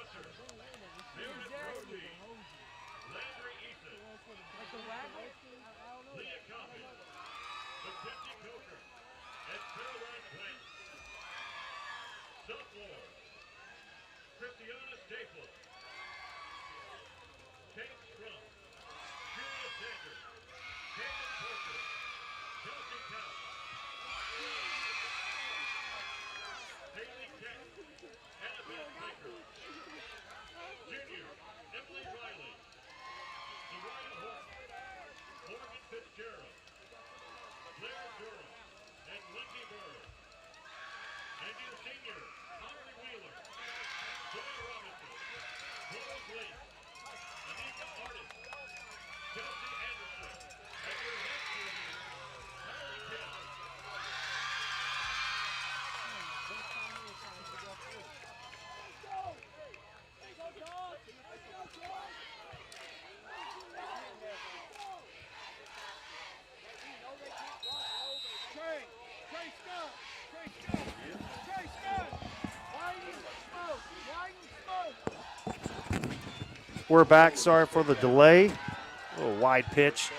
We're back. Sorry for the delay. A little wide pitch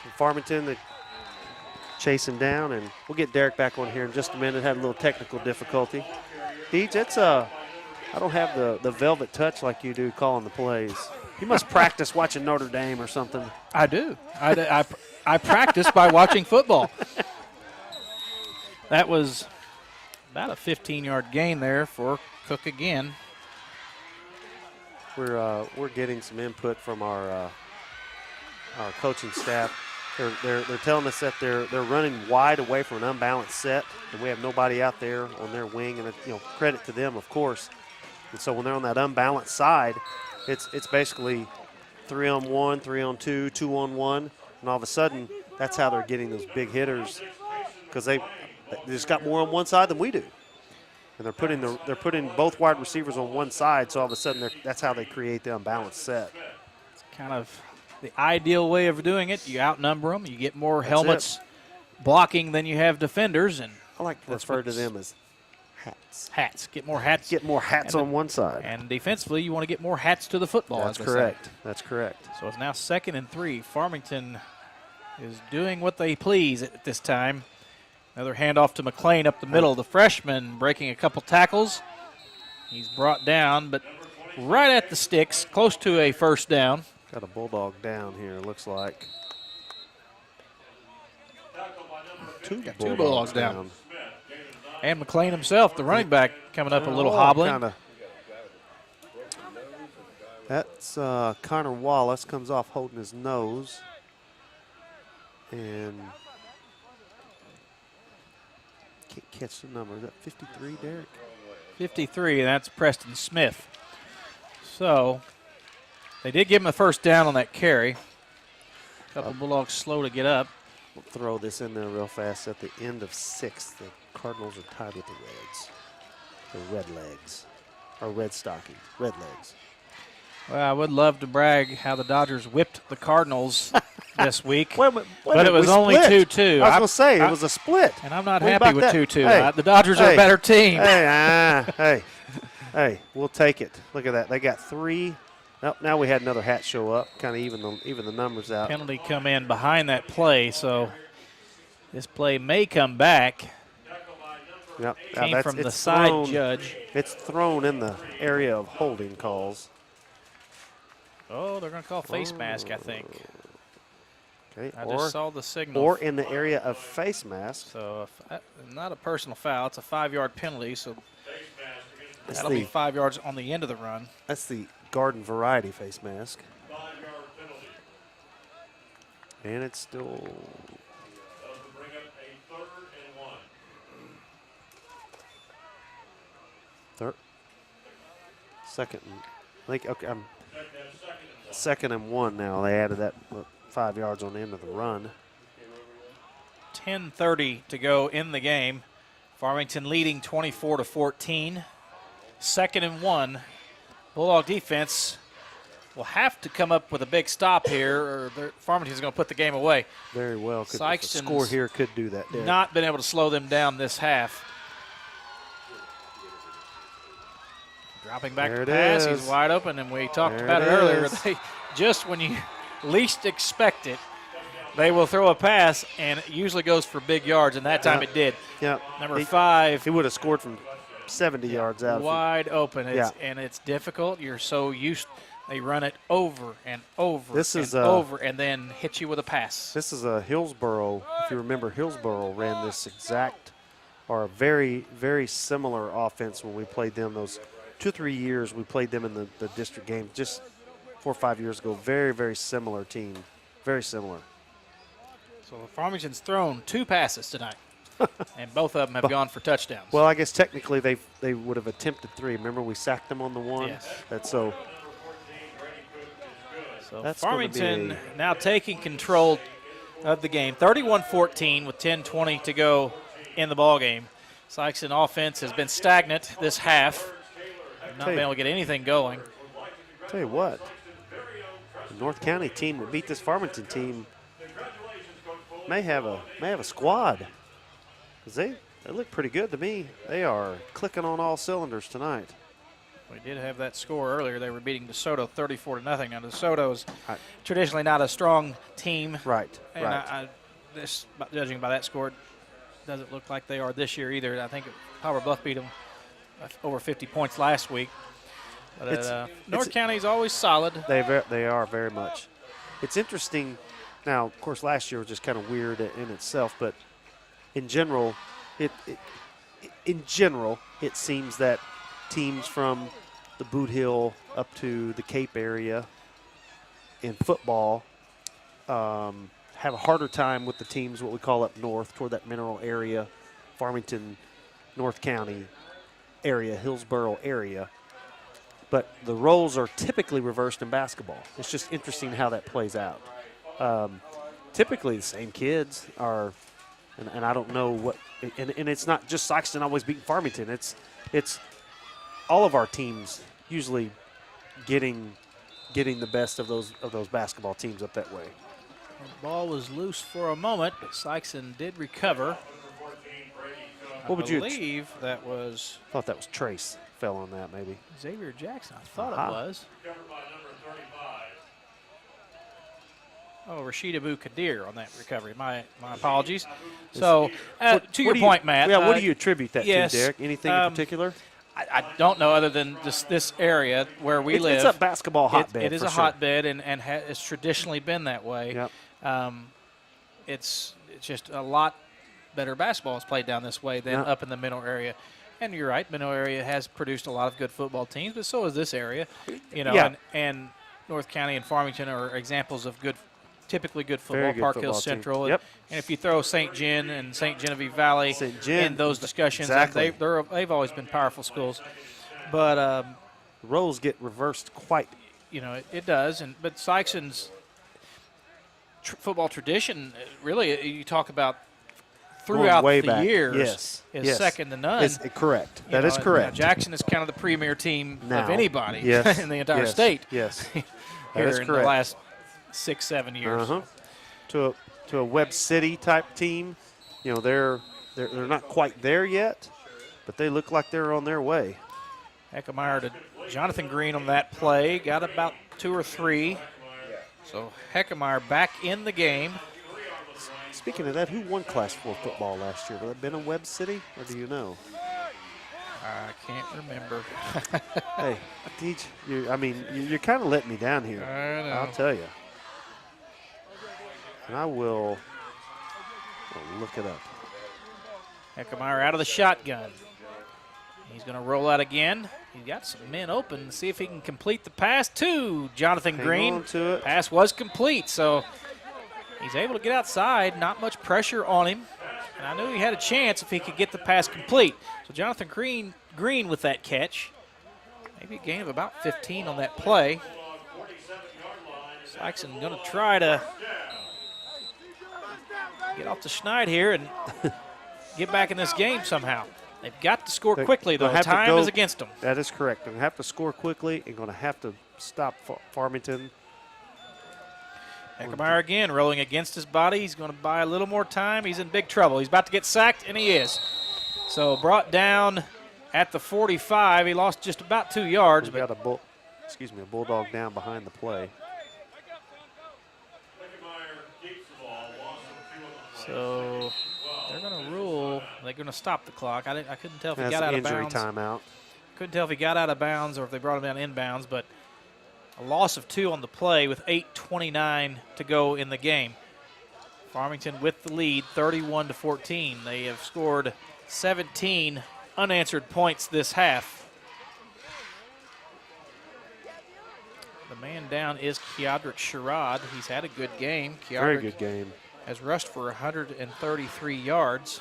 from Farmington. They chasing down, and we'll get Derek back on here in just a minute. Had a little technical difficulty. Deej, I don't have the velvet touch like you do calling the plays. You must practice watching Notre Dame or something. I do. I practice by watching football. That was about a 15-yard gain there for Cook again. We're getting some input from our coaching staff. They're telling us that they're running wide away from an unbalanced set, and we have nobody out there on their wing. And credit to them, of course. And so when they're on that unbalanced side, it's basically 3-on-1, 3-on-2, 2-on-1, and all of a sudden that's how they're getting those big hitters, because they just got more on one side than we do. And they're putting both wide receivers on one side, so all of a sudden that's how they create the unbalanced set. It's kind of the ideal way of doing it. You outnumber them. You get more helmets blocking than you have defenders. And I like to refer to them as hats. Hats. Get more hats. Get more hats on one side. And defensively, you want to get more hats to the football. That's correct. That's correct. So it's now 2nd and 3. Farmington is doing what they please at this time. Another handoff to McLean up the middle. The freshman breaking a couple tackles. He's brought down, but right at the sticks, close to a first down. Got a Bulldog down here, it looks like. Two Bulldogs down. And McLean himself, the running back, coming up a little hobbling. That's Connor Wallace, comes off holding his nose. And can't catch the number. Is that 53, Derek? 53, and that's Preston Smith. So they did give him a first down on that carry. A couple Bulldogs slow to get up. We'll throw this in there real fast. At the end of 6th, the Cardinals are tied with the Reds. The Red Legs. Or Red Stockings. Red Legs. Well, I would love to brag how the Dodgers whipped the Cardinals this week. But it was only 2-2. I was going to say, it was a split. And I'm not happy with 2-2. Hey, the Dodgers are a better team. Hey, we'll take it. Look at that. They got 3. Nope, now we had another hat show up, kind of even the numbers out. Penalty come in behind that play, so this play may come back. Yep. Came from the side judge. It's thrown in the area of holding calls. Oh, they're going to call face mask, I think. Okay. I just saw the signal. Or in the area of face mask. So not a personal foul. It's a 5-yard penalty. So That'll be 5 yards on the end of the run. That's the garden variety face mask. And it's still third, second. I think okay. I'm 2nd and 1 now. They added that 5 yards on the end of the run. 10:30 to go in the game. Farmington leading 24-14. 2nd and 1. Bulldog defense will have to come up with a big stop here, or Farmington's going to put the game away. Very well. The Sikeston's score here could do that. Derek. Not been able to slow them down this half. Dropping back There to it pass, is. he's wide open, and we talked There about it it earlier. is. They, just when you least expect it, they will throw a pass, and it usually goes for big yards, and that time it did. Yeah. Number 5. He would have scored from 70 yards out. Wide open, Yeah. and it's difficult. You're so used. They run it over and over This is, over, and then hit you with a pass. This is a Hillsboro. If you remember, Hillsboro ran this exact or a very, very similar offense when we played them those 2 or 3 years. We played them in the district game just 4 or 5 years ago. Very, very similar team. Very similar. So Farmington's thrown 2 passes tonight, and both of them have gone for touchdowns. Well, I guess technically they would have attempted 3. Remember, we sacked them on the 1. Yes. That's so. So That's gonna Farmington be now taking control of the game, 31-14 with 10:20 to go in the ball game. Sikeston offense has been stagnant this half, not been able to get anything going. Tell you what, the North County team that beat this Farmington team may have a squad, because they look pretty good to me. They are clicking on all cylinders tonight. We did have that score earlier. They were beating DeSoto 34-0. Now DeSoto is traditionally not a strong team, Right. and Right. judging by that score, it doesn't look like they are this year either. I think Power Bluff beat them over 50 points last week. But North County's always solid. They are very much. It's interesting. Now, of course, last year was just kind of weird in itself, but in general, it seems that teams from the Boot Hill up to the Cape area in football have a harder time with the teams what we call up north toward that mineral area, Farmington, North County area, Hillsboro area. But the roles are typically reversed in basketball. It's just interesting how that plays out. Typically the same kids are, and I don't know what, and it's not just Sikeston always beating Farmington. It's all of our teams usually getting the best of those basketball teams up that way. The ball was loose for a moment, but Sikeston did recover. What would you believe that was? Thought that was Trace fell on that maybe. Xavier Jackson. I thought Aha. it was. Oh, Rashid Abu Kadir on that recovery. My apologies. So, to your point, Matt. Yeah, what do you attribute that yes, to, Derek? Anything in particular? I don't know, other than just this area where we live. It's a basketball hotbed. It is for a sure. hotbed, and it's traditionally been that way. Yep. It's just a lot better basketball is played down this way than Yep. up in the Minnow area. And you're right, Minnow area has produced a lot of good football teams, but so is this area. You know, Yeah. and North County and Farmington are examples of typically good football. Very good Park football Hill team. Central. Yep. And if you throw St. Gen and St. Genevieve Valley St. Gen, in those discussions, exactly. they've always been powerful schools. But roles get reversed quite. you know, it does. But Sikeston's football tradition, really, you talk about throughout way the back. years, Yes. is Yes. second to none. It's correct. You That know, is and, correct. Jackson is kind of the premier team Now. of anybody Yes. in the entire Yes. state Yes. here That is in the correct. last 6-7 years. To a Webb City type team, you know they're not quite there yet, but they look like they're on their way. Heckemeyer to Jonathan Green on that play, got about 2 or 3. So Heckemeyer back in the game. Speaking of that, who won Class 4 football last year? Would that have been a Webb City, or do you know? I can't remember. Hey, Deej, you're kind of letting me down here. I know. I'll tell you. And I will look it up. Heckemeyer out of the shotgun. He's going to roll out again. He's got some men open. See if he can complete the pass to Jonathan Green. On to it. Pass was complete, so he's able to get outside. Not much pressure on him. And I knew he had a chance if he could get the pass complete. So Jonathan Green with that catch. Maybe a gain of about 15 on that play. Sikeston going to try to get off the schneid here and get back in this game somehow. They've got to score quickly, though. Time is against them. That is correct. They're going to have to score quickly and going to have to stop Farmington. Eckermeyer again rolling against his body. He's going to buy a little more time. He's in big trouble. He's about to get sacked, and he is. So brought down at the 45. He lost just about 2 yards. We've got a Bulldog down behind the play. So they're going to rule. They're going to stop the clock. I couldn't tell if he got out of bounds. Injury timeout. Couldn't tell if he got out of bounds or if they brought him down inbounds, but a loss of 2 on the play with 8:29 to go in the game. Farmington with the lead, 31-14. They have scored 17 unanswered points this half. The man down is Keodrick Sherrod. He's had a good game. Very good game. Has rushed for 133 yards.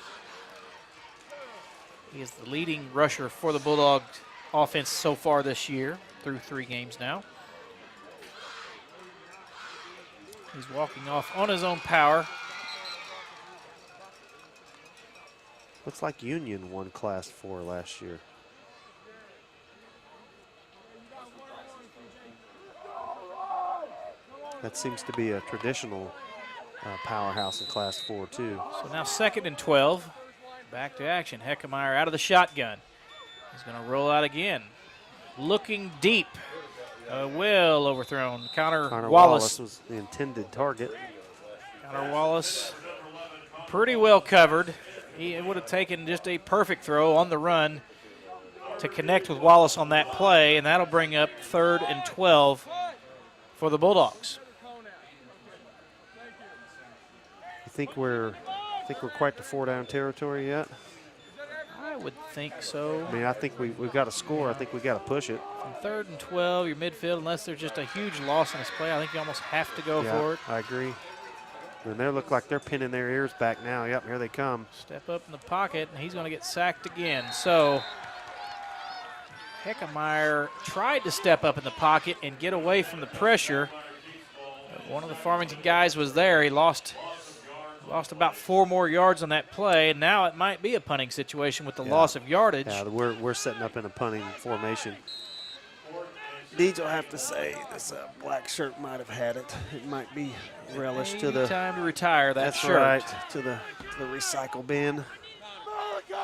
He is the leading rusher for the Bulldogs offense so far this year, through 3 games now. He's walking off on his own power. Looks like Union won Class 4 last year. That seems to be a traditional powerhouse in Class 4 too. So now 2nd and 12. Back to action. Heckemeyer out of the shotgun. He's going to roll out again. Looking deep. Well overthrown. Connor Wallace was the intended target. Connor Wallace pretty well covered. It would have taken just a perfect throw on the run to connect with Wallace on that play, and that'll bring up 3rd and 12 for the Bulldogs. You think we're quite to 4-down territory yet? I would think so. I mean, I think we've got to score. I think we've got to push it. From 3rd and 12, your midfield, unless there's just a huge loss in this play, I think you almost have to go for it. I agree. And they look like they're pinning their ears back now. Yep, here they come. Step up in the pocket, and he's going to get sacked again. So Heckemeyer tried to step up in the pocket and get away from the pressure. But one of the Farmington guys was there. He lost about 4 more yards on that play, and now it might be a punting situation with the loss of yardage. Yeah, we're setting up in a punting formation. Deeds will have to say this black shirt might have had it. It might be relished to the time to retire that that's shirt. Right, to the recycle bin. So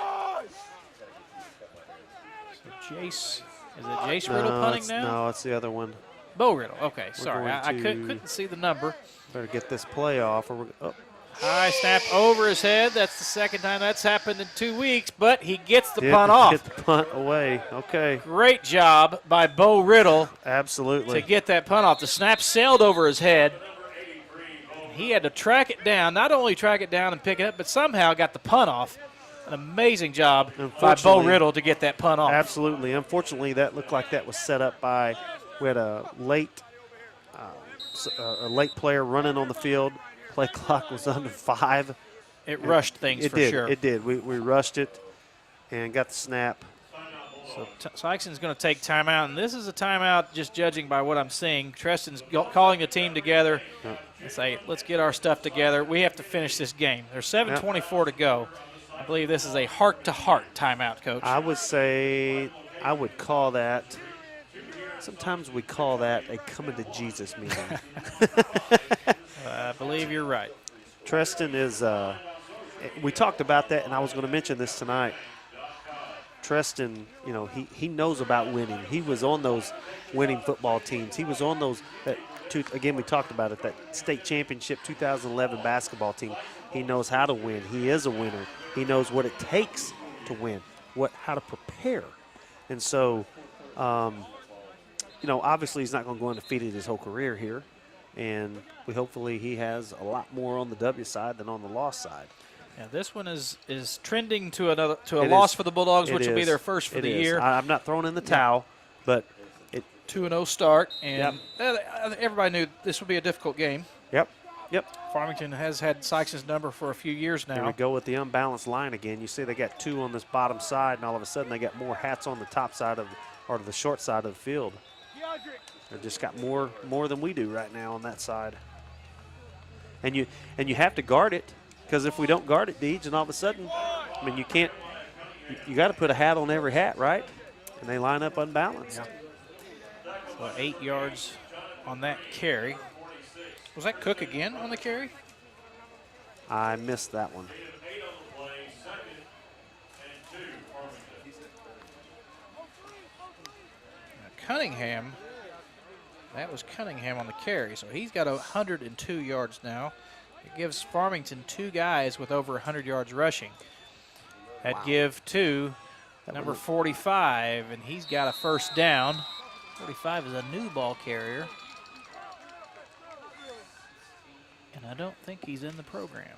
Jace, is it Jace Riddle punting now? No, it's the other one. Bo Riddle. Okay, We're sorry, I couldn't see the number. Better get this play off, or we're. High snap over his head. That's the 2nd time that's happened in 2 weeks, but he gets the Did punt off. Get the punt away. Okay. Great job by Bo Riddle Absolutely. to get that punt off. The snap sailed over his head. He had to track it down, not only track it down and pick it up, but somehow got the punt off. An amazing job by Bo Riddle to get that punt off. Absolutely. Unfortunately, that looked like that was set up by, we had a late player running on the field. Play clock was under 5. It rushed things for sure. It did. We rushed it and got the snap. So Sikeston's going to take timeout, and this is a timeout just judging by what I'm seeing. Treston's calling the team together and say, let's get our stuff together. We have to finish this game. There's 7:24 to go. I believe this is a heart-to-heart timeout, Coach. I would say I would call that, sometimes we call that a coming to Jesus meeting. I believe you're right. Treston is, we talked about that, and I was going to mention this tonight. Treston, he knows about winning. He was on those winning football teams. He was on those, again, we talked about it, that state championship 2011 basketball team. He knows how to win. He is a winner. He knows what it takes to win, how to prepare. And so, obviously he's not going to go undefeated his whole career here. And hopefully he has a lot more on the W side than on the loss side. Yeah, this one is trending to a It loss is. for the Bulldogs, It which will be is. their first for It the is. year. I'm not throwing in the towel, but 2-0 start, and everybody knew this would be a difficult game. Yep. Farmington has had Sikeston's number for a few years Here now. we go with the unbalanced line again. You see they got 2 on this bottom side, and all of a sudden they got more hats on the top side or the short side of the field. They just got more than we do right now on that side. And you have to guard it, because if we don't guard it, Deej, and all of a sudden, I mean, you can't. You got to put a hat on every hat, right? And they line up unbalanced. Yeah. So 8 yards on that carry. Was that Cook again on the carry? I missed that one. Cunningham, that was Cunningham on the carry, so he's got 102 yards now. It gives Farmington 2 guys with over 100 yards rushing. That give to number 45, and he's got a first down. 45 is a new ball carrier. And I don't think he's in the program.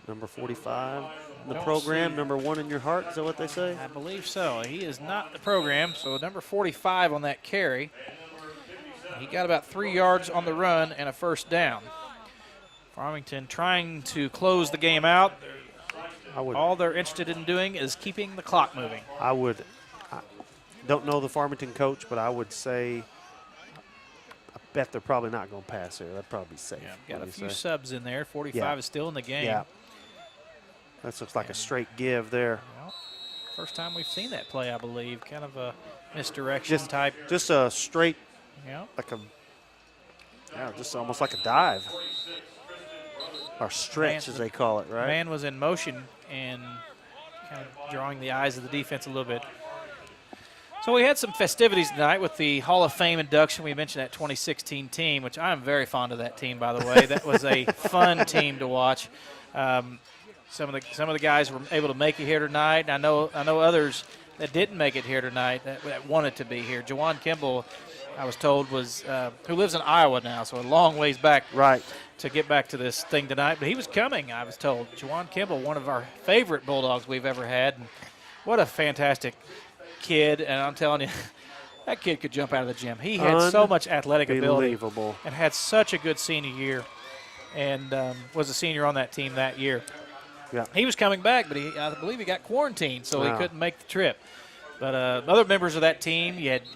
Number 45 in the Don't program, see. number 1 in your heart, is that what they say? I believe so. He is not in the program, so number 45 on that carry. He got about 3 yards on the run and a first down. Farmington trying to close the game out. All they're interested in doing is keeping the clock moving. I don't know the Farmington coach, but I would say, I bet they're probably not going to pass here. That'd probably be safe. Yeah, got a what do few you say? subs in there. 45 Yeah. is still in the game. Yeah. That looks like a straight give there. Well, first time we've seen that play, I believe. Kind of a misdirection type. Just a straight, Yeah. just almost like a dive. Or stretch, Man, as they call it, right? Man was in motion and kind of drawing the eyes of the defense a little bit. So we had some festivities tonight with the Hall of Fame induction. We mentioned that 2016 team, which I'm very fond of that team, by the way. That was a fun team to watch. Some of the guys were able to make it here tonight. I know others that didn't make it here tonight that wanted to be here. Jawan Kimball, I was told, was who lives in Iowa now, so a long ways back to get back to this thing tonight. But he was coming, I was told. Jawan Kimball, one of our favorite Bulldogs we've ever had. And what a fantastic kid. And I'm telling you, that kid could jump out of the gym. He had so much athletic ability and had such a good senior year and was a senior on that team that year. Yeah. He was coming back, but I believe he got quarantined, so he couldn't make the trip. But other members of that team, you had –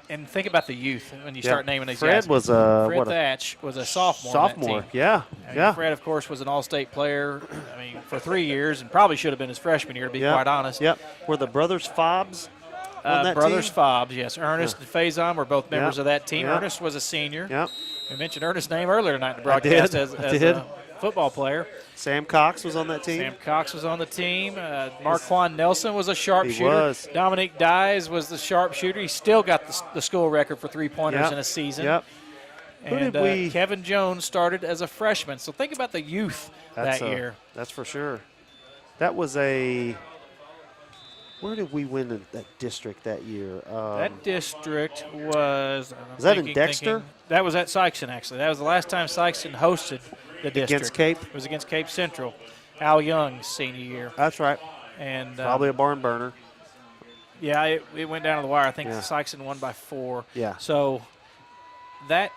and think about the youth when you start naming these guys. Fred was Fred Thatch was a sophomore on that team. Yeah. Fred, of course, was an all-state player, for 3 years, and probably should have been his freshman year, to be quite honest. Yep. Were the brothers Fobbs on that brothers team? Fobbs, yes. Ernest and Faison were both members of that team. Yep. Ernest was a senior. Yep. We mentioned Ernest's name earlier tonight in the broadcast as a football player. Sam Cox was on that team. Sam Cox was on the team. Marquand Nelson was a sharpshooter. He was. Dominique Dyes was the sharpshooter. He still got the school record for three-pointers in a season. Yep. And Kevin Jones started as a freshman. So think about the youth that year. That's for sure. That was where did we win that district that year? That district was – Was that in Dexter? That was at Sikeston, actually. That was the last time Sikeston hosted the district. Against Cape? It was against Cape Central. Al Young's senior year. That's right. And probably a barn burner. Yeah, it went down to the wire. I think Sikeston won by 4. Yeah. So that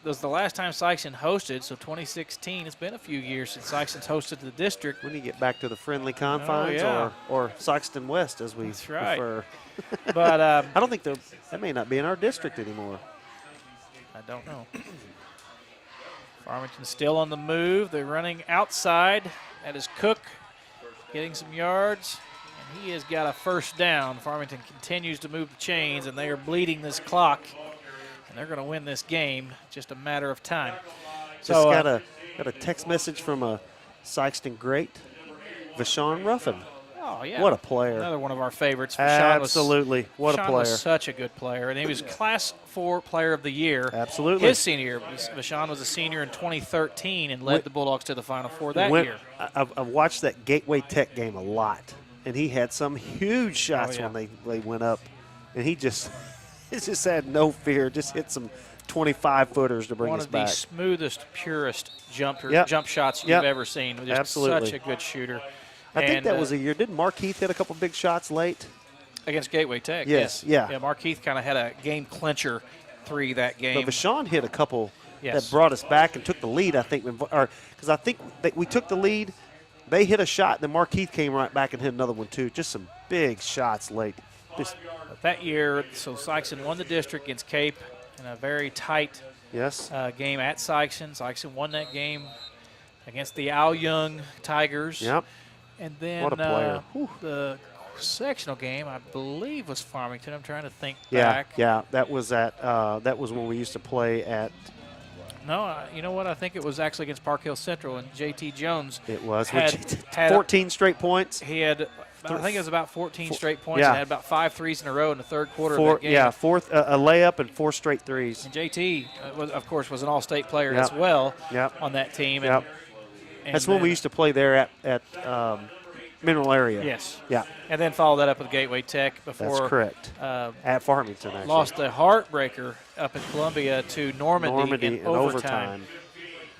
was the last time Sikeston hosted. So 2016, it's been a few years since Sikeston's hosted the district. We need to get back to the friendly confines or Sikeston West, as we prefer. But I don't think that may not be in our district anymore. I don't know. Farmington still on the move. They're running outside. That is Cook getting some yards. And he has got a first down. Farmington continues to move the chains, and they are bleeding this clock. And they're going to win this game. Just a matter of time. Just got a text message from a Sikeston great, Vashon Ruffin. Oh, yeah. What a player. Another one of our favorites. Absolutely. What a Vashon player. was such a good player. And he was Class 4 Player of the Year. Absolutely. His senior year. Vashon was a senior in 2013 and led the Bulldogs to the Final Four that year. I've watched that Gateway Tech game a lot, and he had some huge shots when they went up. And he just had no fear, just hit some 25-footers to bring One us of the back. smoothest, purest jump shots you've Yep. ever seen. Just Absolutely. such a good shooter. I think And, that was a year. Didn't Markeith hit a couple big shots late? against Gateway Tech. Yes, yeah. Yeah, Markeith kind of had a game clincher 3 that game. But Vashon hit a couple Yes. that brought us back and took the lead, I think. Because I think that we took the lead. They hit a shot, then Markeith came right back and hit another one, too. Just some big shots late. Just, But that year, so Sikeston won the district against Cape in a very tight yes. game at Sikeston. Sikeston won that game against the Al Young Tigers. Yep. And then What a player. the sectional game, I believe, was Farmington. I'm trying to think Yeah, back. yeah. That was when we used to play at. No, you know what? I think it was actually against Park Hill Central, and J.T. Jones It was. had 14 straight points. He had, I think it was about 14 straight points. Yeah. And had about 5 threes in a row in the third quarter of Four, that game. yeah, a layup and 4 straight threes. And JT, of course, was an all-state player Yep. as well Yep. on that team. Yep. And That's when we used to play there at Mineral Area. Yes. Yeah, And then follow that up with Gateway Tech before that's correct. At Farmington, actually. lost a heartbreaker up in Columbia to Normandy in overtime.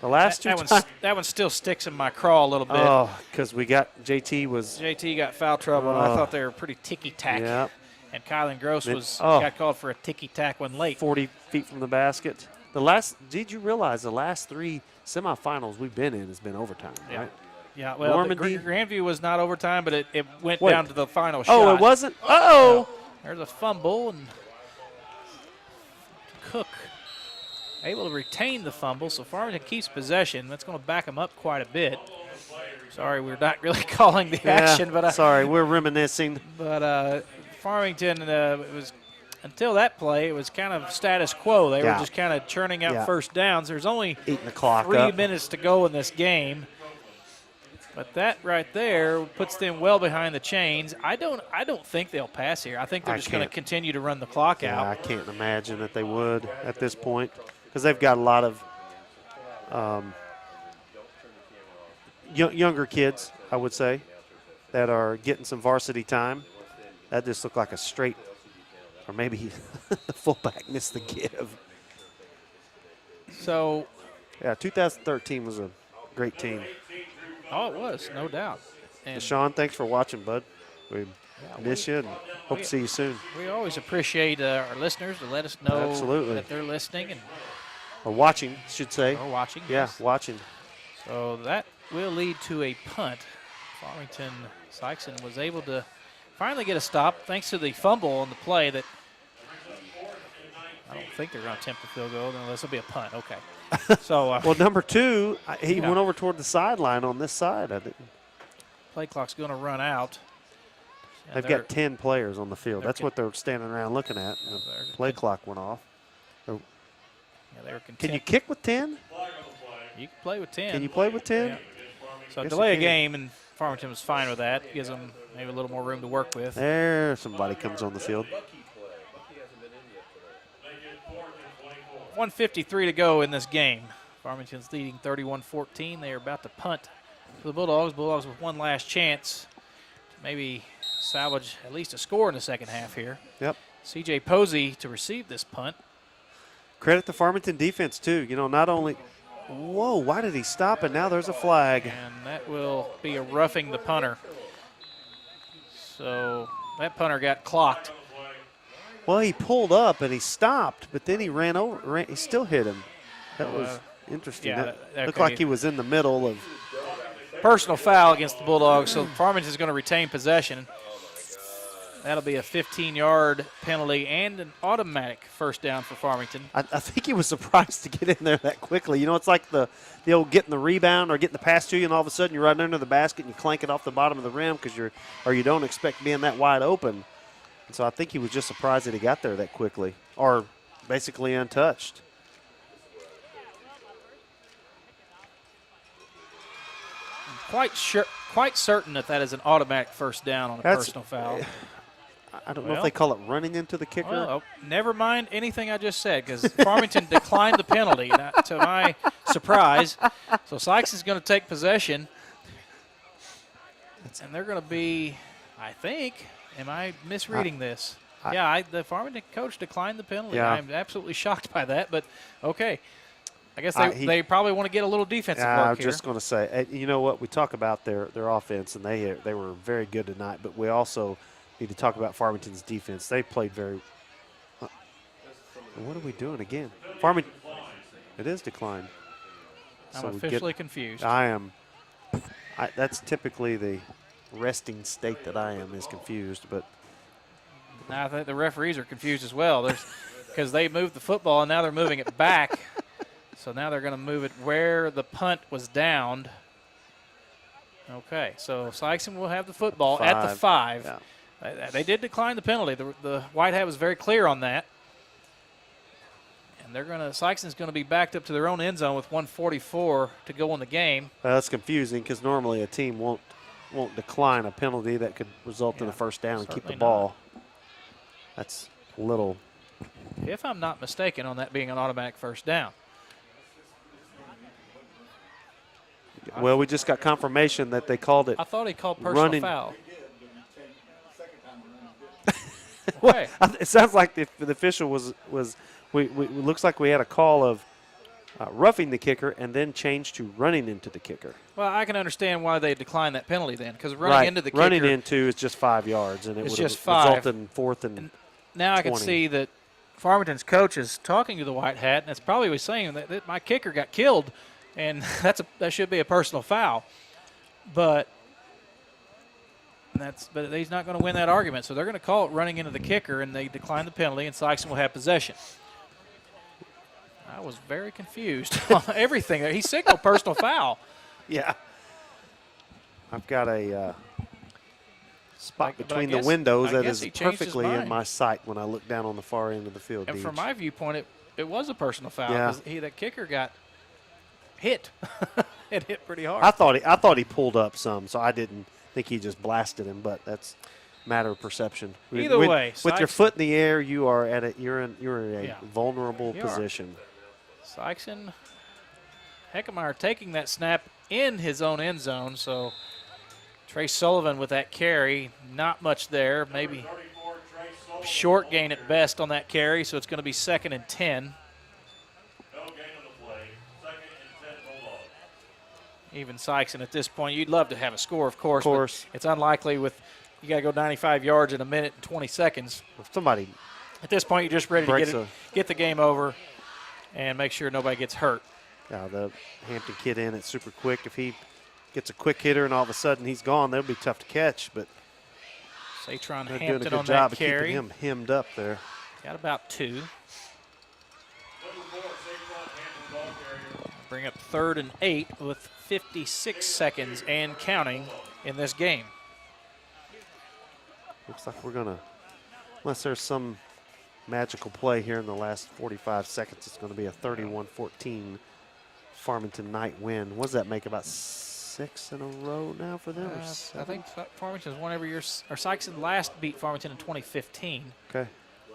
The last two times. That one still sticks in my craw a little bit. Oh, because we got JT was. JT got foul trouble, and I thought they were pretty ticky-tack. Yeah. And Kylan Gross Oh. got called for a ticky-tack one late. 40 feet from the basket. Did you realize the last 3 semifinals we've been in has been overtime, Yeah. right? Yeah, well, Normandy. Grandview was not overtime, but it went Wait. down to the final shot. Oh, it wasn't? Uh-oh. There's a fumble, and Cook able to retain the fumble, so Farmington keeps possession. That's going to back them up quite a bit. Sorry, we're not really calling the action, but sorry, we're reminiscing. But Farmington, it was until that play, it was kind of status quo. They were just kind of churning out first downs. There's only Eating the clock 3 up. minutes to go in this game. But that right there puts them well behind the chains. I don't think they'll pass here. I think they're just going to continue to run the clock Yeah, out. I can't imagine that they would at this point because they've got a lot of younger kids, I would say, that are getting some varsity time. That just looked like a straight, or maybe the fullback missed the give. So, yeah, 2013 was a great team. oh, it was, no doubt. And Deshaun, thanks for watching, bud. We miss you and hope to see you soon. we always appreciate our listeners to let us know Absolutely. that they're listening and Or watching, should say. or watching. Yeah, Yes. watching. So that will lead to a punt. Farmington Sikeston was able to finally get a stop thanks to the fumble on the play that I don't think they're going to attempt a field goal. No, this will be a punt. Okay. So Well, number 2, he Yeah. went over toward the sideline on this side. play clock's going to run out. And They've they're- got 10 players on the field. they're That's what they're standing around looking at. The play clock went off. yeah, they were Can you content. kick with 10? You can play with 10. Can you play with 10? Yeah. So Guess delay you a can. game, and Farmington was fine with that. Gives them maybe a little more room to work with. There, somebody comes on the field. 1:53 to go in this game. Farmington's leading 31-14. They are about to punt for the Bulldogs. Bulldogs with one last chance to maybe salvage at least a score in the second half here. Yep. C.J. Posey to receive this punt. Credit the Farmington defense, too. You know, not only – whoa, why did he stop? And now there's a flag. And that will be a roughing the punter. So that punter got clocked. Well, he pulled up and he stopped, but then he ran over. He still hit him. That was interesting. yeah, That looked okay. like he was in the middle of – Personal foul against the Bulldogs, so Farmington's going to retain possession. That'll be a 15-yard penalty and an automatic first down for Farmington. I think he was surprised to get in there that quickly. You know, it's like the old getting the rebound or getting the pass to you, and all of a sudden you're right under the basket and you clank it off the bottom of the rim because you don't expect being that wide open. And so I think he was just surprised that he got there that quickly, or basically untouched. I'm quite certain that is an automatic first down on a personal foul. I don't know if Well- they call it running into the kicker. Well, never mind anything I just said because Farmington declined the penalty, to my surprise. So Sykes is going to take possession, and they're going to be, I think, am I misreading this? The Farmington coach declined the penalty. Yeah. I'm absolutely shocked by that, but okay. I guess He- they probably want to get a little defensive I work was here. just going to say, you know what? We talk about their offense, and they were very good tonight. But we also need to talk about Farmington's defense. They played very. What are we doing again? Farmington. It is declined. I'm So we officially confused. I am. That's typically the resting state that I am, is confused. But Now I think the referees are confused as well. Because they moved the football and now they're moving it back. So now they're going to move it where the punt was downed. Okay, so Sikeston will have the football at the 5. Yeah. They did decline the penalty. The White Hat was very clear on that. And Sikeston's going to be backed up to their own end zone with 1:44 to go in the game. That's confusing because normally a team won't decline a penalty that could result in a first down and keep the certainly ball. That's a little. If I'm not mistaken on that being an automatic first down. Well, we just got confirmation that they called it. I thought he called personal running. foul. Well, Okay. it sounds like the official was we looks like we had a call of roughing the kicker and then changed to running into the kicker. Well, I can understand why they declined that penalty then, because running into the kicker. Running into is just 5 yards, and it It's would have just 5. resulted in 4th and Now I can 20. see that Farmington's coach is talking to the White Hat, and that's probably what he's saying that my kicker got killed, and that should be a personal foul. But he's not going to win that argument, so they're going to call it running into the kicker, and they decline the penalty, and Sikeston will have possession. I was very confused on everything there. He signaled personal foul. Yeah. I've got a spot But I between the guess- windows I that guess is he changed his perfectly in mind. my sight when I look down on the far end of the field. And from Deej. my viewpoint, it was a personal foul. Yeah. 'Cause the kicker got hit. It hit pretty hard. I thought he pulled up some, so I didn't think he just blasted him, but that's a matter of perception. Either With- way, with your Sikeston- foot in the air, you're in a Yeah. vulnerable You are. position. Sikeston, Heckemeyer taking that snap in his own end zone, so Trey Sullivan with that carry, not much there, maybe short gain at best on that carry, so it's going to be 2nd and 10. Even Sikeston at this point, you'd love to have a score, of course. course. But it's unlikely with you got to go 95 yards in a minute and 20 seconds. If somebody At this point, you're just ready to breaks get the game over and make sure nobody gets hurt. the Hampton kid in it super quick. If he gets a quick hitter and all of a sudden he's gone, that'll be tough to catch. But Satron they're doing a Hampton good on job that of carry. keeping him hemmed up there. Got about 2. Bring up 3rd and 8 with 56 seconds and counting in this game. Looks like we're going to, unless there's some magical play here in the last 45 seconds, it's going to be a 31-14 Farmington night win. What does that make, about 6 in a row now for them? Or I 7? think Farmington's won every year. Or Sikeston last beat Farmington in 2015. Okay.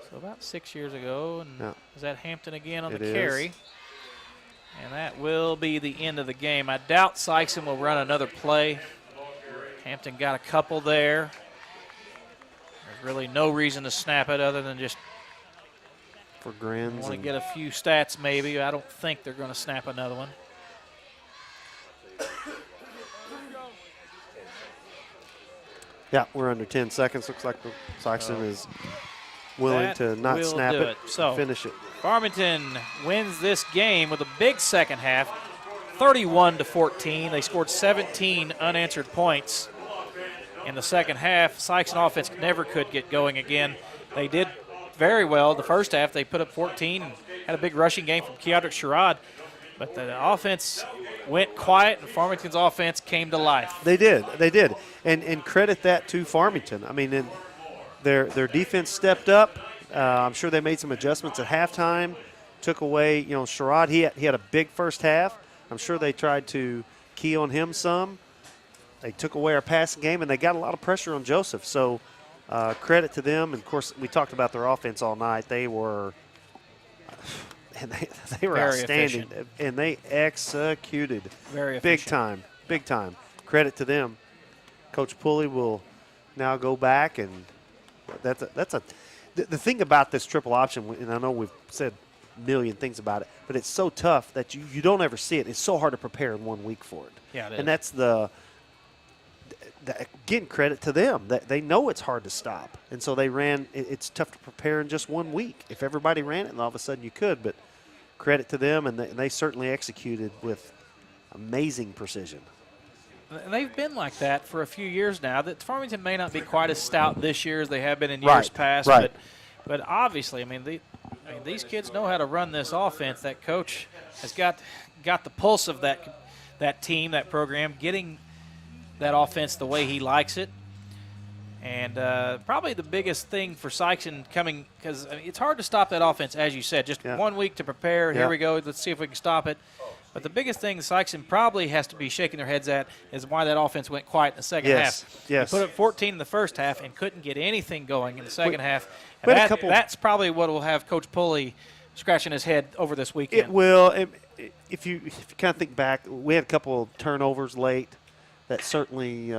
So about 6 years ago. And Yeah. is that Hampton again on It the is. carry? And that will be the end of the game. I doubt Sikeston will run another play. Hampton got a couple there. There's really no reason to snap it other than just For grins. want to and- get a few stats maybe. I don't think they're going to snap another one. Yeah, we're under 10 seconds. Looks like the Sikeston is willing that to not will snap do it, it. So- finish it. Farmington wins this game with a big second half, 31-14. They scored 17 unanswered points in the second half. Sikeston offense never could get going again. They did very well the first half. They put up 14 and had a big rushing game from Keodrick Sherrod. But the offense went quiet, and Farmington's offense came to life. They did. And credit that to Farmington. I mean, their defense stepped up. I'm sure they made some adjustments at halftime, took away, Sherrod. He had a big first half. I'm sure they tried to key on him some. They took away our passing game, and they got a lot of pressure on Joseph. So credit to them. And, of course, we talked about their offense all night. They were they were Very outstanding, efficient. and they executed Very big efficient. time. Credit to them. Coach Pulley will now go back, and The thing about this triple option, and I know we've said a million things about it, but it's so tough that you don't ever see it. It's so hard to prepare in 1 week for it. Yeah, it is. And that's getting credit to them. That they know it's hard to stop, and so they ran. It's tough to prepare in just 1 week. If everybody ran it, and all of a sudden you could, but credit to them, and they certainly executed with amazing precision. And they've been like that for a few years now. That Farmington may not be quite as stout this year as they have been in years past, but obviously, I mean, these kids know how to run this offense. That coach has got the pulse of that team, that program, getting that offense the way he likes it. And probably the biggest thing for Sikeston coming, because it's hard to stop that offense, as you said. Just 1 week to prepare. Here we go. Let's see if we can stop it. But the biggest thing Sikeston probably has to be shaking their heads at is why that offense went quiet in the second half. Yes. They put up 14 in the first half and couldn't get anything going in the second half. And that's probably what will have Coach Pulley scratching his head over this weekend. It will. If you kind of think back, we had a couple of turnovers late that certainly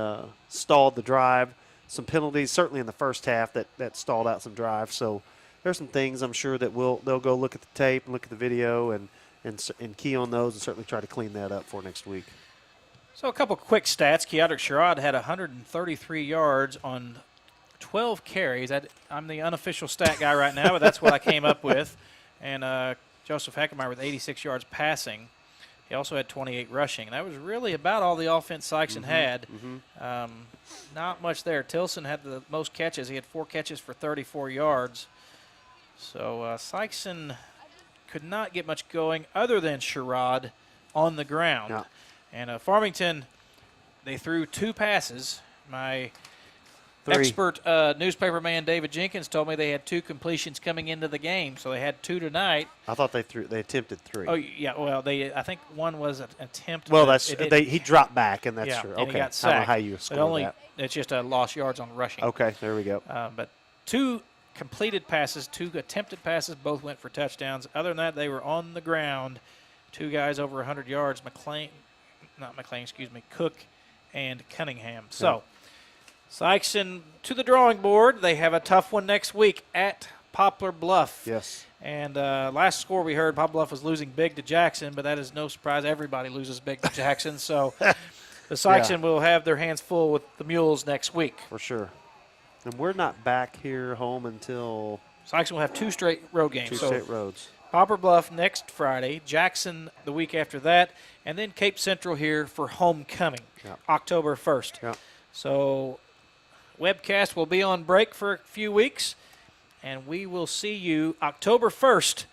stalled the drive. Some penalties, certainly in the first half, that stalled out some drives. So there's some things I'm sure that they'll go look at the tape and look at the video and key on those and certainly try to clean that up for next week. So a couple quick stats. Keodrick Sherrod had 133 yards on 12 carries. I'm the unofficial stat guy right now, but that's what I came up with. And Joseph Heckemeyer with 86 yards passing. He also had 28 rushing. That was really about all the offense Sikeston had. Not much there. Tilson had the most catches. He had 4 catches for 34 yards. So Sikeston could not get much going other than Sherrod on the ground. Yeah. And Farmington, they threw 2 passes. My 3. expert newspaper man David Jenkins told me they had 2 completions coming into the game, so they had 2 tonight. I thought they attempted 3. Oh yeah, well I think one was an attempt. Well, he dropped back, and that's true. And Okay, he got sacked. I don't know how you score that. It's just lost yards on rushing. Okay, there we go. But 2 completed passes, 2 attempted passes, both went for touchdowns. Other than that, they were on the ground. 2 guys over 100 yards, Cook and Cunningham. So Sikeston to the drawing board. They have a tough one next week at Poplar Bluff. Yes. And last score we heard, Poplar Bluff was losing big to Jackson, but that is no surprise. Everybody loses big to Jackson. So the Sikeston will have their hands full with the Mules next week. For sure. And we're not back here home until Sikeston will have 2 straight road games. 2 straight roads. Poplar Bluff next Friday, Jackson the week after that, and then Cape Central here for homecoming, October 1st. Yeah. So webcast will be on break for a few weeks, and we will see you October 1st.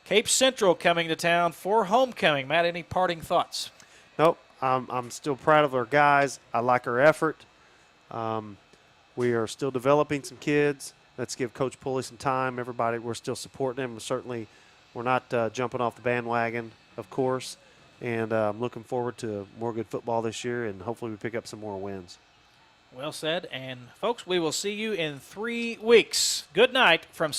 Cape Central coming to town for homecoming. Matt, any parting thoughts? Nope. I'm still proud of our guys. I like our effort. We are still developing some kids. Let's give Coach Pulley some time. Everybody, we're still supporting him. Certainly, we're not jumping off the bandwagon, of course. And I'm looking forward to more good football this year, and hopefully we pick up some more wins. Well said. And, folks, we will see you in 3 weeks. Good night from